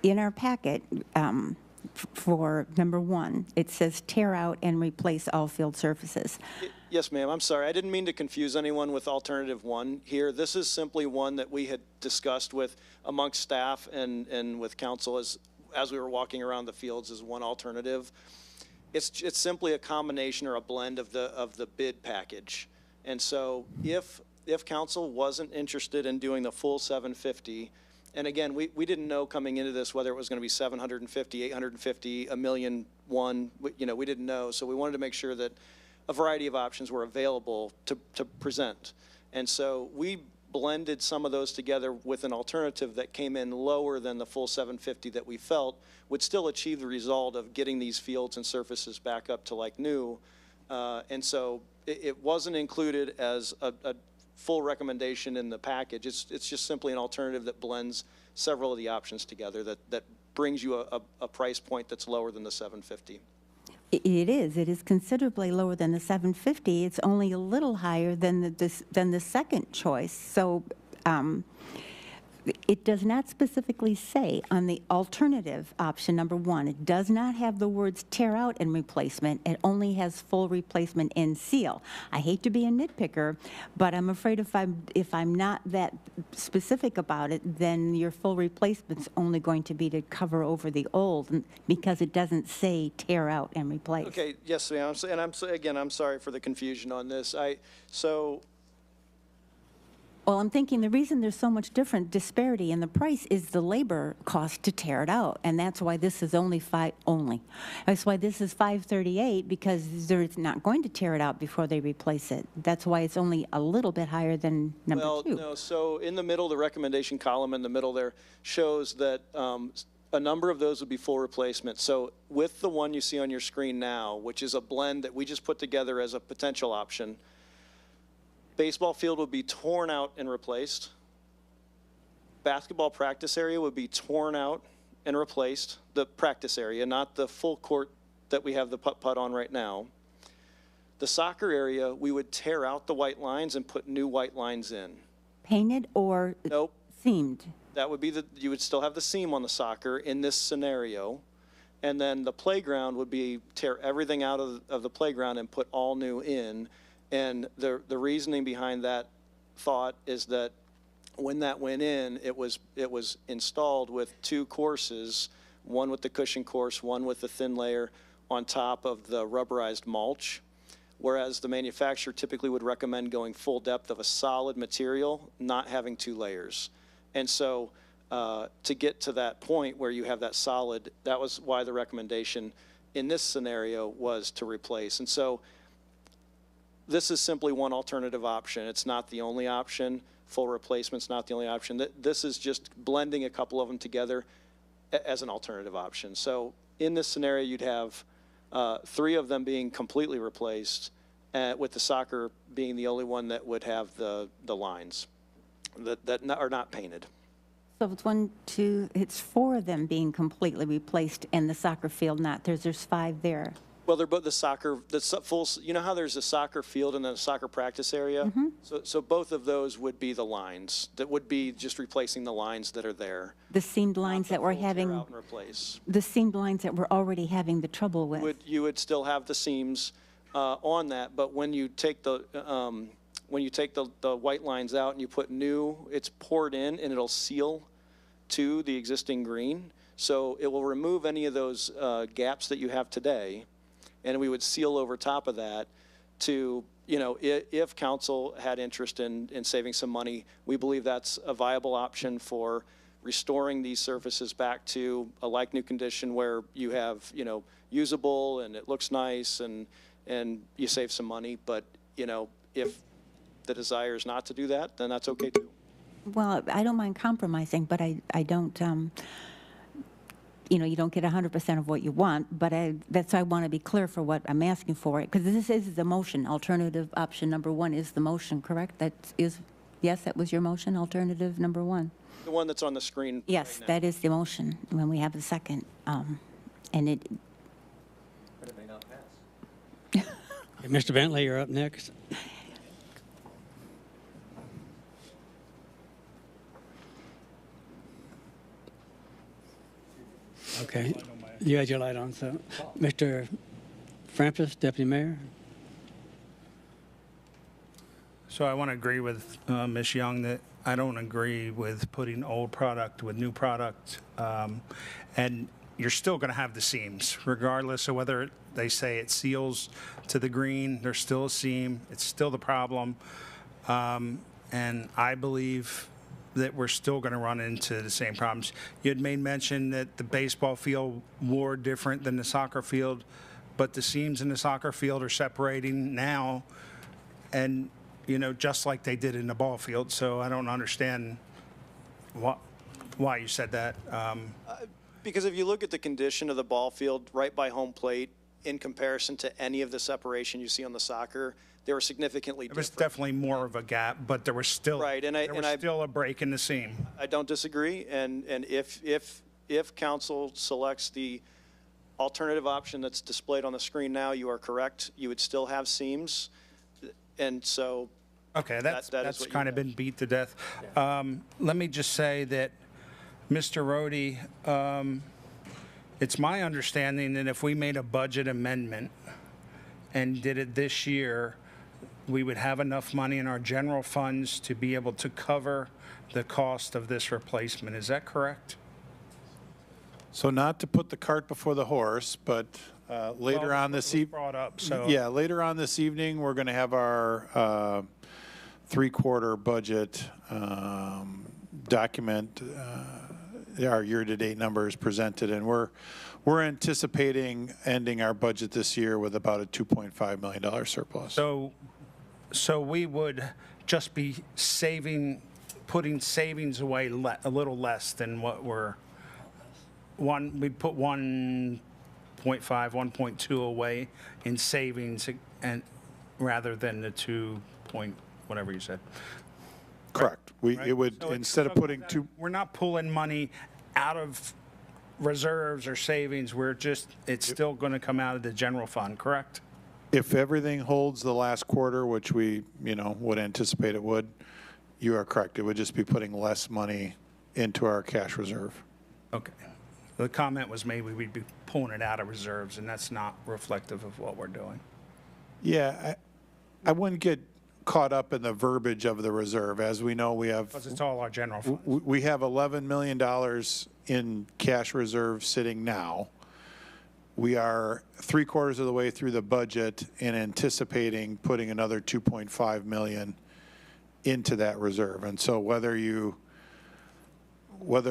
[SPEAKER 8] in our packet, for number 1, it says tear out and replace all field surfaces.
[SPEAKER 18] Yes, ma'am. I'm sorry. I didn't mean to confuse anyone with alternative 1 here. This is simply one that we had discussed with amongst staff and with council as we were walking around the fields as one alternative. It's simply a combination or a blend of the bid package. And so if council wasn't interested in doing the full 750, and again, we didn't know coming into this whether it was going to be 750, 850, $1 million, you know, we didn't know. So we wanted to make sure that a variety of options were available to present. And so we blended some of those together with an alternative that came in lower than the full 750 that we felt would still achieve the result of getting these fields and surfaces back up to like new. And so it wasn't included as a full recommendation in the package. It's just simply an alternative that blends several of the options together that brings you a price point that's lower than the 750.
[SPEAKER 8] It is considerably lower than the 750. It's only a little higher than the second choice. So it does not specifically say on the alternative option number 1, it does not have the words tear out and replacement. It only has full replacement and seal. I hate to be a nitpicker, but I'm afraid if I'm not that specific about it, then your full replacement's only going to be to cover over the old because it doesn't say tear out and replace.
[SPEAKER 18] Okay, yes, ma'am. And I'm sorry for the confusion on this.
[SPEAKER 8] Well, I'm thinking the reason there's so much different disparity in the price is the labor cost to tear it out, and that's why this is That's why this is $538 because they're not going to tear it out before they replace it. That's why it's only a little bit higher than number 2.
[SPEAKER 18] Well, no. So in the middle, the recommendation column in the middle there shows that a number of those would be full replacement. So with the one you see on your screen now, which is a blend that we just put together as a potential option, baseball field would be torn out and replaced. Basketball practice area would be torn out and replaced. The practice area, not the full court that we have the putt-putt on right now. The soccer area, we would tear out the white lines and put new white lines in.
[SPEAKER 8] Painted or
[SPEAKER 18] Nope.
[SPEAKER 8] seamed?
[SPEAKER 18] That would be you would still have the seam on the soccer in this scenario. And then the playground would be tear everything out of the playground and put all new in. And the reasoning behind that thought is that when that went in, it was installed with 2 courses, one with the cushion course, one with the thin layer on top of the rubberized mulch, whereas the manufacturer typically would recommend going full depth of a solid material, not having 2 layers. And so to get to that point where you have that solid, that was why the recommendation in this scenario was to replace. And so this is simply one alternative option. It's not the only option. Full replacement's not the only option. This is just blending a couple of them together as an alternative option. So in this scenario, you'd have 3 of them being completely replaced with the soccer being the only one that would have the lines that are not painted.
[SPEAKER 8] So it's 4 of them being completely replaced and the soccer field not. There's 5 there.
[SPEAKER 18] Well, they're both full, you know how there's a soccer field and then a soccer practice area? So both of those would be the lines. That would be just replacing the lines that are there.
[SPEAKER 8] The seamed lines that we're
[SPEAKER 18] Tear
[SPEAKER 8] having,
[SPEAKER 18] out and replace.
[SPEAKER 8] the seamed lines that we're already having the trouble with.
[SPEAKER 18] You would still have the seams on that, but when you take the white lines out and you put new, it's poured in and it'll seal to the existing green. So it will remove any of those gaps that you have today, and we would seal over top of that to, if council had interest in saving some money, we believe that's a viable option for restoring these surfaces back to a like-new condition where you have, usable and it looks nice and you save some money. But, if the desire is not to do that, then that's okay too.
[SPEAKER 8] Well, I don't mind compromising, but I don't, you don't get 100% of what you want, but that's why I want to be clear for what I'm asking for. Because this is the motion. Alternative option number 1 is the motion, correct? Yes, that was your motion, alternative number 1.
[SPEAKER 18] The one that's on the screen.
[SPEAKER 8] Yes,
[SPEAKER 18] right now.
[SPEAKER 8] that is the motion when we have the second. And it.
[SPEAKER 10] But it may not pass.
[SPEAKER 1] Okay, Mr. Bentley, you're up next. Okay, you had your light on, so Mr. Frampus, Deputy Mayor.
[SPEAKER 6] So I want to agree with Ms. Young that I don't agree with putting old product with new product. And you're still going to have the seams, regardless of whether they say it seals to the green, there's still a seam, it's still the problem. And I believe that we're still going to run into the same problems. You had made mention that the baseball field were different than the soccer field, but the seams in the soccer field are separating now, and just like they did in the ball field. So I don't understand why you said that.
[SPEAKER 18] Because if you look at the condition of the ball field right by home plate in comparison to any of the separation you see on the soccer, they were significantly different.
[SPEAKER 6] There was definitely more of a gap, but there was still
[SPEAKER 18] still
[SPEAKER 6] a break in the seam.
[SPEAKER 18] I don't disagree, and if council selects the alternative option that's displayed on the screen now, you are correct. You would still have seams, and so.
[SPEAKER 6] Okay, that's kind of been beat to death.
[SPEAKER 18] Yeah.
[SPEAKER 6] Let me just say that, Mr. Rohde, it's my understanding that if we made a budget amendment and did it this year, we would have enough money in our general funds to be able to cover the cost of this replacement. Is that correct?
[SPEAKER 5] So not to put the cart before the horse, but later on this evening, later on this evening, we're going to have our 3-quarter budget document. Our year-to-date numbers presented, and we're anticipating ending our budget this year with about a $2.5 million surplus.
[SPEAKER 6] So we would just be putting savings away a little less than what we'd put 1.5, 1.2 away in savings, and rather than the 2 point whatever you said.
[SPEAKER 5] Correct.
[SPEAKER 6] Right?
[SPEAKER 5] It would,
[SPEAKER 6] So
[SPEAKER 5] instead of putting
[SPEAKER 6] we're not pulling money out of reserves or savings. It's still going to come out of the general fund, correct?
[SPEAKER 5] If everything holds the last quarter, which we, would anticipate it would, you are correct. It would just be putting less money into our cash reserve.
[SPEAKER 6] Okay. The comment was made we'd be pulling it out of reserves, and that's not reflective of what we're doing.
[SPEAKER 5] Yeah, I wouldn't get caught up in the verbiage of the reserve. As we know, we have.
[SPEAKER 6] Because it's all our general funds.
[SPEAKER 5] We have $11 million in cash reserve sitting now. We are 3/4 of the way through the budget and anticipating putting another $2.5 million into that reserve. And so whether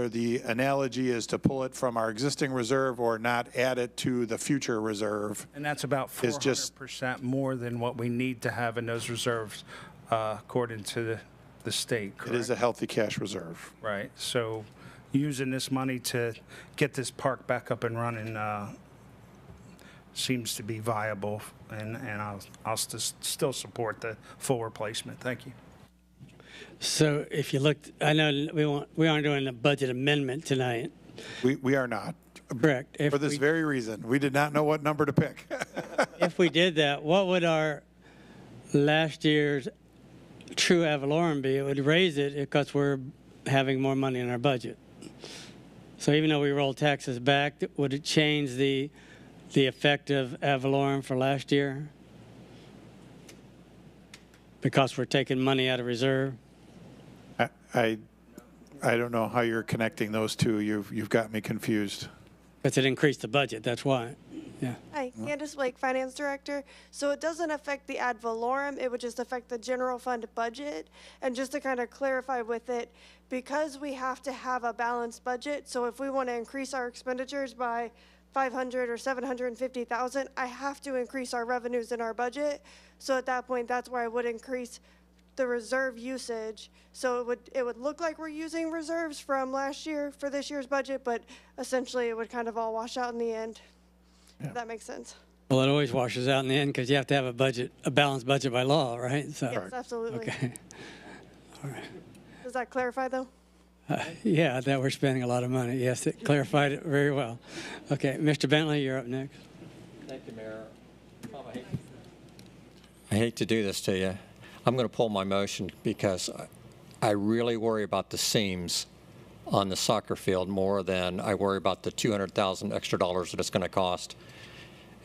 [SPEAKER 5] the analogy is to pull it from our existing reserve or not add it to the future reserve.
[SPEAKER 6] And that's about 400% more than what we need to have in those reserves, according to the state, correct?
[SPEAKER 5] It is a healthy cash reserve.
[SPEAKER 6] Right. So using this money to get this park back up and running seems to be viable, and I'll still support the full replacement. Thank you.
[SPEAKER 1] So if you looked, I know we aren't doing a budget amendment tonight.
[SPEAKER 5] We are not.
[SPEAKER 1] Correct.
[SPEAKER 5] For this very reason, we did not know what number to pick.
[SPEAKER 1] If we did that, what would our last year's true ad valorem be? It would raise it because we're having more money in our budget. So even though we rolled taxes back, would it change the effective ad valorem for last year? Because we're taking money out of reserve?
[SPEAKER 5] I don't know how you're connecting those two. You've got me confused.
[SPEAKER 1] Because it increased the budget, that's why. Yeah.
[SPEAKER 19] Hi, Candace Blake, Finance Director. So it doesn't affect the ad valorem, it would just affect the general fund budget. And just to kind of clarify with it, because we have to have a balanced budget, so if we want to increase our expenditures by 500 or 750,000, I have to increase our revenues in our budget. So at that point, that's where I would increase the reserve usage. So it would look like we're using reserves from last year for this year's budget, but essentially it would kind of all wash out in the end. If that makes sense.
[SPEAKER 1] Well, it always washes out in the end because you have to have a balanced budget by law, right? So,
[SPEAKER 19] Yes, absolutely.
[SPEAKER 1] okay. All right.
[SPEAKER 19] Does that clarify though?
[SPEAKER 1] Yeah, that we're spending a lot of money. Yes, it clarified it very well. Okay, Mr. Bentley, you're up next.
[SPEAKER 10] Thank you, Mayor. Tom, I hate to do this to you. I'm going to pull my motion because I really worry about the seams on the soccer field more than I worry about the $200,000 extra dollars that it's going to cost.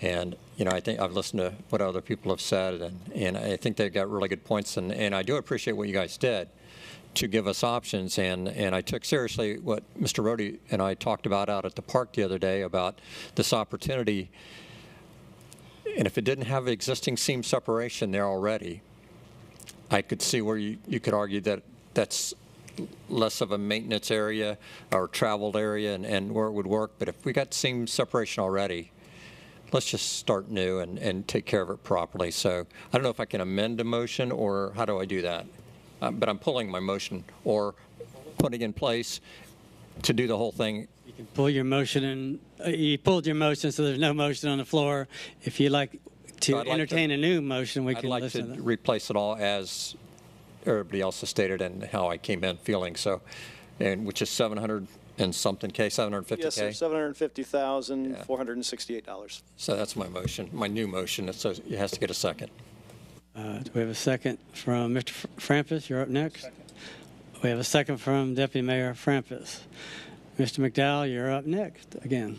[SPEAKER 10] And, I think I've listened to what other people have said, and I think they've got really good points. And I do appreciate what you guys did to give us options. And I took seriously what Mr. Rohde and I talked about out at the park the other day about this opportunity. And if it didn't have existing seam separation there already, I could see where you could argue that that's less of a maintenance area or traveled area and where it would work. But if we got seam separation already, let's just start new and take care of it properly. So I don't know if I can amend a motion or how do I do that? But I'm pulling my motion or putting in place to do the whole thing.
[SPEAKER 1] You can pull your motion and you pulled your motion, so there's no motion on the floor. If you like to entertain a new motion, we can listen to that.
[SPEAKER 10] I'd like to replace it all as everybody else has stated and how I came in feeling. So, and which is 700 and something K, 750K?
[SPEAKER 18] Yes, sir, $750,468.
[SPEAKER 10] So that's my motion, my new motion. So it has to get a second.
[SPEAKER 1] Do we have a second from Mr. Frampus? You're up next. Second. We have a second from Deputy Mayor Frampus. Mr. McDowell, you're up next again.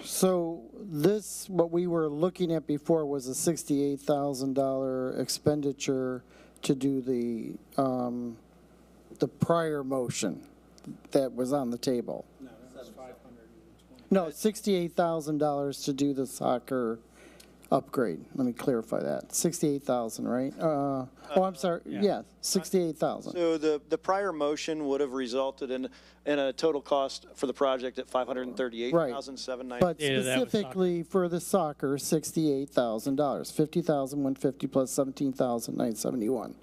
[SPEAKER 9] So this, what we were looking at before was a $68,000 expenditure to do the prior motion that was on the table.
[SPEAKER 6] No, that's 520.
[SPEAKER 9] No, $68,000 to do the soccer upgrade. Let me clarify that. 68,000, right? I'm sorry. Yeah, 68,000.
[SPEAKER 18] So the prior motion would have resulted in a total cost for the project at $538,790.
[SPEAKER 9] But specifically for the soccer, $68,000. $50,150 plus $17,971.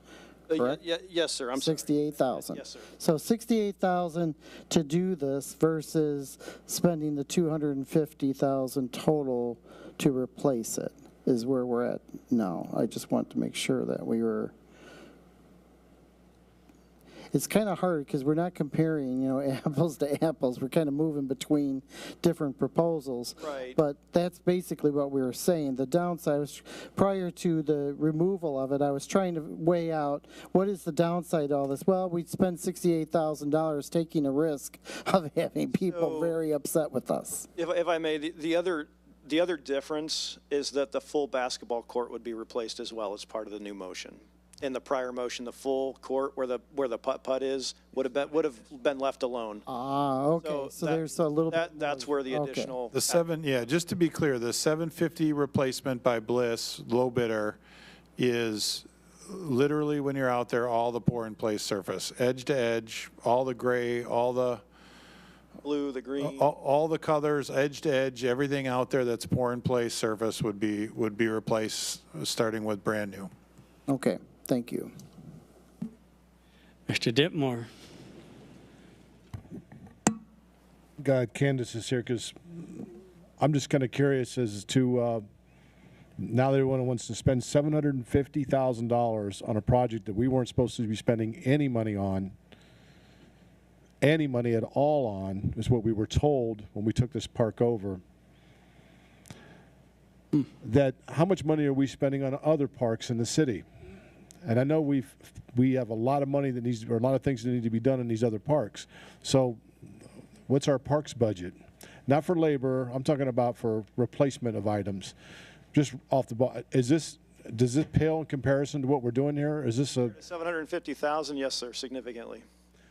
[SPEAKER 9] Correct?
[SPEAKER 18] Yes, sir. I'm sorry.
[SPEAKER 9] 68,000.
[SPEAKER 18] Yes, sir.
[SPEAKER 9] So 68,000 to do this versus spending the 250,000 total to replace it is where we're at now. I just want to make sure that we were. It's kind of hard because we're not comparing, apples to apples. We're kind of moving between different proposals.
[SPEAKER 18] Right.
[SPEAKER 9] But that's basically what we were saying. The downside was, prior to the removal of it, I was trying to weigh out what is the downside to all this. Well, we'd spend $68,000 taking a risk of having people very upset with us.
[SPEAKER 18] If I may, the other difference is that the full basketball court would be replaced as well as part of the new motion. In the prior motion, the full court where the putt is would have been left alone.
[SPEAKER 9] Okay. So there's a little.
[SPEAKER 18] That's where the additional.
[SPEAKER 5] Just to be clear, the 750 replacement by Bliss, low bidder, is literally when you're out there, all the pour-in-place surface, edge to edge, all the gray, all the
[SPEAKER 18] blue, the green,
[SPEAKER 5] all the colors, edge to edge, everything out there that's pour-in-place surface would be replaced, starting with brand new.
[SPEAKER 9] Okay. Thank you.
[SPEAKER 1] Mr. Ditmore.
[SPEAKER 7] God, Candace is here because I'm just kind of curious as to, now that everyone wants to spend $750,000 on a project that we weren't supposed to be spending any money at all on, is what we were told when we took this park over. That how much money are we spending on other parks in the city? And I know we have a lot of money that needs, or a lot of things that need to be done in these other parks. So what's our parks budget? Not for labor, I'm talking about for replacement of items. Just off the ball, does this pale in comparison to what we're doing here? Is this a
[SPEAKER 18] 750,000, yes, sir, significantly.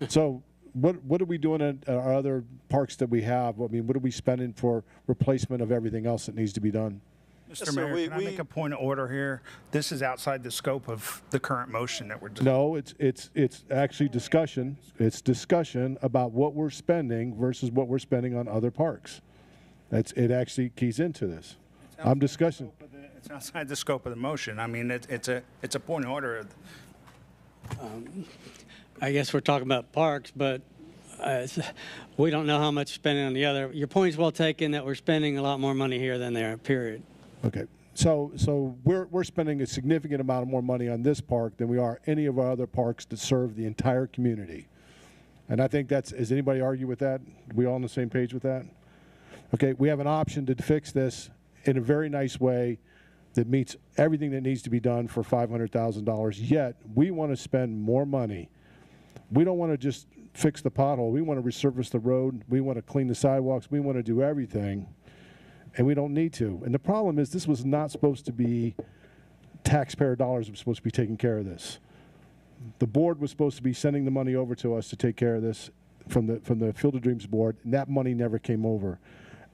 [SPEAKER 7] So what are we doing at our other parks that we have? I mean, what are we spending for replacement of everything else that needs to be done?
[SPEAKER 6] Mr. Mayor, can I make a point of order here? This is outside the scope of the current motion that we're doing.
[SPEAKER 7] No, it's actually discussion. It's discussion about what we're spending versus what we're spending on other parks. It actually keys into this. I'm discussing.
[SPEAKER 6] It's outside the scope of the motion. I mean, it's a point of order.
[SPEAKER 1] I guess we're talking about parks, but we don't know how much spending on the other. Your point is well taken that we're spending a lot more money here than there, period.
[SPEAKER 7] Okay. So we're spending a significant amount of more money on this park than we are any of our other parks that serve the entire community. And I think does anybody argue with that? Are we all on the same page with that? Okay, we have an option to fix this in a very nice way that meets everything that needs to be done for $500,000, yet we want to spend more money. We don't want to just fix the pothole. We want to resurface the road. We want to clean the sidewalks. We want to do everything, and we don't need to. And the problem is this was not supposed to be taxpayer dollars that were supposed to be taking care of this. The board was supposed to be sending the money over to us to take care of this from the Field of Dreams board, and that money never came over.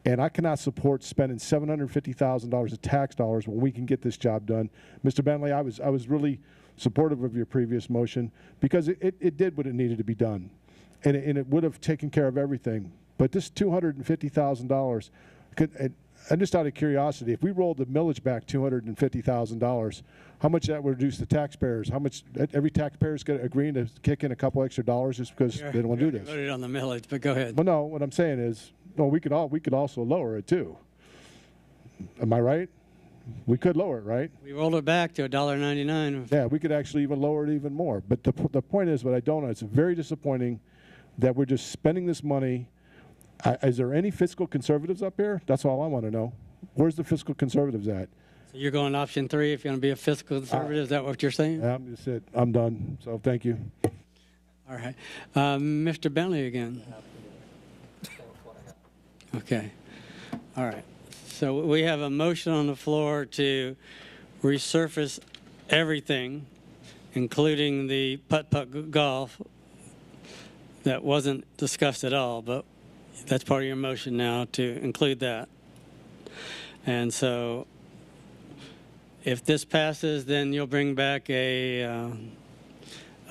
[SPEAKER 7] And I cannot support spending $750,000 of tax dollars when we can get this job done. Mr. Bentley, I was really supportive of your previous motion because it did what it needed to be done. And it would have taken care of everything. But this $250,000, and just out of curiosity, if we rolled the millage back $250,000, how much that would reduce the taxpayers? How much every taxpayer's going to agree to kick in a couple extra dollars just because they don't want to do this?
[SPEAKER 1] Voted on the millage, but go ahead.
[SPEAKER 7] Well, no, what I'm saying is, no, we could also lower it too. Am I right? We could lower it, right?
[SPEAKER 1] We rolled it back to $1.99.
[SPEAKER 7] Yeah, we could actually even lower it even more. But the point is, what I don't know, it's very disappointing that we're just spending this money. Is there any fiscal conservatives up here? That's all I want to know. Where's the fiscal conservatives at?
[SPEAKER 1] So you're going option 3 if you're going to be a fiscal conservative. Is that what you're saying?
[SPEAKER 7] That's it. I'm done. So thank you.
[SPEAKER 1] All right. Mr. Bentley again. Okay. All right. So we have a motion on the floor to resurface everything, including the putt-putt golf that wasn't discussed at all, but that's part of your motion now to include that. And so if this passes, then you'll bring back a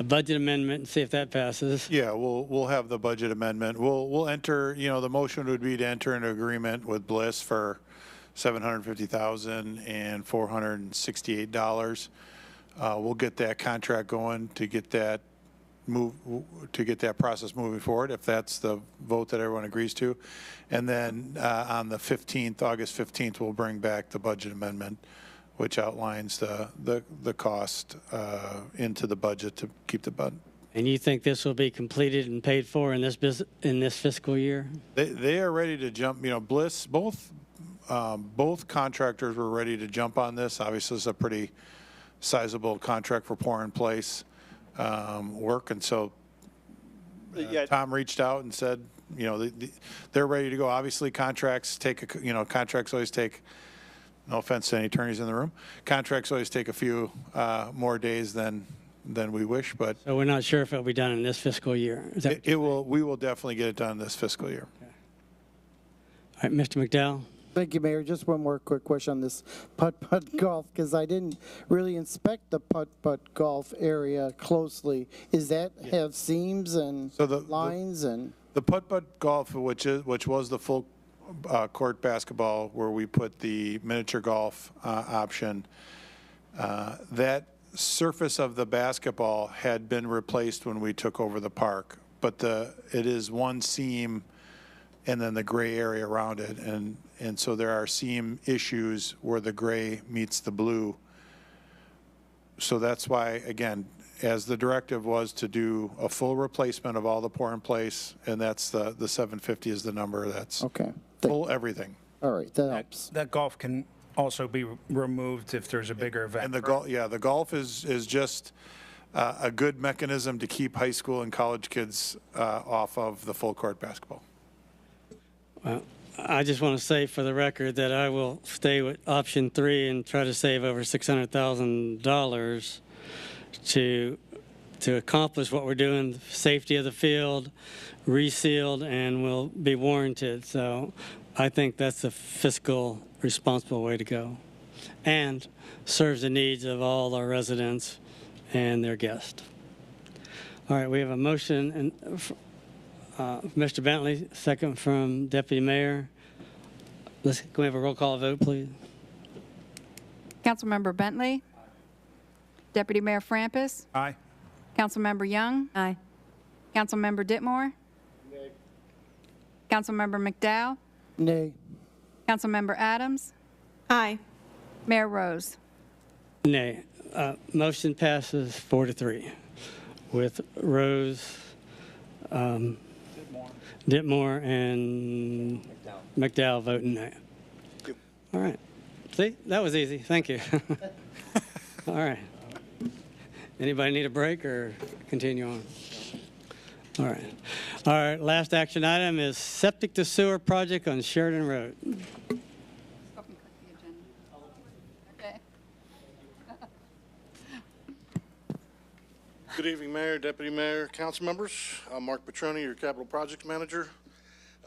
[SPEAKER 1] budget amendment and see if that passes.
[SPEAKER 5] Yeah, we'll have the budget amendment. We'll enter, the motion would be to enter an agreement with Bliss for $750,468. We'll get that contract going to get that process moving forward, if that's the vote that everyone agrees to. And then on the 15th, August 15th, we'll bring back the budget amendment, which outlines the cost into the budget to keep the budget.
[SPEAKER 1] And you think this will be completed and paid for in this fiscal year?
[SPEAKER 5] They are ready to jump. Bliss, both contractors were ready to jump on this. Obviously, it's a pretty sizable contract for pour in place work, and so Tom reached out and said, they're ready to go. Obviously, contracts always take. No offense to any attorneys in the room. Contracts always take a few more days than we wish, but
[SPEAKER 1] so we're not sure if it'll be done in this fiscal year.
[SPEAKER 5] We will definitely get it done this fiscal year.
[SPEAKER 1] Okay. All right, Mr. McDowell.
[SPEAKER 9] Thank you, Mayor. Just one more quick question on this putt-putt golf, because I didn't really inspect the putt-putt golf area closely. Is that have seams and lines and
[SPEAKER 5] the putt-putt golf, which was the full court basketball where we put the miniature golf option, that surface of the basketball had been replaced when we took over the park, but it is one seam and then the gray area around it. And so there are seam issues where the gray meets the blue. So that's why, again, as the directive was to do a full replacement of all the pour in place, and that's the 750 is the number. That's
[SPEAKER 9] Okay.
[SPEAKER 5] full everything.
[SPEAKER 9] All right, that helps.
[SPEAKER 6] That golf can also be removed if there's a bigger event.
[SPEAKER 5] And the golf, yeah, the golf is just a good mechanism to keep high school and college kids off of the full court basketball.
[SPEAKER 1] Well, I just want to say for the record that I will stay with option 3 and try to save over $600,000 to accomplish what we're doing, safety of the field, resealed, and will be warranted. So I think that's a fiscal responsible way to go and serves the needs of all our residents and their guests. All right, we have a motion and Mr. Bentley, second from Deputy Mayor. Can we have a roll call vote, please?
[SPEAKER 2] Councilmember Bentley. Deputy Mayor Frampus.
[SPEAKER 6] Aye.
[SPEAKER 2] Councilmember Young.
[SPEAKER 8] Aye.
[SPEAKER 2] Councilmember Ditmore.
[SPEAKER 3] Nay.
[SPEAKER 2] Councilmember McDowell.
[SPEAKER 9] Nay.
[SPEAKER 2] Councilmember Adams.
[SPEAKER 4] Aye.
[SPEAKER 2] Mayor Rose.
[SPEAKER 1] Nay. Motion passes 4-3 with Rose, Ditmore, and McDowell voting nay. All right. See, that was easy. Thank you. All right. Anybody need a break or continue on? All right. All right. Last action item is septic to sewer project on Sheridan Road.
[SPEAKER 20] Good evening, Mayor, Deputy Mayor, council members. I'm Mark Petroni, your Capital Projects Manager.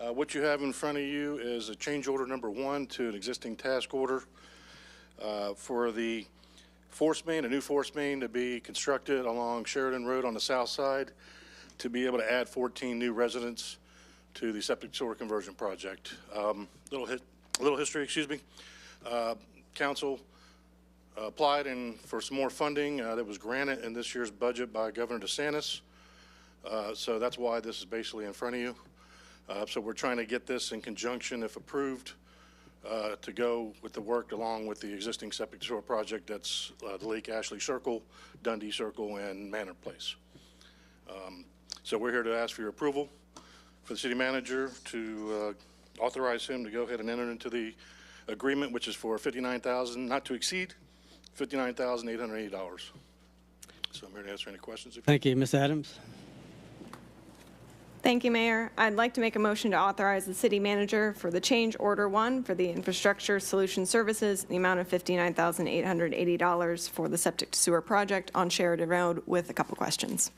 [SPEAKER 20] What you have in front of you is a change order number 1 to an existing task order for the force main, a new force main to be constructed along Sheridan Road on the south side to be able to add 14 new residents to the septic sewer conversion project. Little history, excuse me. Council applied for some more funding that was granted in this year's budget by Governor DeSantis. So that's why this is basically in front of you. So we're trying to get this in conjunction, if approved, to go with the work along with the existing septic sewer project that's the Lake Ashley Circle, Dundee Circle, and Manor Place. So we're here to ask for your approval for the city manager to authorize him to go ahead and enter into the agreement, which is for $59,000, not to exceed $59,880. So I'm here to answer any questions.
[SPEAKER 1] Thank you. Ms. Adams?
[SPEAKER 4] Thank you, Mayor. I'd like to make a motion to authorize the city manager for the change order 1 for the infrastructure solution services, in the amount of $59,880 for the septic to sewer project on Sheridan Road, with a couple questions.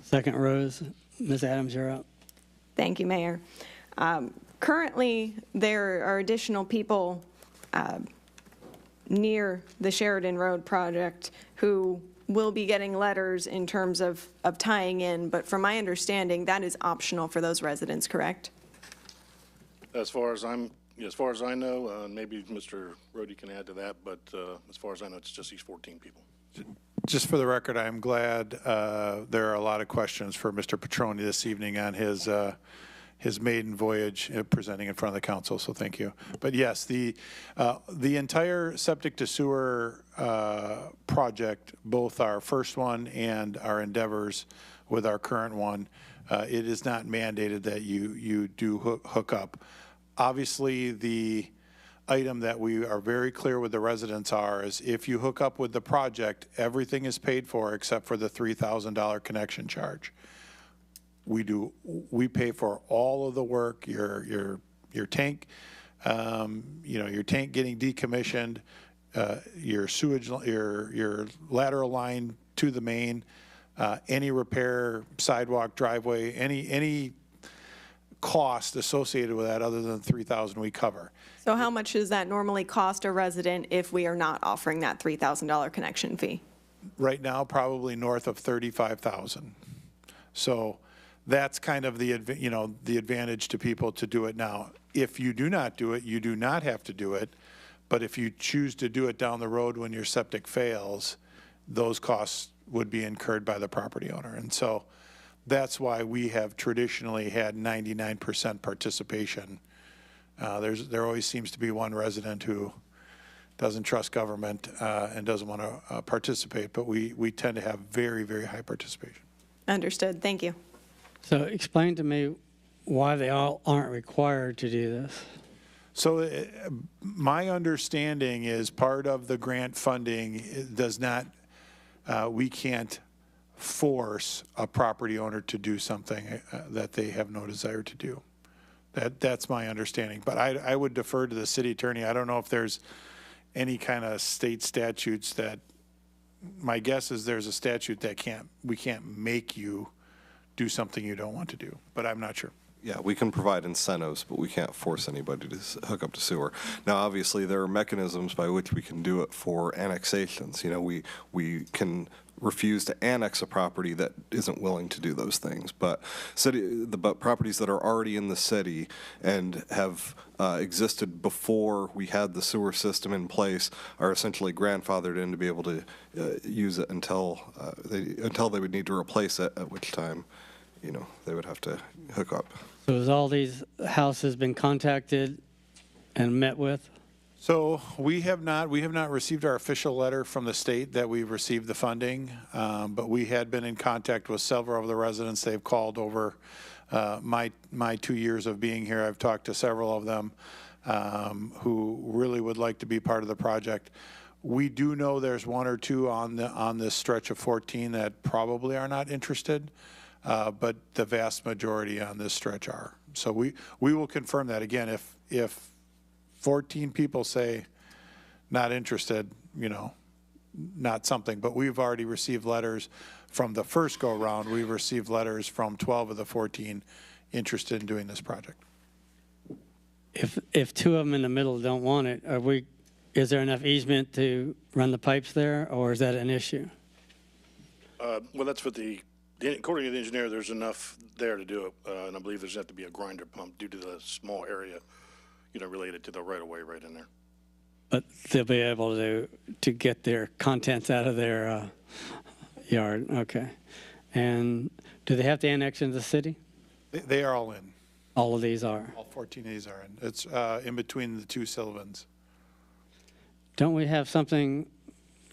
[SPEAKER 1] Second, Rose. Ms. Adams, you're up.
[SPEAKER 4] Thank you, Mayor. Currently, there are additional people near the Sheridan Road project who will be getting letters in terms of tying in, but from my understanding, that is optional for those residents, correct?
[SPEAKER 20] As far as I know, maybe Mr. Rhodey can add to that, but as far as I know, it's just these 14 people.
[SPEAKER 5] Just for the record, I'm glad there are a lot of questions for Mr. Petroni this evening on his maiden voyage presenting in front of the council, so thank you. But yes, the entire septic to sewer project, both our first one and our endeavors with our current one, it is not mandated that you do hook up. Obviously, the item that we are very clear with the residents is if you hook up with the project, everything is paid for except for the $3,000 connection charge. We pay for all of the work, your tank, your tank getting decommissioned, your sewage, your lateral line to the main, any repair, sidewalk, driveway, any cost associated with that other than $3,000 we cover.
[SPEAKER 4] So how much does that normally cost a resident if we are not offering that $3,000 connection fee?
[SPEAKER 5] Right now, probably north of $35,000. So that's kind of the advantage to people to do it now. If you do not do it, you do not have to do it. But if you choose to do it down the road when your septic fails, those costs would be incurred by the property owner. And so that's why we have traditionally had 99% participation. There always seems to be one resident who doesn't trust government and doesn't want to participate, but we tend to have very, very high participation.
[SPEAKER 4] Understood. Thank you.
[SPEAKER 1] So explain to me why they all aren't required to do this.
[SPEAKER 5] So my understanding is part of the grant funding does not, we can't force a property owner to do something that they have no desire to do. That's my understanding. But I would defer to the city attorney. I don't know if there's any kind of state statutes that, my guess is there's a statute that we can't make you do something you don't want to do, but I'm not sure.
[SPEAKER 14] Yeah, we can provide incentives, but we can't force anybody to hook up to sewer. Now, obviously, there are mechanisms by which we can do it for annexations. You know, we can refuse to annex a property that isn't willing to do those things. But properties that are already in the city and have existed before we had the sewer system in place are essentially grandfathered in to be able to use it until they would need to replace it, at which time, you know, they would have to hook up.
[SPEAKER 1] So has all these houses been contacted and met with?
[SPEAKER 5] So we have not received our official letter from the state that we've received the funding, but we had been in contact with several of the residents. They've called over my 2 years of being here. I've talked to several of them who really would like to be part of the project. We do know there's one or two on this stretch of 14 that probably are not interested, but the vast majority on this stretch are. So we will confirm that. Again, if 14 people say not interested, you know, not something, but we've already received letters from the first go round. We've received letters from 12 of the 14 interested in doing this project.
[SPEAKER 1] If two of them in the middle don't want it, is there enough easement to run the pipes there, or is that an issue?
[SPEAKER 20] Well, that's what according to the engineer, there's enough there to do it, and I believe there's have to be a grinder pump due to the small area, you know, related to the right-of-way right in there.
[SPEAKER 1] But they'll be able to get their contents out of their yard. Okay. And do they have to annex into the city?
[SPEAKER 5] They are all in.
[SPEAKER 1] All of these are?
[SPEAKER 5] All 14 of these are in. It's in between the two Sullivans.
[SPEAKER 1] Don't we have something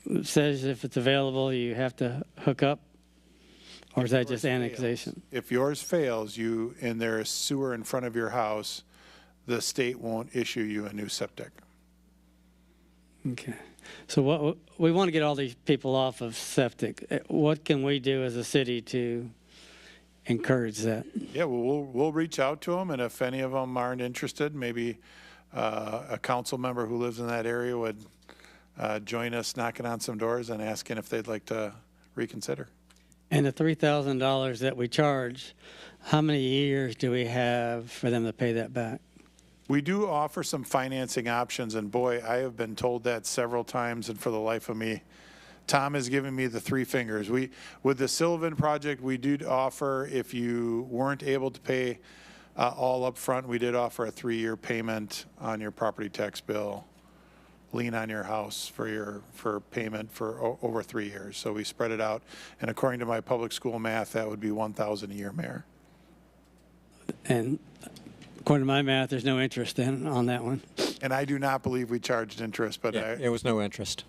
[SPEAKER 1] that says if it's available, you have to hook up? Or is that just annexation?
[SPEAKER 5] If yours fails, and there is sewer in front of your house, the state won't issue you a new septic.
[SPEAKER 1] Okay. So what we want to get all these people off of septic. What can we do as a city to encourage that?
[SPEAKER 5] Yeah, well, we'll reach out to them, and if any of them aren't interested, maybe a council member who lives in that area would join us knocking on some doors and asking if they'd like to reconsider.
[SPEAKER 1] And the $3,000 that we charge, how many years do we have for them to pay that back?
[SPEAKER 5] We do offer some financing options, and boy, I have been told that several times, and for the life of me, Tom has given me the three fingers. With the Sullivan project, we did offer, if you weren't able to pay all up front, we did offer a 3-year payment on your property tax bill, lien on your house for payment for over 3 years. So we spread it out, and according to my public school math, that would be $1,000 a year, Mayor.
[SPEAKER 1] And according to my math, there's no interest on that one.
[SPEAKER 5] And I do not believe we charged interest, but
[SPEAKER 10] Yeah, it was no interest.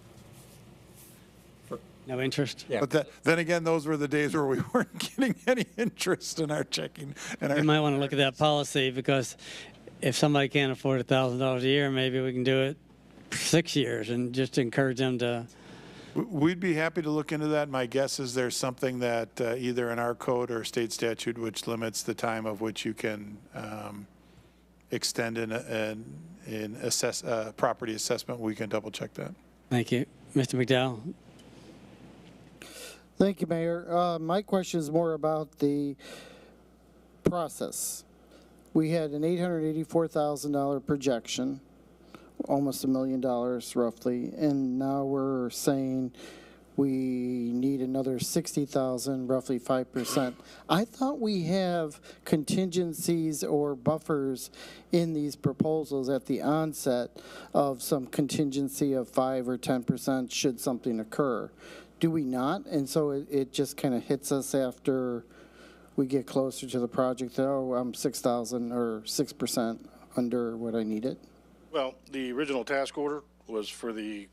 [SPEAKER 1] No interest?
[SPEAKER 10] Yeah.
[SPEAKER 5] But then again, those were the days where we weren't getting any interest in our checking.
[SPEAKER 1] You might want to look at that policy, because if somebody can't afford $1,000 a year, maybe we can do it for 6 years and just encourage them to.
[SPEAKER 5] We'd be happy to look into that. My guess is there's something that either in our code or state statute which limits the time of which you can extend in property assessment. We can double check that.
[SPEAKER 1] Thank you. Mr. McDowell?
[SPEAKER 9] Thank you, Mayor. My question is more about the process. We had an $884,000 projection, almost $1 million roughly, and now we're saying we need another $60,000, roughly 5%. I thought we have contingencies or buffers in these proposals at the onset of some contingency of 5 or 10% should something occur. Do we not? And so it just kind of hits us after we get closer to the project, though, I'm 6,000 or 6% under what I needed.
[SPEAKER 20] Well, the original task order was for the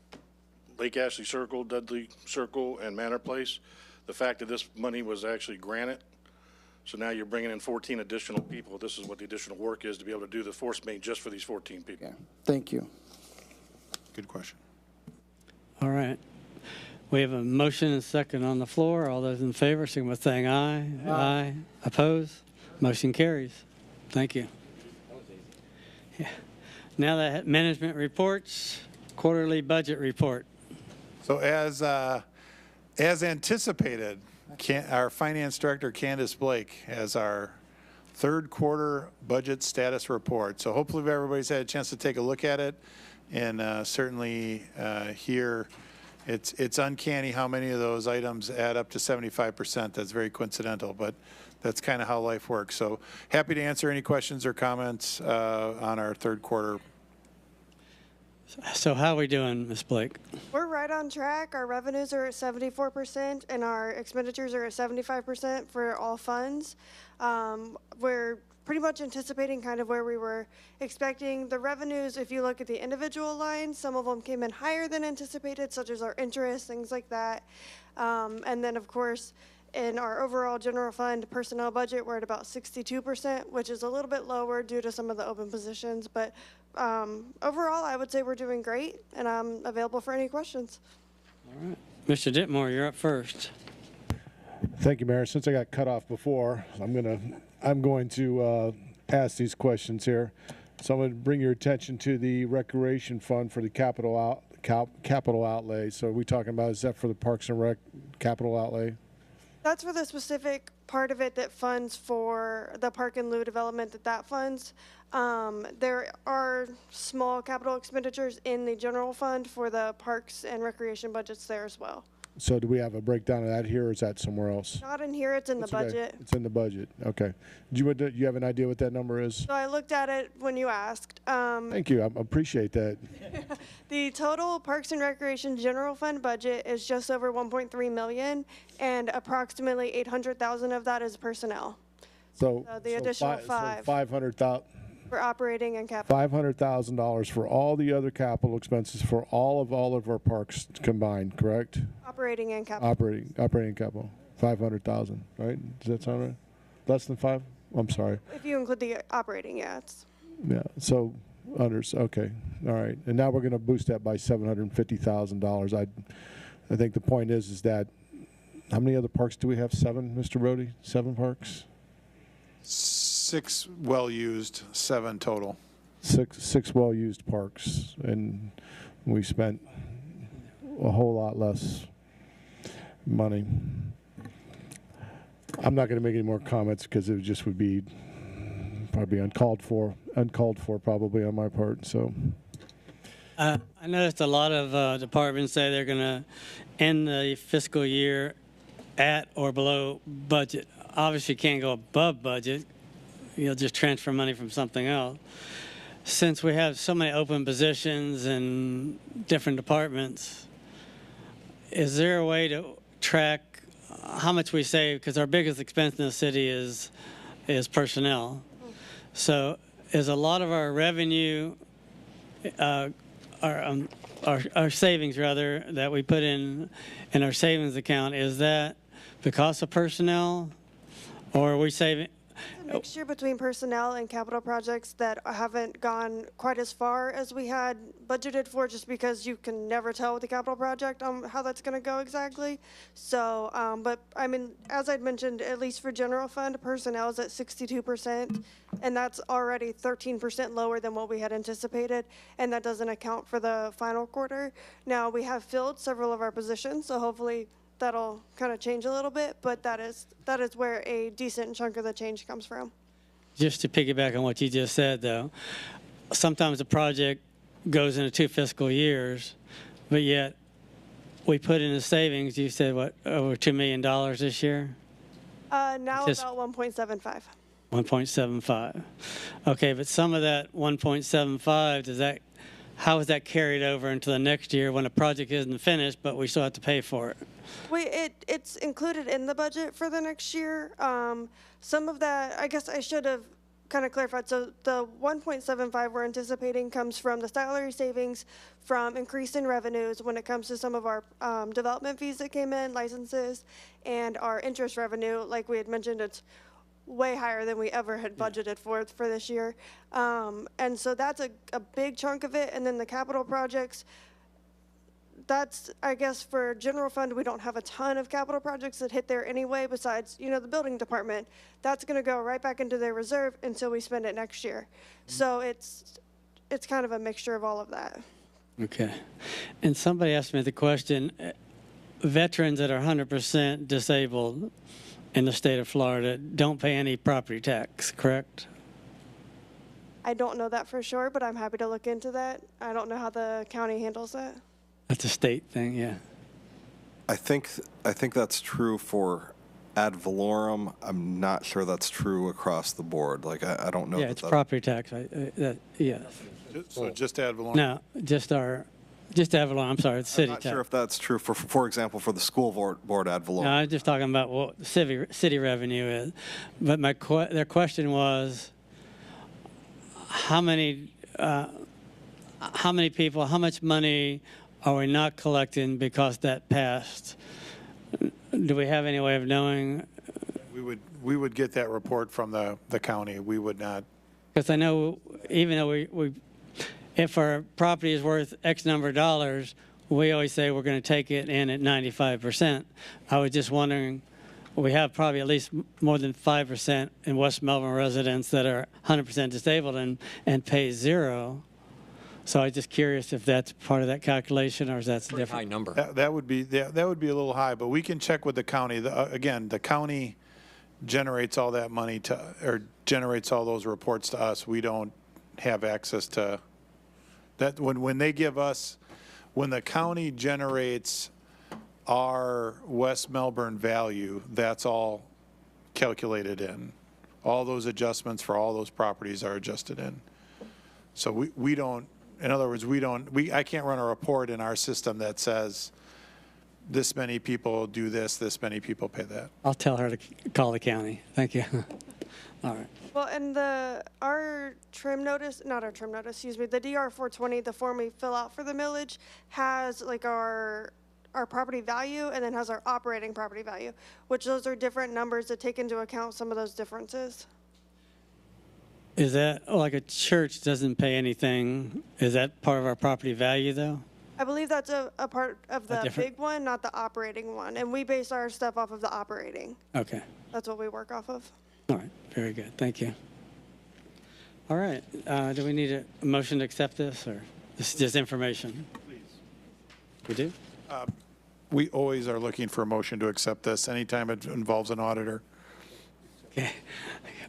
[SPEAKER 20] Lake Ashley Circle, Dudley Circle, and Manor Place. The fact that this money was actually granted, so now you're bringing in 14 additional people. This is what the additional work is to be able to do the force main just for these 14 people.
[SPEAKER 9] Yeah. Thank you.
[SPEAKER 5] Good question.
[SPEAKER 1] All right. We have a motion and second on the floor. All those in favor, signify by saying aye. Aye. Oppose? Motion carries. Thank you. Yeah. Now that management reports, quarterly budget report.
[SPEAKER 5] So as anticipated, our finance director, Candace Blake, has our third quarter budget status report. So hopefully everybody's had a chance to take a look at it, and certainly here it's uncanny how many of those items add up to 75%. That's very coincidental, but that's kind of how life works. So happy to answer any questions or comments on our third quarter.
[SPEAKER 1] So how are we doing, Ms. Blake?
[SPEAKER 19] We're right on track. Our revenues are at 74% and our expenditures are at 75% for all funds. We're pretty much anticipating kind of where we were expecting. The revenues, if you look at the individual lines, some of them came in higher than anticipated, such as our interest, things like that. And then, of course, in our overall general fund personnel budget, we're at about 62%, which is a little bit lower due to some of the open positions. But overall, I would say we're doing great, and I'm available for any questions.
[SPEAKER 1] All right. Mr. Ditmore, you're up first.
[SPEAKER 7] Thank you, Mayor. Since I got cut off before, I'm going to ask these questions here. So I'm going to bring your attention to the recreation fund for the capital outlay. So are we talking about, is that for the Parks and Rec capital outlay?
[SPEAKER 19] That's for the specific part of it that funds for the park and loo development that funds. There are small capital expenditures in the general fund for the parks and recreation budgets there as well.
[SPEAKER 7] So do we have a breakdown of that here, or is that somewhere else?
[SPEAKER 19] Not in here, it's in the budget.
[SPEAKER 7] It's in the budget. Okay. Do you have an idea what that number is?
[SPEAKER 19] So I looked at it when you asked.
[SPEAKER 7] Thank you. I appreciate that.
[SPEAKER 19] The total Parks and Recreation general fund budget is just over 1.3 million, and approximately 800,000 of that is personnel.
[SPEAKER 7] So
[SPEAKER 19] the additional five.
[SPEAKER 7] 500,000.
[SPEAKER 19] For operating and capital.
[SPEAKER 7] $500,000 for all the other capital expenses for all of our parks combined, correct?
[SPEAKER 19] Operating and capital.
[SPEAKER 7] Operating capital. 500,000, right? Does that sound right? Less than 5? I'm sorry.
[SPEAKER 19] If you include the operating, yeah, it's.
[SPEAKER 7] Yeah. So okay. All right. And now we're going to boost that by $750,000. I think the point is that how many other parks do we have? 7, Mr. Rohde? 7 parks?
[SPEAKER 5] 6 well-used, 7 total.
[SPEAKER 7] Six well-used parks, and we spent a whole lot less money. I'm not going to make any more comments because it just would be probably uncalled for probably on my part. So
[SPEAKER 1] I noticed a lot of departments say they're going to end the fiscal year at or below budget. Obviously, can't go above budget. You'll just transfer money from something else. Since we have so many open positions in different departments, is there a way to track how much we save? Because our biggest expense in the city is personnel. So is a lot of our revenue, our savings rather, that we put in our savings account, is that because of personnel, or are we saving?
[SPEAKER 19] A mixture between personnel and capital projects that haven't gone quite as far as we had budgeted for, just because you can never tell with the capital project how that's going to go exactly. So, but I mean, as I'd mentioned, at least for general fund, personnel is at 62%, and that's already 13% lower than what we had anticipated, and that doesn't account for the final quarter. Now, we have filled several of our positions, so hopefully that'll kind of change a little bit, but that is where a decent chunk of the change comes from.
[SPEAKER 1] Just to piggyback on what you just said, though, sometimes a project goes into 2 fiscal years, but yet we put in the savings. You said, what, over $2 million this year?
[SPEAKER 19] Now about 1.75.
[SPEAKER 1] 1.75. Okay, but some of that 1.75, how is that carried over into the next year when a project isn't finished, but we still have to pay for it?
[SPEAKER 19] It's included in the budget for the next year. Some of that, I guess I should have kind of clarified. So the 1.75 we're anticipating comes from the salary savings from increase in revenues when it comes to some of our development fees that came in, licenses, and our interest revenue. Like we had mentioned, it's way higher than we ever had budgeted for this year. And so that's a big chunk of it. And then the capital projects, that's, I guess, for general fund, we don't have a ton of capital projects that hit there anyway, besides, the building department. That's going to go right back into their reserve until we spend it next year. So it's kind of a mixture of all of that.
[SPEAKER 1] Okay. And somebody asked me the question, veterans that are 100% disabled in the state of Florida don't pay any property tax, correct?
[SPEAKER 19] I don't know that for sure, but I'm happy to look into that. I don't know how the county handles that.
[SPEAKER 1] That's a state thing, yeah.
[SPEAKER 14] I think that's true for ad valorem. I'm not sure that's true across the board. Like, I don't know.
[SPEAKER 1] Yeah, it's property tax, right? Yeah.
[SPEAKER 5] So just ad valorem?
[SPEAKER 1] No, just ad valorem, I'm sorry, it's city
[SPEAKER 14] I'm not
[SPEAKER 1] tax.
[SPEAKER 14] sure if that's true for example, for the school board ad valorem.
[SPEAKER 1] No, I'm just talking about what city revenue is. But their question was, how many people, how much money are we not collecting because that passed? Do we have any way of knowing?
[SPEAKER 5] We would get that report from the county. We would not.
[SPEAKER 1] Because I know even though if our property is worth X number of dollars, we always say we're going to take it in at 95%. I was just wondering, we have probably at least more than 5% in West Melbourne residents that are 100% disabled and pay zero. So I'm just curious if that's part of that calculation or is that different?
[SPEAKER 10] High number.
[SPEAKER 5] That would be a little high, but we can check with the county. Again, the county generates all that money or generates all those reports to us. We don't have access to that. When they give us, when the county generates our West Melbourne value, that's all calculated in. All those adjustments for all those properties are adjusted in. So we don't. In other words, I can't run a report in our system that says this many people do this many people pay that.
[SPEAKER 1] I'll tell her to call the county. Thank you. All right.
[SPEAKER 19] Well, and our trim notice, not our trim notice, excuse me, the DR 420, the form we fill out for the millage, has like our property value and then has our operating property value, which those are different numbers that take into account some of those differences.
[SPEAKER 1] Is that like a church doesn't pay anything? Is that part of our property value, though?
[SPEAKER 19] I believe that's a part of the big one, not the operating one. And we base our stuff off of the operating.
[SPEAKER 1] Okay.
[SPEAKER 19] That's what we work off of.
[SPEAKER 1] All right. Very good. Thank you. All right. Do we need a motion to accept this, or this is just information?
[SPEAKER 5] Please.
[SPEAKER 1] We do?
[SPEAKER 5] We always are looking for a motion to accept this anytime it involves an auditor.
[SPEAKER 1] Okay.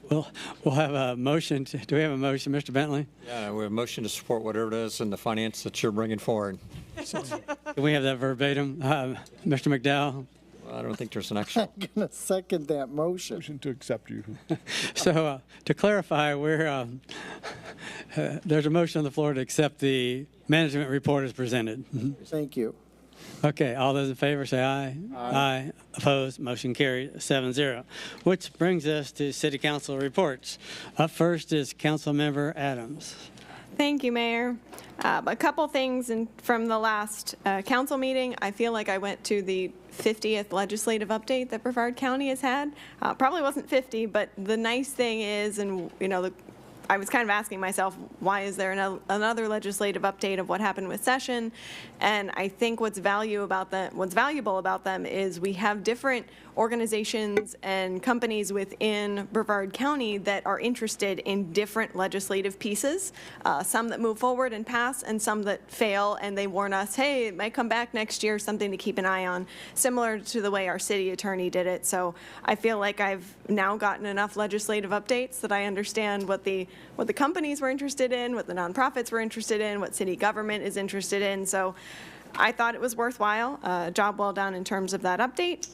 [SPEAKER 1] We'll have a motion. Do we have a motion, Mr. Bentley?
[SPEAKER 10] Yeah, we have a motion to support whatever it is in the finance that you're bringing forward.
[SPEAKER 1] Can we have that verbatim? Mr. McDowell?
[SPEAKER 10] Well, I don't think there's an extra.
[SPEAKER 9] I'm going to second that motion.
[SPEAKER 7] Motion to accept you.
[SPEAKER 1] So to clarify, there's a motion on the floor to accept the management report as presented.
[SPEAKER 9] Thank you.
[SPEAKER 1] Okay, all those in favor say aye. Aye. Opposed, motion carried 7-0. Which brings us to City Council reports. Up first is Council Member Adams.
[SPEAKER 4] Thank you, Mayor. A couple things from the last council meeting. I feel like I went to the 50th legislative update that Brevard County has had. Probably wasn't 50, but the nice thing is, and I was kind of asking myself, why is there another legislative update of what happened with session? And I think what's valuable about them is we have different organizations and companies within Brevard County that are interested in different legislative pieces, some that move forward and pass and some that fail, and they warn us, hey, it might come back next year, something to keep an eye on, similar to the way our city attorney did it. So I feel like I've now gotten enough legislative updates that I understand what the companies were interested in, what the nonprofits were interested in, what city government is interested in. So I thought it was worthwhile. Job well done in terms of that update.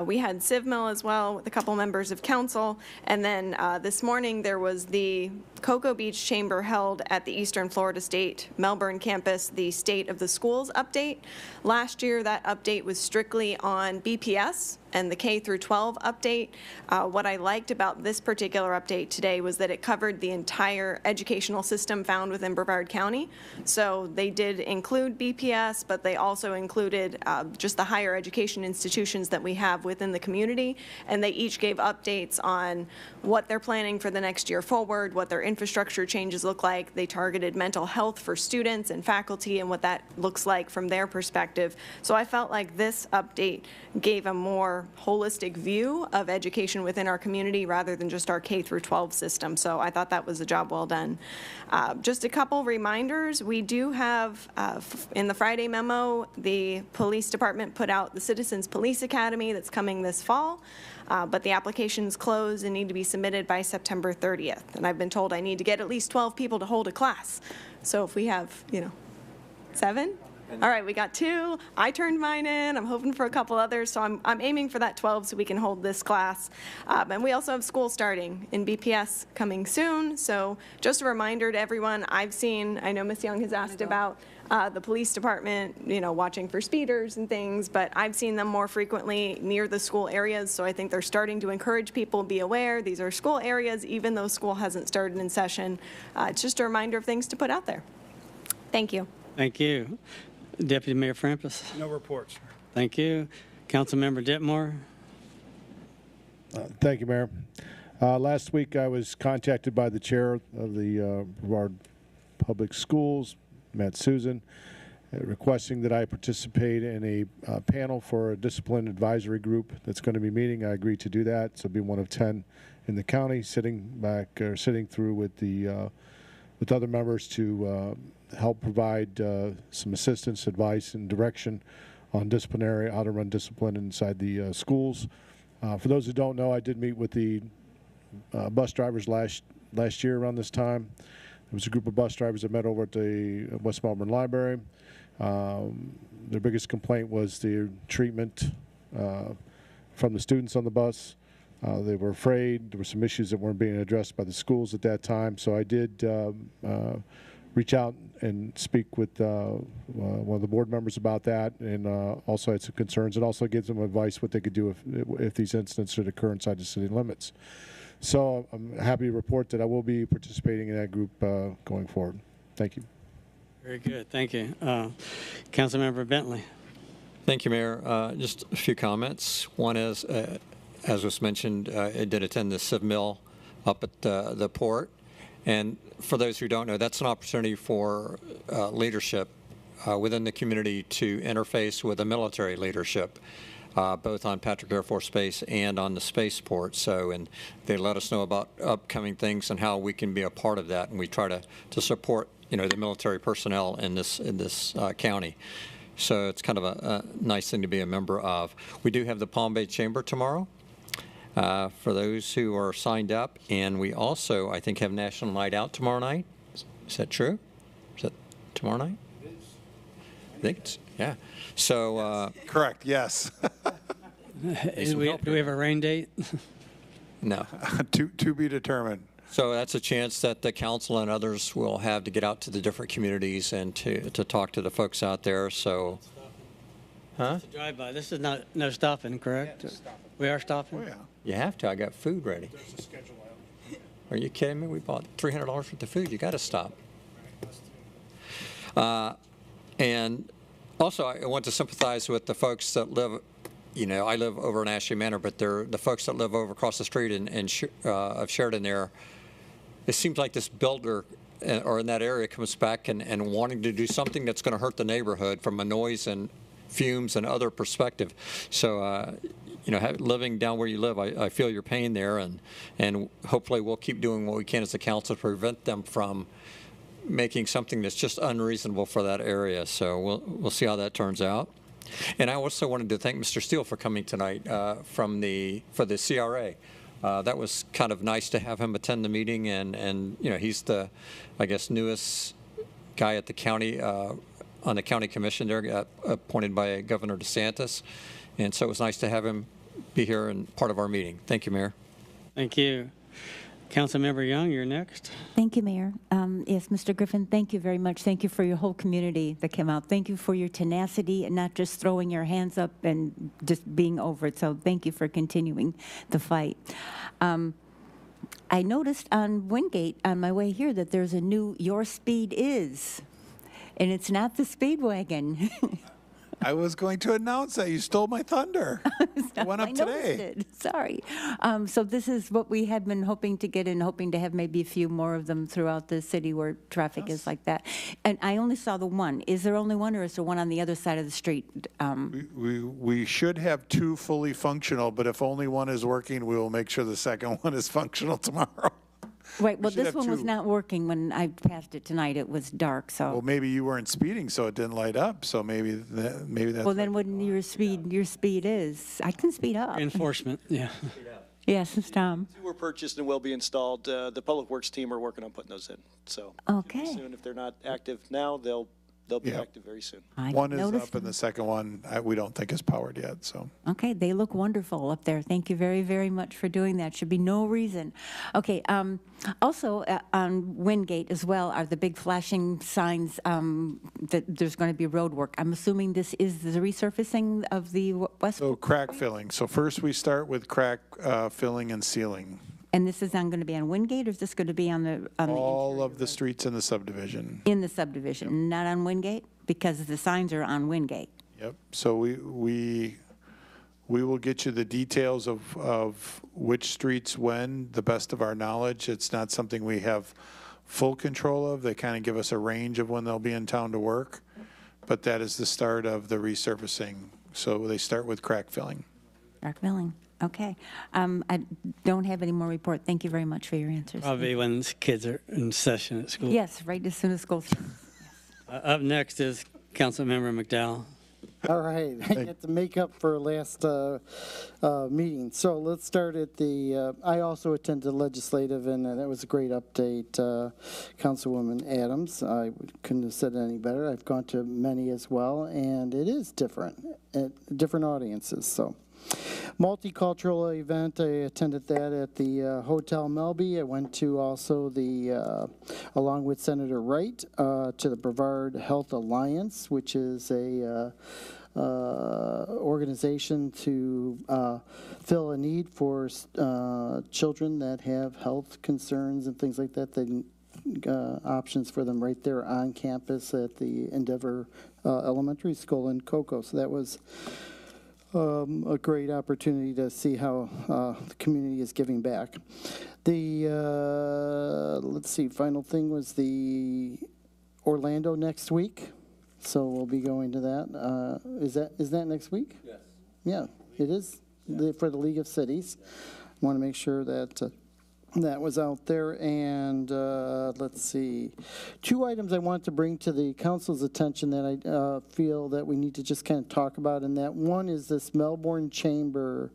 [SPEAKER 4] We had CivMill as well with a couple members of council. And then this morning there was the Cocoa Beach Chamber held at the Eastern Florida State Melbourne campus, the State of the Schools update. Last year that update was strictly on BPS and the K through 12 update. What I liked about this particular update today was that it covered the entire educational system found within Brevard County. So they did include BPS, but they also included just the higher education institutions that we have within the community, and they each gave updates on what they're planning for the next year forward, what their infrastructure changes look like. They targeted mental health for students and faculty and what that looks like from their perspective. So I felt like this update gave a more holistic view of education within our community rather than just our K through 12 system. So I thought that was a job well done. Just a couple reminders. We do have, in the Friday memo, the police department put out the Citizens Police Academy that's coming this fall, but the applications close and need to be submitted by September 30th. And I've been told I need to get at least 12 people to hold a class. So if we have, 7? All right, we got 2. I turned mine in. I'm hoping for a couple others, so I'm aiming for that 12 so we can hold this class. And we also have school starting in BPS coming soon. So just a reminder to everyone, I know Ms. Young has asked about the police department, watching for speeders and things, but I've seen them more frequently near the school areas, so I think they're starting to encourage people to be aware. These are school areas, even though school hasn't started in session. It's just a reminder of things to put out there. Thank you.
[SPEAKER 1] Thank you. Deputy Mayor Frampus.
[SPEAKER 6] No reports.
[SPEAKER 1] Thank you. Councilmember Ditmore.
[SPEAKER 7] Thank you, Mayor. Last week I was contacted by the chair of the Brevard Public Schools, Matt Susan, requesting that I participate in a panel for a discipline advisory group that's going to be meeting. I agreed to do that, so I'll be one of 10 in the county, sitting through with other members to help provide some assistance, advice, and direction on disciplinary, how to run discipline inside the schools. For those who don't know, I did meet with the bus drivers last year around this time. There was a group of bus drivers that met over at the West Melbourne Library. Their biggest complaint was the treatment from the students on the bus. They were afraid. There were some issues that weren't being addressed by the schools at that time. So I did reach out and speak with one of the board members about that, and also had some concerns, and also give them advice what they could do if these incidents should occur inside the city limits. So I'm happy to report that I will be participating in that group going forward. Thank you.
[SPEAKER 1] Very good. Thank you. Councilmember Bentley.
[SPEAKER 10] Thank you, Mayor. Just a few comments. One is, as was mentioned, I did attend the CivMill up at the port. And for those who don't know, that's an opportunity for leadership within the community to interface with the military leadership, both on Patrick Air Force Base and on the spaceport. So, and they let us know about upcoming things and how we can be a part of that. And we try to support, the military personnel in this county. So it's kind of a nice thing to be a member of. We do have the Palm Bay Chamber tomorrow. For those who are signed up, and we also, I think, have National Night Out tomorrow night. Is that true? Is that tomorrow night? It is. I think it's, yeah. So.
[SPEAKER 5] Correct, yes.
[SPEAKER 1] Do we have a rain date?
[SPEAKER 10] No.
[SPEAKER 5] To be determined.
[SPEAKER 10] So that's a chance that the council and others will have to get out to the different communities and to talk to the folks out there. So. Huh?
[SPEAKER 1] It's a drive-by. This is no stopping, correct? Yeah, stopping. We are stopping?
[SPEAKER 5] Oh, yeah.
[SPEAKER 10] You have to. I got food ready.
[SPEAKER 20] There's a schedule out.
[SPEAKER 10] Are you kidding me? We bought $300 worth of food. You got to stop. And also, I want to sympathize with the folks that live. I live over in Ashley Manor, but they're the folks that live over across the street of Sheridan there. It seems like this builder or in that area comes back and wanting to do something that's going to hurt the neighborhood from a noise and fumes and other perspective. So, living down where you live, I feel your pain there, and hopefully we'll keep doing what we can as a council to prevent them from making something that's just unreasonable for that area. So we'll see how that turns out. And I also wanted to thank Mr. Steele for coming tonight for the CRA. That was kind of nice to have him attend the meeting, and he's the, I guess, newest guy at the county on the county commission there, got appointed by Governor DeSantis. And so it was nice to have him be here and part of our meeting. Thank you, Mayor.
[SPEAKER 1] Thank you. Councilmember Young, you're next.
[SPEAKER 8] Thank you, Mayor. Yes, Mr. Griffin, thank you very much. Thank you for your whole community that came out. Thank you for your tenacity and not just throwing your hands up and just being over it. So thank you for continuing the fight. I noticed on Wingate on my way here that there's a new Your Speed Is, and it's not the speed wagon.
[SPEAKER 5] I was going to announce that. You stole my thunder. It went up
[SPEAKER 8] I
[SPEAKER 5] today.
[SPEAKER 8] noticed it. Sorry. So this is what we had been hoping to get and hoping to have maybe a few more of them throughout the city where traffic is like that. And I only saw the one. Is there only one, or is there one on the other side of the street?
[SPEAKER 5] We should have two fully functional, but if only one is working, we will make sure the second one is functional tomorrow.
[SPEAKER 8] Right. Well,
[SPEAKER 5] should
[SPEAKER 8] this
[SPEAKER 5] have
[SPEAKER 8] one was
[SPEAKER 5] two.
[SPEAKER 8] not working when I passed it tonight. It was dark. So.
[SPEAKER 5] Well, maybe you weren't speeding, so it didn't light up. So maybe that's.
[SPEAKER 8] Well, then wouldn't your speed is? I can speed up.
[SPEAKER 1] Enforcement, yeah.
[SPEAKER 8] Yes, it's Tom.
[SPEAKER 18] Two were purchased and will be installed. The Public Works team are working on putting those in. So
[SPEAKER 8] Okay.
[SPEAKER 18] soon, if they're not active now, they'll be
[SPEAKER 5] Yeah.
[SPEAKER 18] active very soon.
[SPEAKER 8] I
[SPEAKER 5] One is
[SPEAKER 8] noticed
[SPEAKER 5] up, and the second one we don't think is powered yet. So.
[SPEAKER 8] Okay, they look wonderful up there. Thank you very, very much for doing that. Should be no reason. Okay, also on Wingate as well are the big flashing signs that there's going to be road work. I'm assuming this is the resurfacing of the west.
[SPEAKER 5] So crack filling. So first we start with crack filling and sealing.
[SPEAKER 8] And this is going to be on Wingate, or is this going to be on the
[SPEAKER 5] All of the streets in the subdivision.
[SPEAKER 8] in the subdivision, not on Wingate, because the signs are on Wingate.
[SPEAKER 5] Yep. So we will get you the details of which streets when, the best of our knowledge. It's not something we have full control of. They kind of give us a range of when they'll be in town to work, but that is the start of the resurfacing. So they start with crack filling.
[SPEAKER 8] Crack filling. Okay. I don't have any more report. Thank you very much for your answers.
[SPEAKER 1] Probably when kids are in session at school.
[SPEAKER 8] Yes, right as soon as school starts.
[SPEAKER 1] Up next is Councilmember McDowell.
[SPEAKER 9] All right, I get to make up for last meeting. So let's start at the, I also attended legislative, and that was a great update. Councilwoman Adams, I couldn't have said it any better. I've gone to many as well, and it is different, different audiences, so. Multicultural event, I attended that at the Hotel Melby. I went to also the, along with Senator Wright, to the Brevard Health Alliance, which is a organization to fill a need for children that have health concerns and things like that. They options for them right there on campus at the Endeavor Elementary School in Cocoa. So that was a great opportunity to see how the community is giving back. The, let's see, final thing was the Orlando next week. So we'll be going to that. Is that next week? Yes. Yeah, it is for the League of Cities. Want to make sure that that was out there. And let's see, two items I want to bring to the council's attention that I feel that we need to just kind of talk about. And that one is this Melbourne Chamber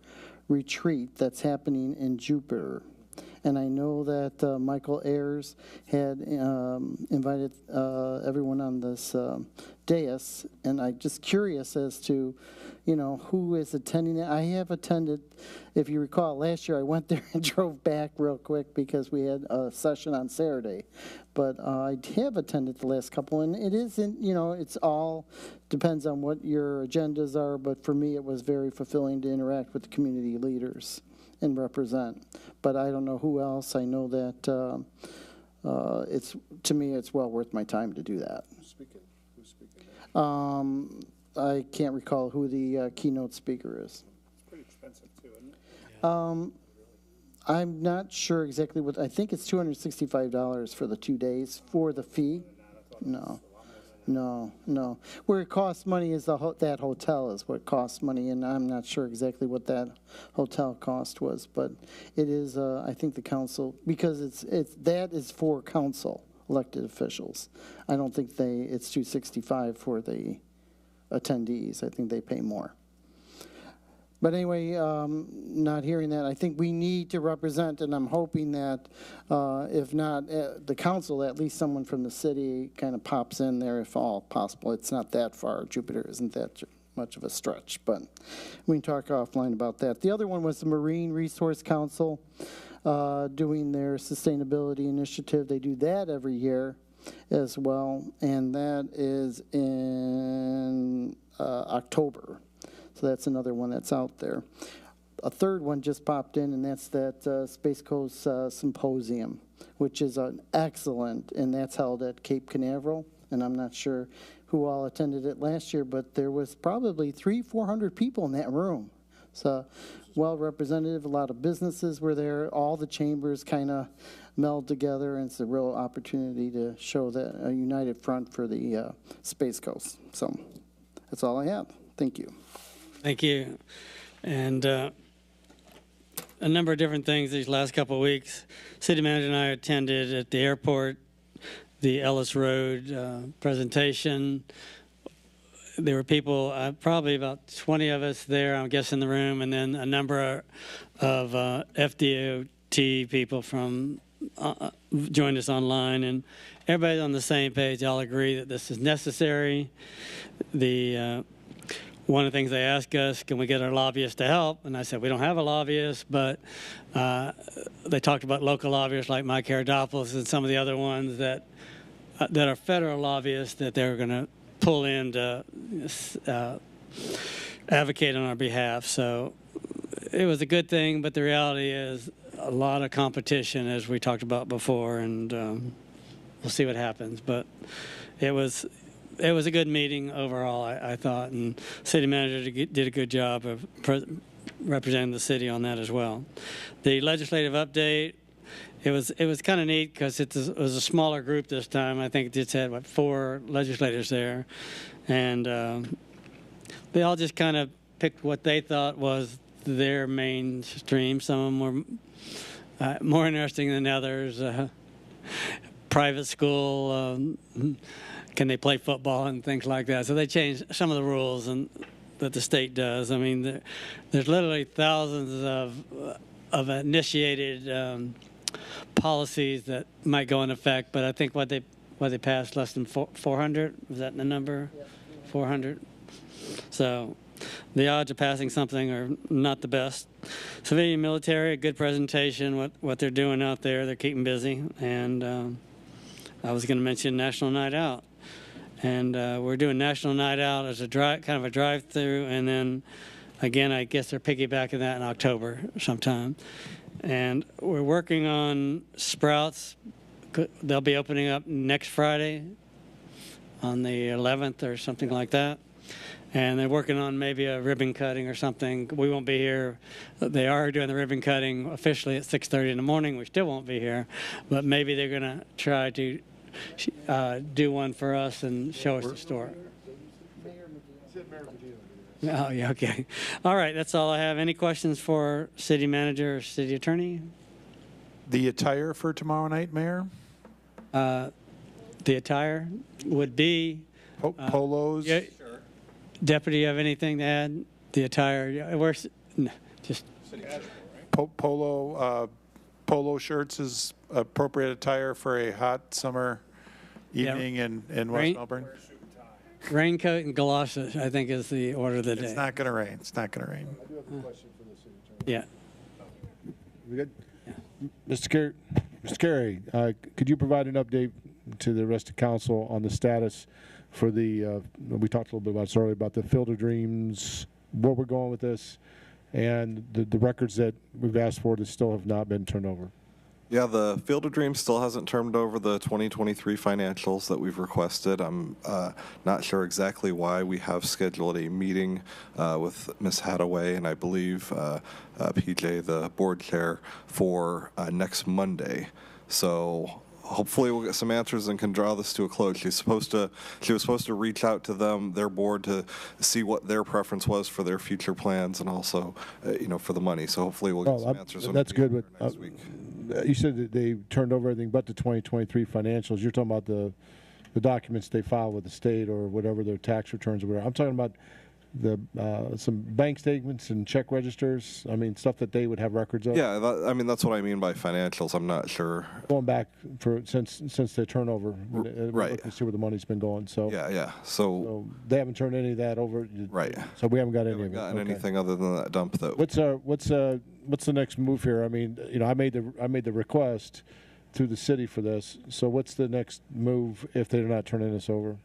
[SPEAKER 9] retreat that's happening in Jupiter. And I know that Michael Ayers had invited everyone on this dais, and I'm just curious as to, you know, who is attending it. I have attended, if you recall, last year I went there and drove back real quick because we had a session on Saturday. But I have attended the last couple, and it isn't, you know, it's all depends on what your agendas are, but for me it was very fulfilling to interact with the community leaders and represent. But I don't know who else. I know that it's, to me, it's well worth my time to do that.
[SPEAKER 7] Who's speaking?
[SPEAKER 9] I can't recall who the keynote speaker is.
[SPEAKER 20] It's pretty expensive too, isn't it?
[SPEAKER 9] I'm not sure exactly what, I think it's $265 for the 2 days for the fee. No. Where it costs money is that hotel is what costs money, and I'm not sure exactly what that hotel cost was, but it is, I think the council, because that is for council elected officials. I don't think it's $265 for the attendees. I think they pay more. But anyway, not hearing that, I think we need to represent, and I'm hoping that if not the council, at least someone from the city kind of pops in there if all possible. It's not that far. Jupiter isn't that much of a stretch, but we can talk offline about that. The other one was the Marine Resource Council doing their sustainability initiative. They do that every year as well, and that is in October. So that's another one that's out there. A third one just popped in, and that's that Space Coast Symposium, which is an excellent, and that's held at Cape Canaveral. And I'm not sure who all attended it last year, but there was probably 300-400 people in that room. So well representative, a lot of businesses were there, all the chambers kind of meld together, and it's a real opportunity to show that a united front for the Space Coast. So that's all I have. Thank you.
[SPEAKER 1] Thank you. And a number of different things these last couple of weeks. City manager and I attended at the airport the Ellis Road presentation. There were people, probably about 20 of us there, I guess, in the room, and then a number of FDOT people from joined us online, and everybody's on the same page. They all agree that this is necessary. One of the things they asked us, can we get our lobbyists to help? And I said, we don't have a lobbyist, but they talked about local lobbyists like Mike Herodopoulos and some of the other ones that are federal lobbyists that they're going to pull in to advocate on our behalf. So it was a good thing, but the reality is a lot of competition, as we talked about before, and we'll see what happens. But it was a good meeting overall, I thought, and city manager did a good job of representing the city on that as well. The legislative update, it was kind of neat because it was a smaller group this time. I think it just had 4 legislators there, and they all just kind of picked what they thought was their mainstream. Some of them were more interesting than others. Private school. Can they play football and things like that? So they changed some of the rules that the state does. I mean, there's literally thousands of initiated policies that might go in effect, but I think what they passed less than 400. Was that the number? 400. So the odds of passing something are not the best. Civilian military, a good presentation. What they're doing out there, they're keeping busy. And I was going to mention National Night Out. And we're doing National Night Out as a kind of a drive-through, and then again, I guess they're piggybacking that in October sometime. And we're working on Sprouts. They'll be opening up next Friday on the 11th or something like that. And they're working on maybe a ribbon cutting or something. We won't be here. They are doing the ribbon cutting officially at 6:30 in the morning. We still won't be here, but maybe they're going to try to do one for us and show us the store. Oh, yeah, okay. All right, that's all I have. Any questions for city manager or city attorney?
[SPEAKER 5] The attire for tomorrow night, Mayor?
[SPEAKER 1] The attire would be...
[SPEAKER 5] polos?
[SPEAKER 1] Yeah. Sure. Deputy, you have anything to add? The attire, where's... No, just...
[SPEAKER 5] Polo shirts is appropriate attire for a hot summer evening in West Melbourne.
[SPEAKER 1] Raincoat and galoshes, I think, is the order of the day.
[SPEAKER 5] It's not going to rain. It's not going to rain.
[SPEAKER 7] I do have a question for the city attorney.
[SPEAKER 1] Yeah.
[SPEAKER 7] We good? Yeah. Mr. Carey, could you provide an update to the rest of council on the status for the, we talked a little bit about this earlier, about the Field of Dreams, where we're going with this, and the records that we've asked for that still have not been turned over?
[SPEAKER 14] Yeah, the Field of Dreams still hasn't turned over the 2023 financials that we've requested. I'm not sure exactly why. We have scheduled a meeting with Ms. Hadaway and I believe PJ, the board chair, for next Monday. So hopefully we'll get some answers and can draw this to a close. She was supposed to reach out to them, their board, to see what their preference was for their future plans and also, for the money. So hopefully we'll get some answers.
[SPEAKER 7] That's good. With
[SPEAKER 14] next week.
[SPEAKER 7] You said that they turned over everything but the 2023 financials. You're talking about the documents they filed with the state or whatever their tax returns were. I'm talking about some bank statements and check registers. I mean, stuff that they would have records of.
[SPEAKER 14] Yeah, I mean, that's what I mean by financials. I'm not sure.
[SPEAKER 7] Going back since the turnover,
[SPEAKER 14] Right.
[SPEAKER 7] looking to see where the money's been going. So
[SPEAKER 14] Yeah. So
[SPEAKER 7] they haven't turned any of that over.
[SPEAKER 14] Right.
[SPEAKER 7] So we haven't got any of it.
[SPEAKER 14] gotten
[SPEAKER 7] Okay.
[SPEAKER 14] anything other than that dump that.
[SPEAKER 7] What's the next move here? I mean, I made the request through the city for this. So what's the next move if they're not turning this over?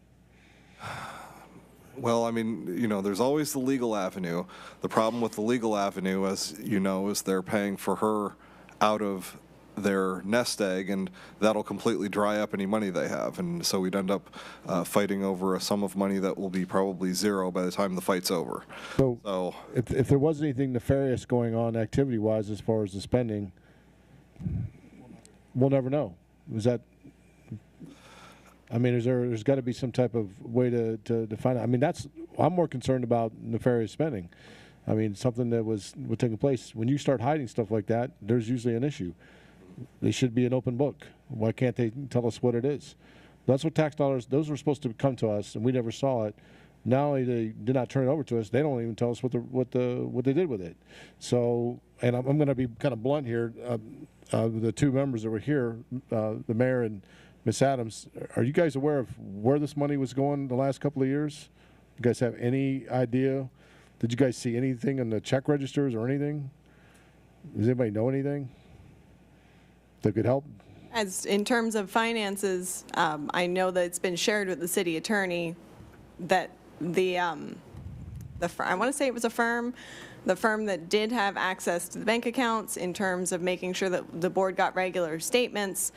[SPEAKER 14] Well, I mean, there's always the legal avenue. The problem with the legal avenue, as you know, is they're paying for her out of their nest egg, and that'll completely dry up any money they have. And so we'd end up fighting over a sum of money that will be probably zero by the time the fight's over.
[SPEAKER 7] So if there was anything nefarious going on activity-wise as far as the spending, we'll never know. Is that? I mean, there's got to be some type of way to find out. I mean, I'm more concerned about nefarious spending. I mean, something that was taking place. When you start hiding stuff like that, there's usually an issue. They should be an open book. Why can't they tell us what it is? That's what tax dollars, those were supposed to come to us, and we never saw it. Not only they did not turn it over to us, they don't even tell us what they did with it. So, and I'm going to be kind of blunt here. The two members that were here, the mayor and Ms. Adams, are you guys aware of where this money was going the last couple of years? You guys have any idea? Did you guys see anything in the check registers or anything? Does anybody know anything that could help?
[SPEAKER 4] As in terms of finances, I know that it's been shared with the city attorney that I want to say it was the firm that did have access to the bank accounts in terms of making sure that the board got regular statements,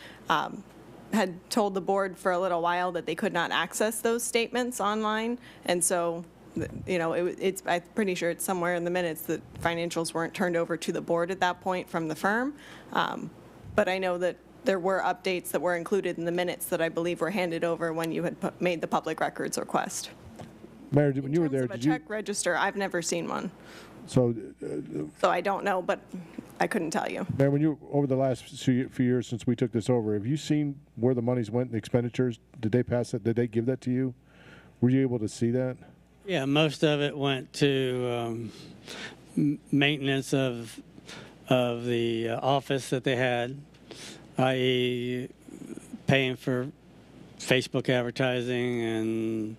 [SPEAKER 4] had told the board for a little while that they could not access those statements online. And so, I'm pretty sure it's somewhere in the minutes that financials weren't turned over to the board at that point from the firm. But I know that there were updates that were included in the minutes that I believe were handed over when you had made the public records request.
[SPEAKER 7] Mayor, when you were there,
[SPEAKER 4] did you? Check register, I've never seen one.
[SPEAKER 7] So
[SPEAKER 4] I don't know, but I couldn't tell you.
[SPEAKER 7] Mayor, when you over the last few years since we took this over, have you seen where the monies went, the expenditures? Did they pass it? Did they give that to you? Were you able to see that?
[SPEAKER 1] Yeah, most of it went to maintenance of the office that they had, i.e. paying for Facebook advertising and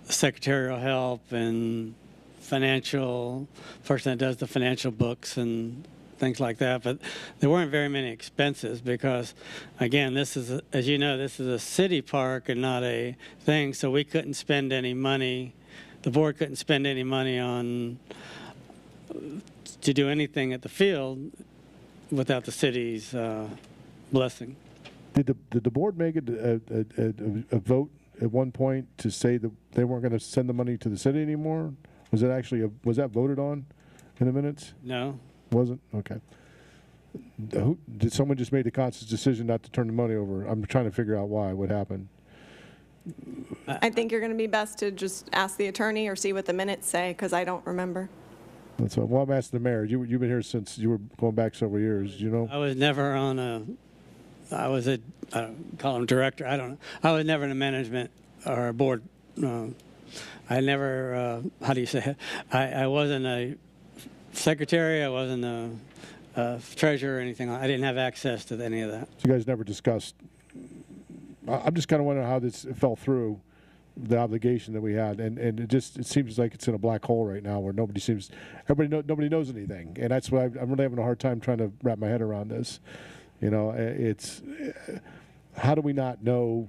[SPEAKER 1] secretarial help and financial person that does the financial books and things like that. But there weren't very many expenses because, again, this is, as you know, this is a city park and not a thing, so we couldn't spend any money. The board couldn't spend any money on to do anything at the field without the city's blessing.
[SPEAKER 7] Did the board make a vote at one point to say that they weren't going to send the money to the city anymore? Was it actually was that voted on in the minutes?
[SPEAKER 1] No.
[SPEAKER 7] Wasn't? Okay. Did someone just make the conscious decision not to turn the money over? I'm trying to figure out why. What happened?
[SPEAKER 4] I think you're going to be best to just ask the attorney or see what the minutes say, because I don't remember.
[SPEAKER 7] That's what. Well, I'm asking the mayor. You've been here since you were going back several years. You know.
[SPEAKER 1] I was never on I was a call him director. I don't know. I was never in a management or a board. I never. How do you say it? I wasn't a secretary. I wasn't a treasurer or anything. I didn't have access to any of that.
[SPEAKER 7] So you guys never discussed. I'm just kind of wondering how this fell through, the obligation that we had, and it seems like it's in a black hole right now where nobody knows anything, and that's why I'm really having a hard time trying to wrap my head around this. You know, it's how do we not know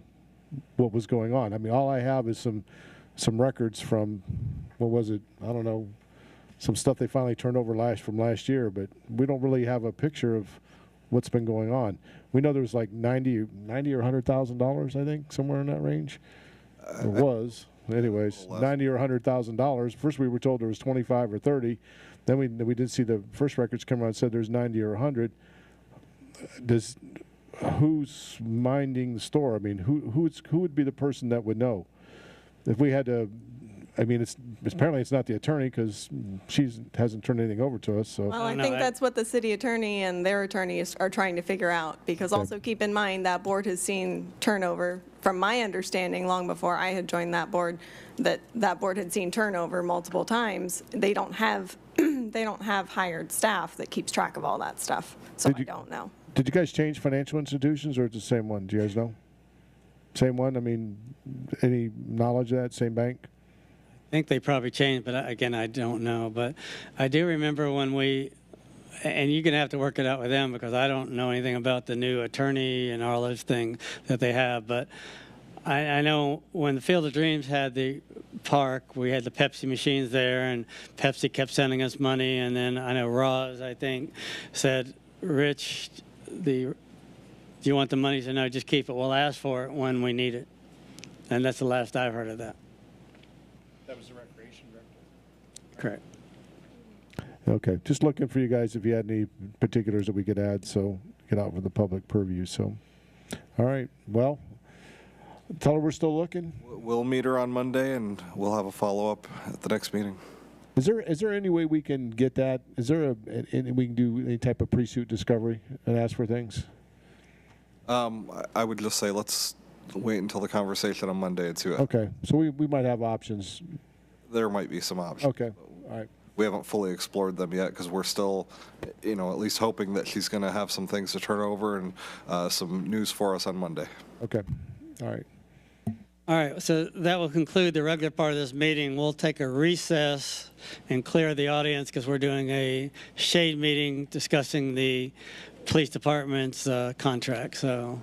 [SPEAKER 7] what was going on? I mean, all I have is some records from what was it? I don't know, some stuff they finally turned over from last year, but we don't really have a picture of what's been going on. We know there was like $90 or $100,000, I think, somewhere in that range. It was, anyways, $90 or $100,000. First, we were told there was 25 or 30. Then we did see the first records come out and said there's 90 or 100. Who's minding the store? I mean, who would be the person that would know? If we had to I mean, apparently it's not the attorney because she hasn't turned anything over to us, so.
[SPEAKER 4] Well, I think that's what the city attorney and their attorneys are trying to figure out, because
[SPEAKER 7] Okay.
[SPEAKER 4] also keep in mind that board has seen turnover, from my understanding, long before I had joined that board, that board had seen turnover multiple times. They don't have, they don't have hired staff that keeps track of all that stuff, so I don't know.
[SPEAKER 7] Did you guys change financial institutions, or it's the same one? Do you guys know? Same one? I mean, any knowledge of that? Same bank?
[SPEAKER 1] I think they probably changed, but again, I don't know. But I do remember when we, and you're going to have to work it out with them because I don't know anything about the new attorney and all those things that they have. But I know when the Field of Dreams had the park, we had the Pepsi machines there, and Pepsi kept sending us money. And then I know Roz, I think, said, Rich, do you want the money? He said, no, just keep it. We'll ask for it when we need it. And that's the last I've heard of that.
[SPEAKER 6] That was the recreation director.
[SPEAKER 1] Correct.
[SPEAKER 7] Okay, just looking for you guys if you had any particulars that we could add, so get out for the public purview. So, all right, well, tell her we're still looking.
[SPEAKER 14] We'll meet her on Monday, and we'll have a follow-up at the next meeting.
[SPEAKER 7] Is there any way we can get that? Is there we can do any type of pre-suit discovery and ask for things?
[SPEAKER 14] I would just say let's wait until the conversation on Monday and see what.
[SPEAKER 7] Okay, so we might have options.
[SPEAKER 14] There might be some options.
[SPEAKER 7] Okay, all right.
[SPEAKER 14] We haven't fully explored them yet because we're still, at least hoping that she's going to have some things to turn over and some news for us on Monday.
[SPEAKER 7] Okay, all right.
[SPEAKER 1] All right, so that will conclude the regular part of this meeting. We'll take a recess and clear the audience because we're doing a shade meeting discussing the police department's contract. So